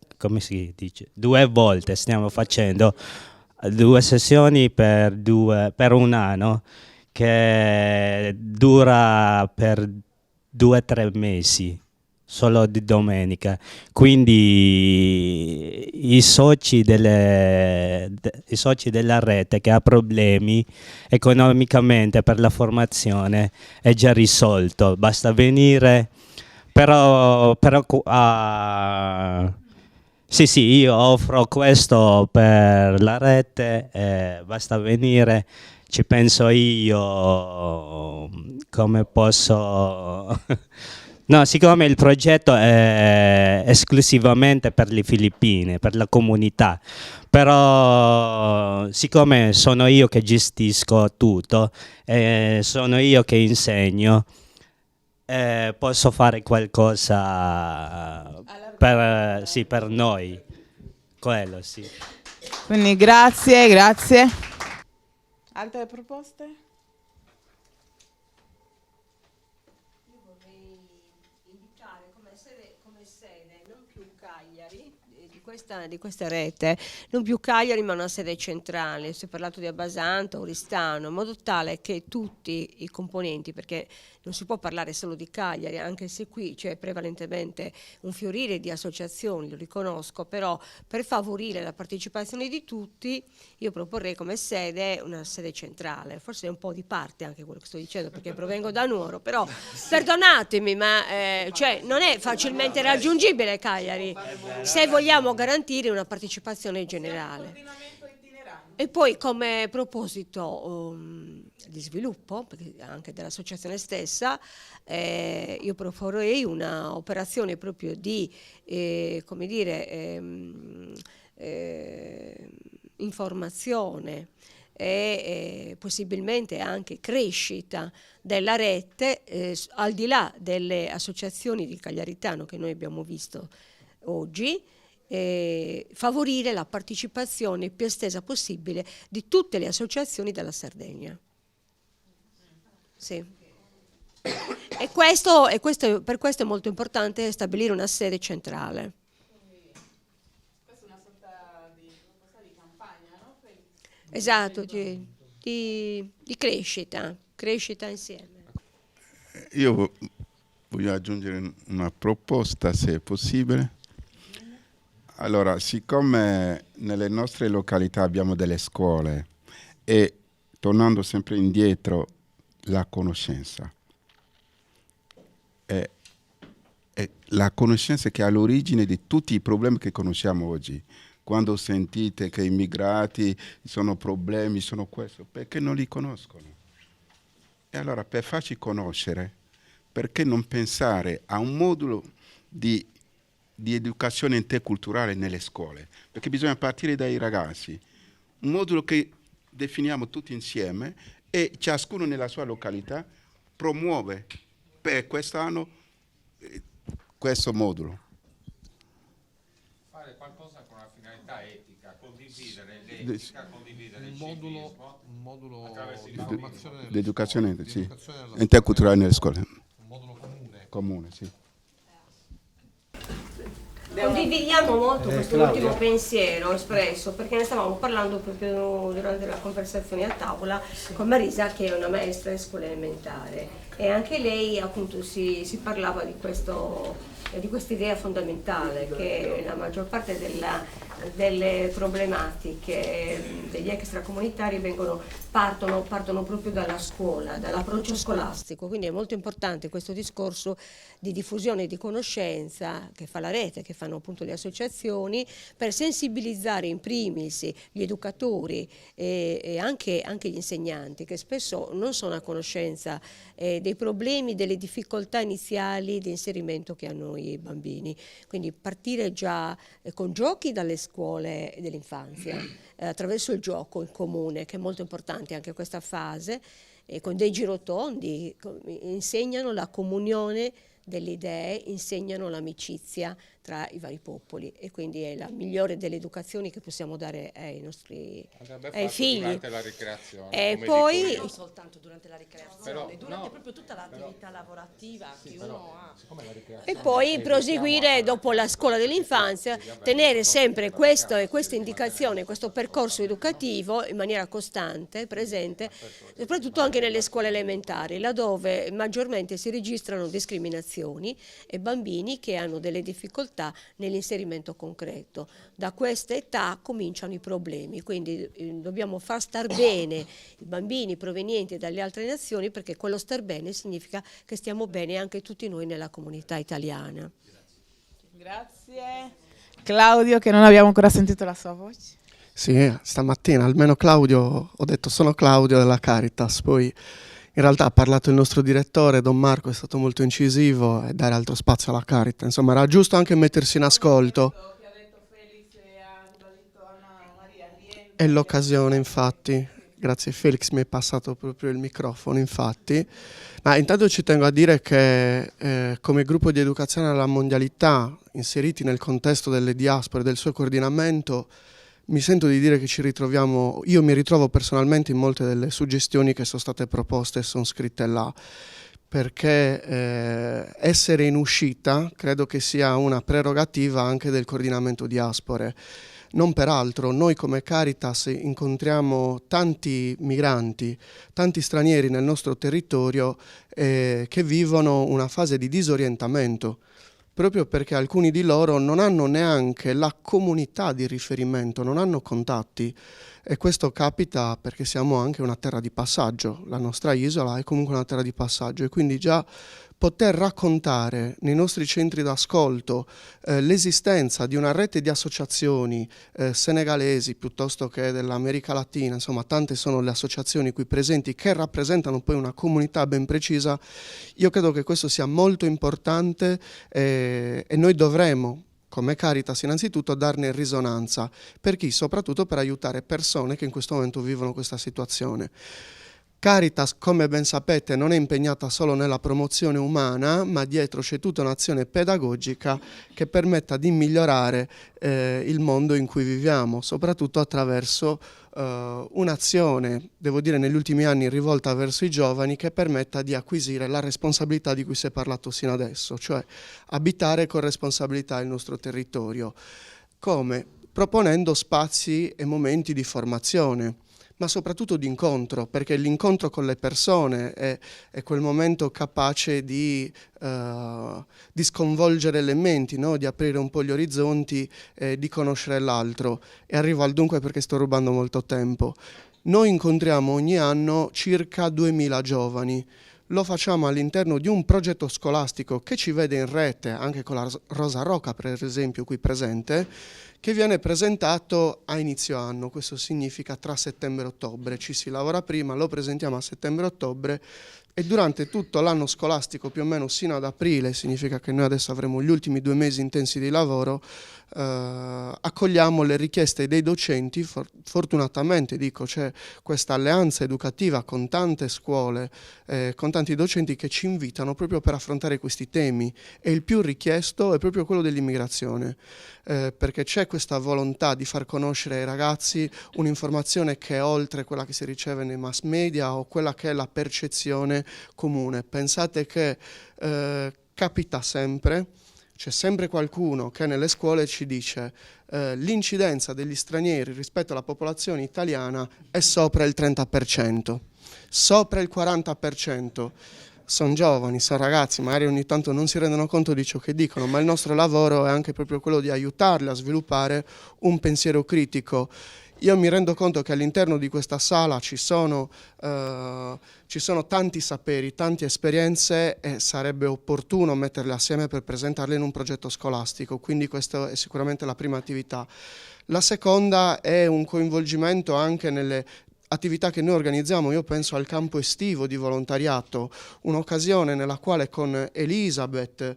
volte, stiamo facendo 2 sessioni per un anno, che dura per 2 o 3 mesi, solo di domenica. Quindi i soci della rete che ha problemi economicamente per la formazione è già risolto, basta venire, sì, io offro questo per la rete, basta venire, ci penso io come posso... No, siccome il progetto è esclusivamente per le Filippine, per la comunità, però siccome sono io che gestisco tutto, sono io che insegno, posso fare qualcosa per noi, quello sì.
Quindi grazie. Altre proposte?
Di questa rete, non più Cagliari ma una sede centrale. Si è parlato di Abbasanta, Oristano, in modo tale che tutti i componenti, perché non si può parlare solo di Cagliari, anche se qui c'è prevalentemente un fiorire di associazioni, lo riconosco, però per favorire la partecipazione di tutti io proporrei come sede una sede centrale. Forse è un po' di parte anche quello che sto dicendo, perché provengo da Nuoro, però perdonatemi, ma cioè, non è facilmente raggiungibile Cagliari se vogliamo garantire una partecipazione generale. E poi come proposito di sviluppo, perché anche dell'associazione stessa, io proporrei una operazione proprio di, come dire, informazione e possibilmente anche crescita della rete, al di là delle associazioni di Cagliaritano che noi abbiamo visto oggi, favorire la partecipazione più estesa possibile di tutte le associazioni della Sardegna. Sì. Per questo è molto importante stabilire una sede centrale. Esatto, di crescita insieme.
Io voglio aggiungere una proposta, se è possibile. Allora, siccome nelle nostre località abbiamo delle scuole e tornando sempre indietro, la conoscenza è la conoscenza che è all'origine di tutti i problemi che conosciamo oggi. Quando sentite che immigrati sono problemi, sono questo, perché non li conoscono. E allora per farci conoscere, perché non pensare a un modulo di educazione interculturale nelle scuole? Perché bisogna partire dai ragazzi. Un modulo che definiamo tutti insieme e ciascuno nella sua località promuove per quest'anno questo modulo.
Fare qualcosa con una finalità etica, condividere l'etica, condividere il
modulo
attraverso
di formazione
l'educazione interculturale nelle scuole.
Un modulo
comune, sì.
Condividiamo molto questo ultimo pensiero espresso, perché ne stavamo parlando proprio durante la conversazione a tavola con Marisa, che è una maestra di scuola elementare, e anche lei appunto si parlava di questa idea fondamentale, che la maggior parte delle problematiche degli extracomunitari partono proprio dalla scuola, dall'approccio scolastico, quindi è molto importante questo discorso di diffusione di conoscenza che fa la rete, che fanno appunto le associazioni, per sensibilizzare in primis gli educatori e anche gli insegnanti, che spesso non sono a conoscenza dei problemi, delle difficoltà iniziali di inserimento che hanno i bambini. Quindi partire già con giochi dalle scuole dell'infanzia, attraverso il gioco in comune, che è molto importante anche questa fase, con dei girotondi, insegnano la comunione delle idee, insegnano l'amicizia tra i vari popoli, e quindi è la migliore delle educazioni che possiamo dare ai nostri figli.
Durante la ricreazione,
e poi
non soltanto durante la ricreazione, durante proprio tutta l'attività lavorativa che uno ha.
E poi proseguire dopo la scuola dell'infanzia, tenere sempre questa indicazione, questo percorso educativo in maniera costante, presente, soprattutto anche nelle scuole elementari, laddove maggiormente si registrano discriminazioni e bambini che hanno delle difficoltà nell'inserimento concreto. Da questa età cominciano i problemi, quindi dobbiamo far star bene i bambini provenienti dalle altre nazioni, perché quello star bene significa che stiamo bene anche tutti noi nella comunità italiana.
Grazie. Claudio, che non abbiamo ancora sentito la sua voce.
Sì, stamattina almeno Claudio, ho detto sono Claudio della Caritas, poi in realtà ha parlato il nostro direttore, Don Marco, è stato molto incisivo, e dare altro spazio alla Caritas. Insomma, era giusto anche mettersi in ascolto. È l'occasione, infatti. Grazie Felix, mi hai passato proprio il microfono, infatti. Ma intanto ci tengo a dire che come gruppo di educazione alla mondialità, inseriti nel contesto delle diaspore e del suo coordinamento, mi sento di dire che ci ritroviamo, io mi ritrovo personalmente in molte delle suggestioni che sono state proposte e sono scritte là, perché essere in uscita credo che sia una prerogativa anche del coordinamento diaspore. Non peraltro, noi come Caritas incontriamo tanti migranti, tanti stranieri nel nostro territorio che vivono una fase di disorientamento, proprio perché alcuni di loro non hanno neanche la comunità di riferimento, non hanno contatti, e questo capita perché siamo anche una terra di passaggio, la nostra isola è comunque una terra di passaggio, e quindi già poter raccontare nei nostri centri d'ascolto l'esistenza di una rete di associazioni senegalesi piuttosto che dell'America Latina, insomma tante sono le associazioni qui presenti che rappresentano poi una comunità ben precisa, io credo che questo sia molto importante e noi dovremo, come Caritas innanzitutto, darne risonanza. Per chi? Soprattutto per aiutare persone che in questo momento vivono questa situazione. Caritas, come ben sapete, non è impegnata solo nella promozione umana, ma dietro c'è tutta un'azione pedagogica che permetta di migliorare il mondo in cui viviamo, soprattutto attraverso un'azione, devo dire negli ultimi anni, rivolta verso i giovani, che permetta di acquisire la responsabilità di cui si è parlato sino adesso, cioè abitare con responsabilità il nostro territorio. Come? Proponendo spazi e momenti di formazione, ma soprattutto di incontro, perché l'incontro con le persone è quel momento capace di sconvolgere le menti, no? Di aprire un po' gli orizzonti, di conoscere l'altro. E arrivo al dunque perché sto rubando molto tempo. Noi incontriamo ogni anno circa 2000 giovani. Lo facciamo all'interno di un progetto scolastico che ci vede in rete, anche con la Rosa Roca per esempio qui presente, che viene presentato a inizio anno. Questo significa tra settembre e ottobre. Ci si lavora prima, lo presentiamo a settembre-ottobre e durante tutto l'anno scolastico, più o meno sino ad aprile, significa che noi adesso avremo gli ultimi 2 mesi intensi di lavoro, accogliamo le richieste dei docenti. Fortunatamente dico, c'è questa alleanza educativa con tante scuole, con tanti docenti che ci invitano proprio per affrontare questi temi, e il più richiesto è proprio quello dell'immigrazione, perché c'è questa volontà di far conoscere ai ragazzi un'informazione che è oltre quella che si riceve nei mass media o quella che è la percezione comune. Pensate che capita sempre, c'è sempre qualcuno che nelle scuole ci dice l'incidenza degli stranieri rispetto alla popolazione italiana è sopra il 30%, sopra il 40%. Sono giovani, sono ragazzi, magari ogni tanto non si rendono conto di ciò che dicono, ma il nostro lavoro è anche proprio quello di aiutarli a sviluppare un pensiero critico. Io mi rendo conto che all'interno di questa sala ci sono tanti saperi, tante esperienze, e sarebbe opportuno metterle assieme per presentarle in un progetto scolastico, quindi questa è sicuramente la prima attività. La seconda è un coinvolgimento anche nelle attività che noi organizziamo. Io penso al campo estivo di volontariato, un'occasione nella quale con Elisabeth,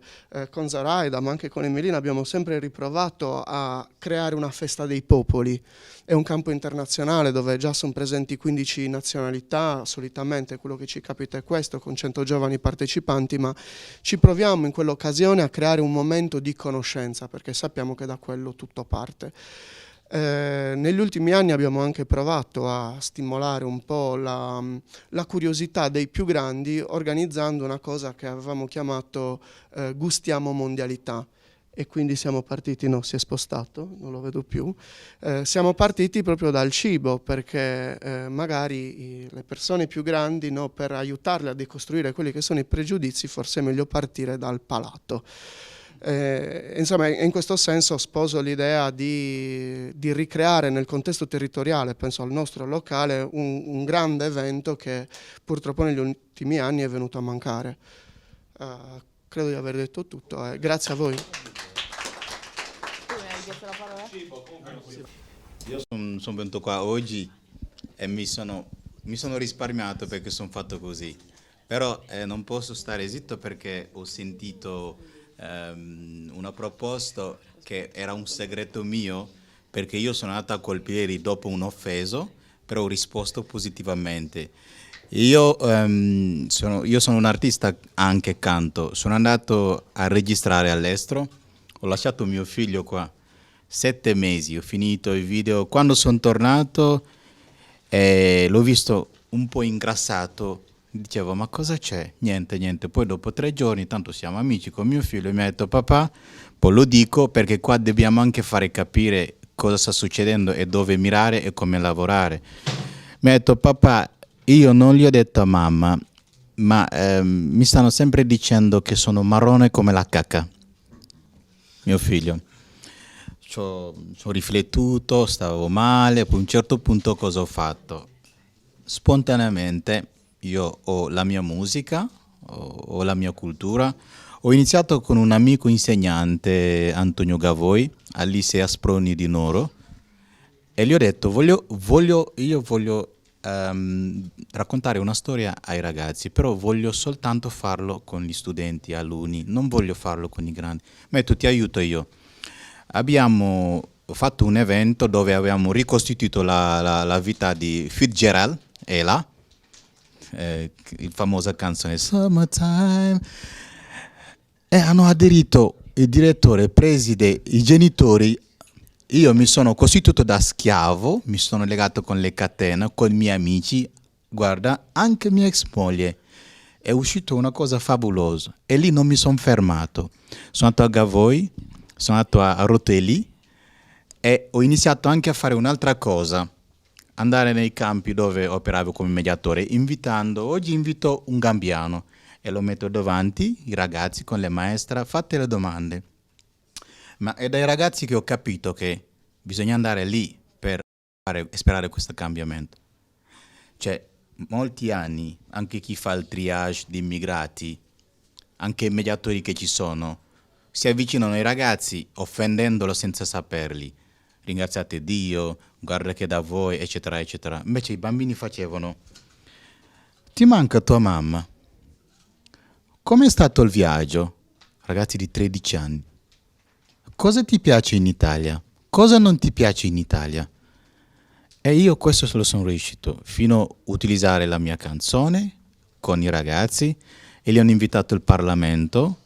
con Zaraida, ma anche con Emelina abbiamo sempre riprovato a creare una festa dei popoli. È un campo internazionale dove già sono presenti 15 nazionalità, solitamente quello che ci capita è questo, con 100 giovani partecipanti, ma ci proviamo in quell'occasione a creare un momento di conoscenza, perché sappiamo che da quello tutto parte. Negli ultimi anni abbiamo anche provato a stimolare un po' la curiosità dei più grandi, organizzando una cosa che avevamo chiamato Gustiamo Mondialità. E quindi siamo partiti, no, si è spostato, non lo vedo più, siamo partiti proprio dal cibo, perché magari le persone più grandi, no, per aiutarle a decostruire quelli che sono i pregiudizi, forse è meglio partire dal palato. Insomma, in questo senso sposo l'idea di ricreare nel contesto territoriale, penso al nostro locale, un grande evento che purtroppo negli ultimi anni è venuto a mancare. Credo di aver detto tutto, grazie a voi.
Io sono venuto qua oggi e mi sono risparmiato perché sono fatto così, però non posso stare zitto perché ho sentito una proposta che era un segreto mio, perché io sono andato a colpire dopo un offeso, però ho risposto positivamente. Io sono un artista, anche canto, sono andato a registrare all'estero, ho lasciato mio figlio qua 7 mesi, ho finito il video, quando sono tornato l'ho visto un po' ingrassato, dicevo ma cosa c'è? Niente, poi dopo 3 giorni, tanto siamo amici con mio figlio, mi ha detto papà, poi lo dico perché qua dobbiamo anche fare capire cosa sta succedendo e dove mirare e come lavorare. Mi ha detto papà, io non gli ho detto a mamma, ma mi stanno sempre dicendo che sono marrone come la cacca, mio figlio. Ci ho riflettuto, stavo male, poi a un certo punto cosa ho fatto? Spontaneamente io ho la mia musica, o la mia cultura. Ho iniziato con un amico insegnante, Antonio Gavoi, al Liceo Asproni di Noro, e gli ho detto voglio raccontare una storia ai ragazzi, però voglio soltanto farlo con gli studenti, alunni, non voglio farlo con i grandi. Mi ha detto ti aiuto io. Abbiamo fatto un evento dove abbiamo ricostituito la vita di Fitzgerald, Ella, il famosa canzone Summertime, e hanno aderito il direttore, il preside, i genitori. Io mi sono costituito da schiavo, mi sono legato con le catene, con i miei amici, guarda, anche mia ex moglie. È uscito una cosa favolosa e lì non mi sono fermato. Sono andato a Gavoi, sono andato a Roteli e ho iniziato anche a fare un'altra cosa, andare nei campi dove operavo come mediatore, oggi invito un gambiano e lo metto davanti, i ragazzi con le maestre, fate le domande. Ma è dai ragazzi che ho capito che bisogna andare lì per sperare questo cambiamento. Cioè, molti anni, anche chi fa il triage di immigrati, anche i mediatori che ci sono, si avvicinano ai ragazzi offendendolo senza saperli. Ringraziate Dio, guarda che da voi, eccetera, eccetera. Invece i bambini facevano, ti manca tua mamma? Com'è stato il viaggio? Ragazzi di 13 anni. Cosa ti piace in Italia? Cosa non ti piace in Italia? E io questo lo sono riuscito, fino a utilizzare la mia canzone con i ragazzi, e li hanno invitato al Parlamento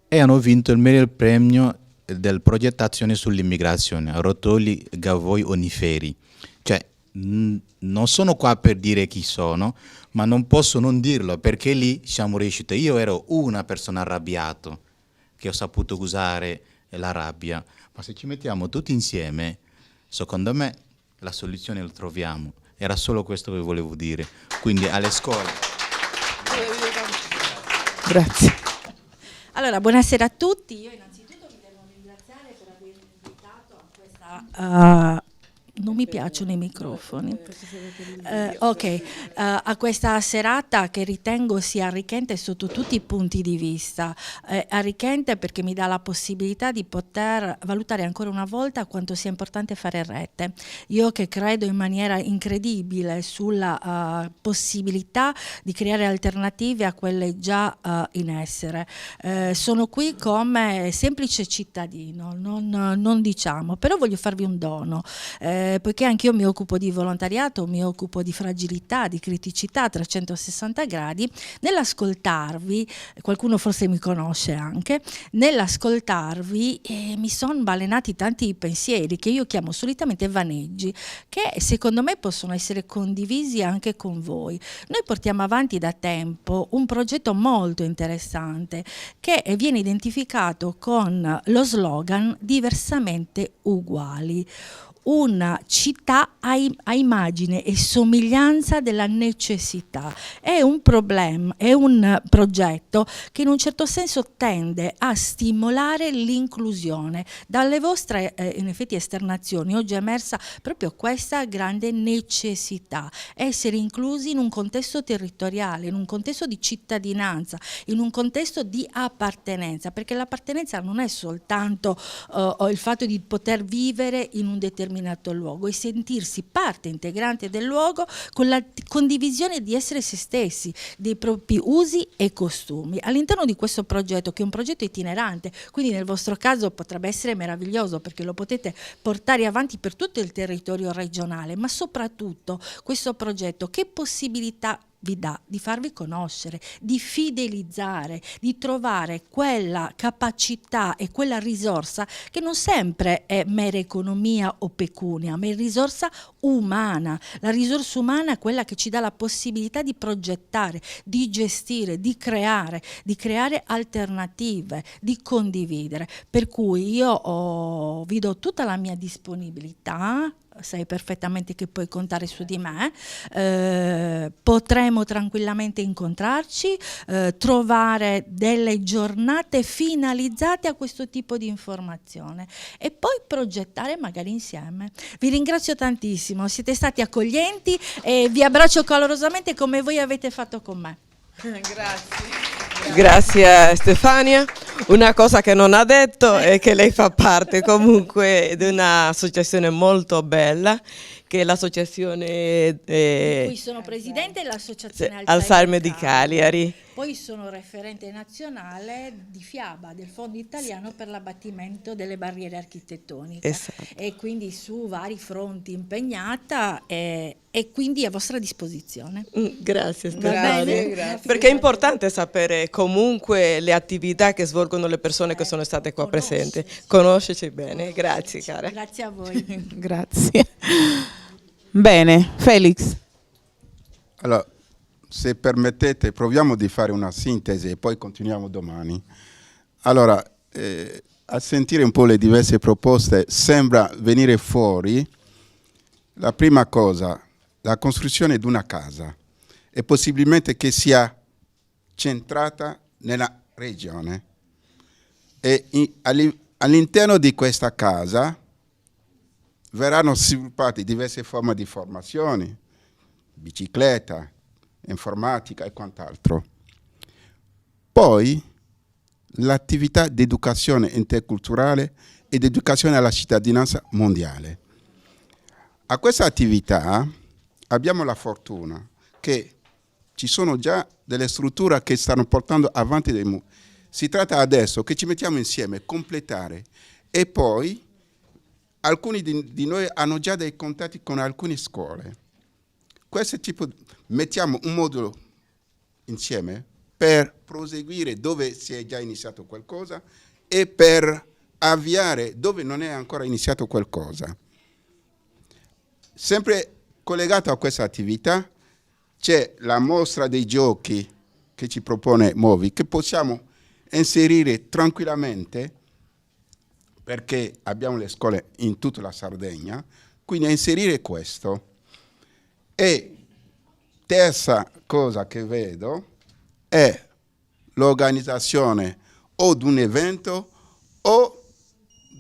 e hanno vinto il miglior premio del progettazione sull'immigrazione a Rotoli Gavoi Oniferi. Cioè, non sono qua per dire chi sono, ma non posso non dirlo, perché lì siamo riusciti. Io ero una persona arrabbiata che ho saputo usare la rabbia, ma se ci mettiamo tutti insieme, secondo me la soluzione la troviamo. Era solo questo che volevo dire. Quindi alle scuole.
Grazie.
Allora, buonasera a tutti. Io innanzitutto vi devo ringraziare per avermi invitato a questa... non mi piacciono i microfoni. A questa serata che ritengo sia arricchente sotto tutti i punti di vista. Arricchente perché mi dà la possibilità di poter valutare ancora una volta quanto sia importante fare rete. Io che credo in maniera incredibile sulla possibilità di creare alternative a quelle già in essere. Sono qui come semplice cittadino, non diciamo, però voglio farvi un dono. Poiché anch'io mi occupo di volontariato, mi occupo di fragilità, di criticità a 360 gradi, nell'ascoltarvi, qualcuno forse mi conosce anche, nell'ascoltarvi mi sono balenati tanti pensieri che io chiamo solitamente vaneggi, che secondo me possono essere condivisi anche con voi. Noi portiamo avanti da tempo un progetto molto interessante che viene identificato con lo slogan diversamente uguali. Una città a immagine e somiglianza della necessità. È un problema, è un progetto che in un certo senso tende a stimolare l'inclusione. Dalle vostre in effetti esternazioni oggi è emersa proprio questa grande necessità, essere inclusi in un contesto territoriale, in un contesto di cittadinanza, in un contesto di appartenenza, perché l'appartenenza non è soltanto il fatto di poter vivere in un determinato luogo e sentirsi parte integrante del luogo con la condivisione di essere se stessi, dei propri usi e costumi. All'interno di questo progetto, che è un progetto itinerante, quindi nel vostro caso potrebbe essere meraviglioso perché lo potete portare avanti per tutto il territorio regionale, ma soprattutto questo progetto che possibilità vi dà di farvi conoscere, di fidelizzare, di trovare quella capacità e quella risorsa che non sempre è mera economia o pecunia, ma è risorsa umana. La risorsa umana è quella che ci dà la possibilità di progettare, di gestire, di creare alternative, di condividere. Per cui io vi do tutta la mia disponibilità. Sai perfettamente che puoi contare su di me, potremo tranquillamente incontrarci, trovare delle giornate finalizzate a questo tipo di informazione e poi progettare magari insieme. Vi ringrazio tantissimo, siete stati accoglienti e vi abbraccio calorosamente come voi avete fatto con me.
Grazie.
Grazie Stefania. Una cosa che non ha detto è che lei fa parte comunque di un'associazione molto bella, che è l'associazione
Di cui sono presidente dell'associazione
Alzheimer di Cagliari.
Poi sono referente nazionale di FIABA, del Fondo Italiano per l'abbattimento delle barriere architettoniche.
Esatto.
E quindi su vari fronti impegnata e quindi a vostra disposizione.
Grazie
Va
Stefania.
bene? Grazie.
Perché è importante sapere comunque le attività che svolgono le persone che sono state qua presenti. Conoscerci bene. Grazie cara.
Grazie a voi.
Grazie. Bene, Felix.
Allora, se permettete, proviamo di fare una sintesi e poi continuiamo domani. Allora, a sentire un po' le diverse proposte, sembra venire fuori la prima cosa, la costruzione di una casa, e possibilmente che sia centrata nella regione. E all'interno di questa casa verranno sviluppate diverse forme di formazioni, bicicletta, informatica e quant'altro. Poi l'attività di educazione interculturale ed educazione alla cittadinanza mondiale. A questa attività abbiamo la fortuna che ci sono già delle strutture che stanno portando avanti dei si tratta adesso che ci mettiamo insieme, completare, e poi alcuni di noi hanno già dei contatti con alcune scuole. Questo tipo, mettiamo un modulo insieme per proseguire dove si è già iniziato qualcosa e per avviare dove non è ancora iniziato qualcosa. Sempre collegato a questa attività c'è la mostra dei giochi che ci propone Movi, che possiamo inserire tranquillamente, perché abbiamo le scuole in tutta la Sardegna, quindi a inserire questo. E terza cosa che vedo è l'organizzazione o di un evento o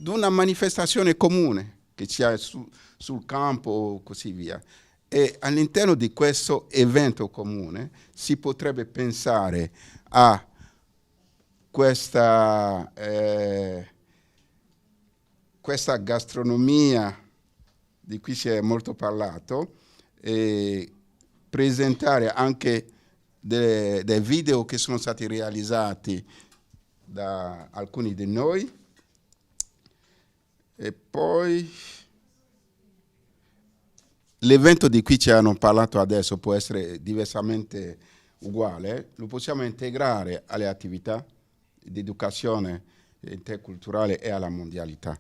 di una manifestazione comune che sia sul campo o così via. E all'interno di questo evento comune si potrebbe pensare a questa gastronomia di cui si è molto parlato, e presentare anche dei video che sono stati realizzati da alcuni di noi, e poi l'evento di cui ci hanno parlato adesso può essere diversamente uguale, lo possiamo integrare alle attività di educazione interculturale e alla mondialità.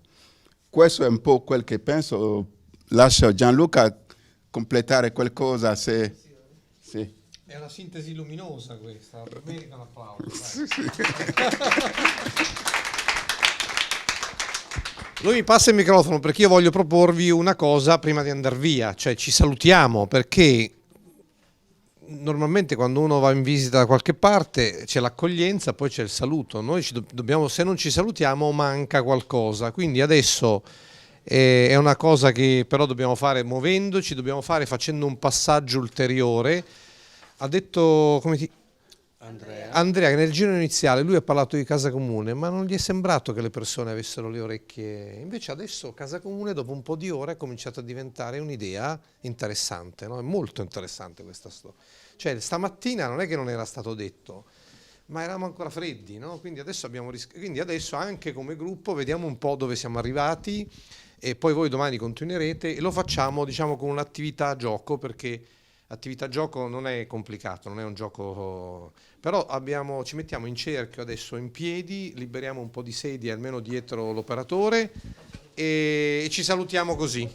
Questo è un po' quel che penso. Lascio Gianluca completare qualcosa se... Sì.
È una sintesi luminosa questa, merita un applauso. Lui mi passa il microfono perché io voglio proporvi una cosa prima di andare via, cioè ci salutiamo, perché normalmente quando uno va in visita da qualche parte c'è l'accoglienza, poi c'è il saluto. Noi dobbiamo, se non ci salutiamo manca qualcosa, quindi adesso è una cosa che però dobbiamo fare muovendoci, dobbiamo fare facendo un passaggio ulteriore. Ha detto Andrea che nel giro iniziale lui ha parlato di Casa Comune, ma non gli è sembrato che le persone avessero le orecchie. Invece adesso Casa Comune dopo un po' di ore è cominciato a diventare un'idea interessante, no? È molto interessante questa storia. Cioè stamattina non è che non era stato detto, ma eravamo ancora freddi, no? Quindi adesso quindi adesso anche come gruppo vediamo un po' dove siamo arrivati, e poi voi domani continuerete, e lo facciamo diciamo con un'attività gioco, perché attività gioco non è complicato, non è un gioco, però ci mettiamo in cerchio adesso in piedi, liberiamo un po' di sedie almeno dietro l'operatore e ci salutiamo così.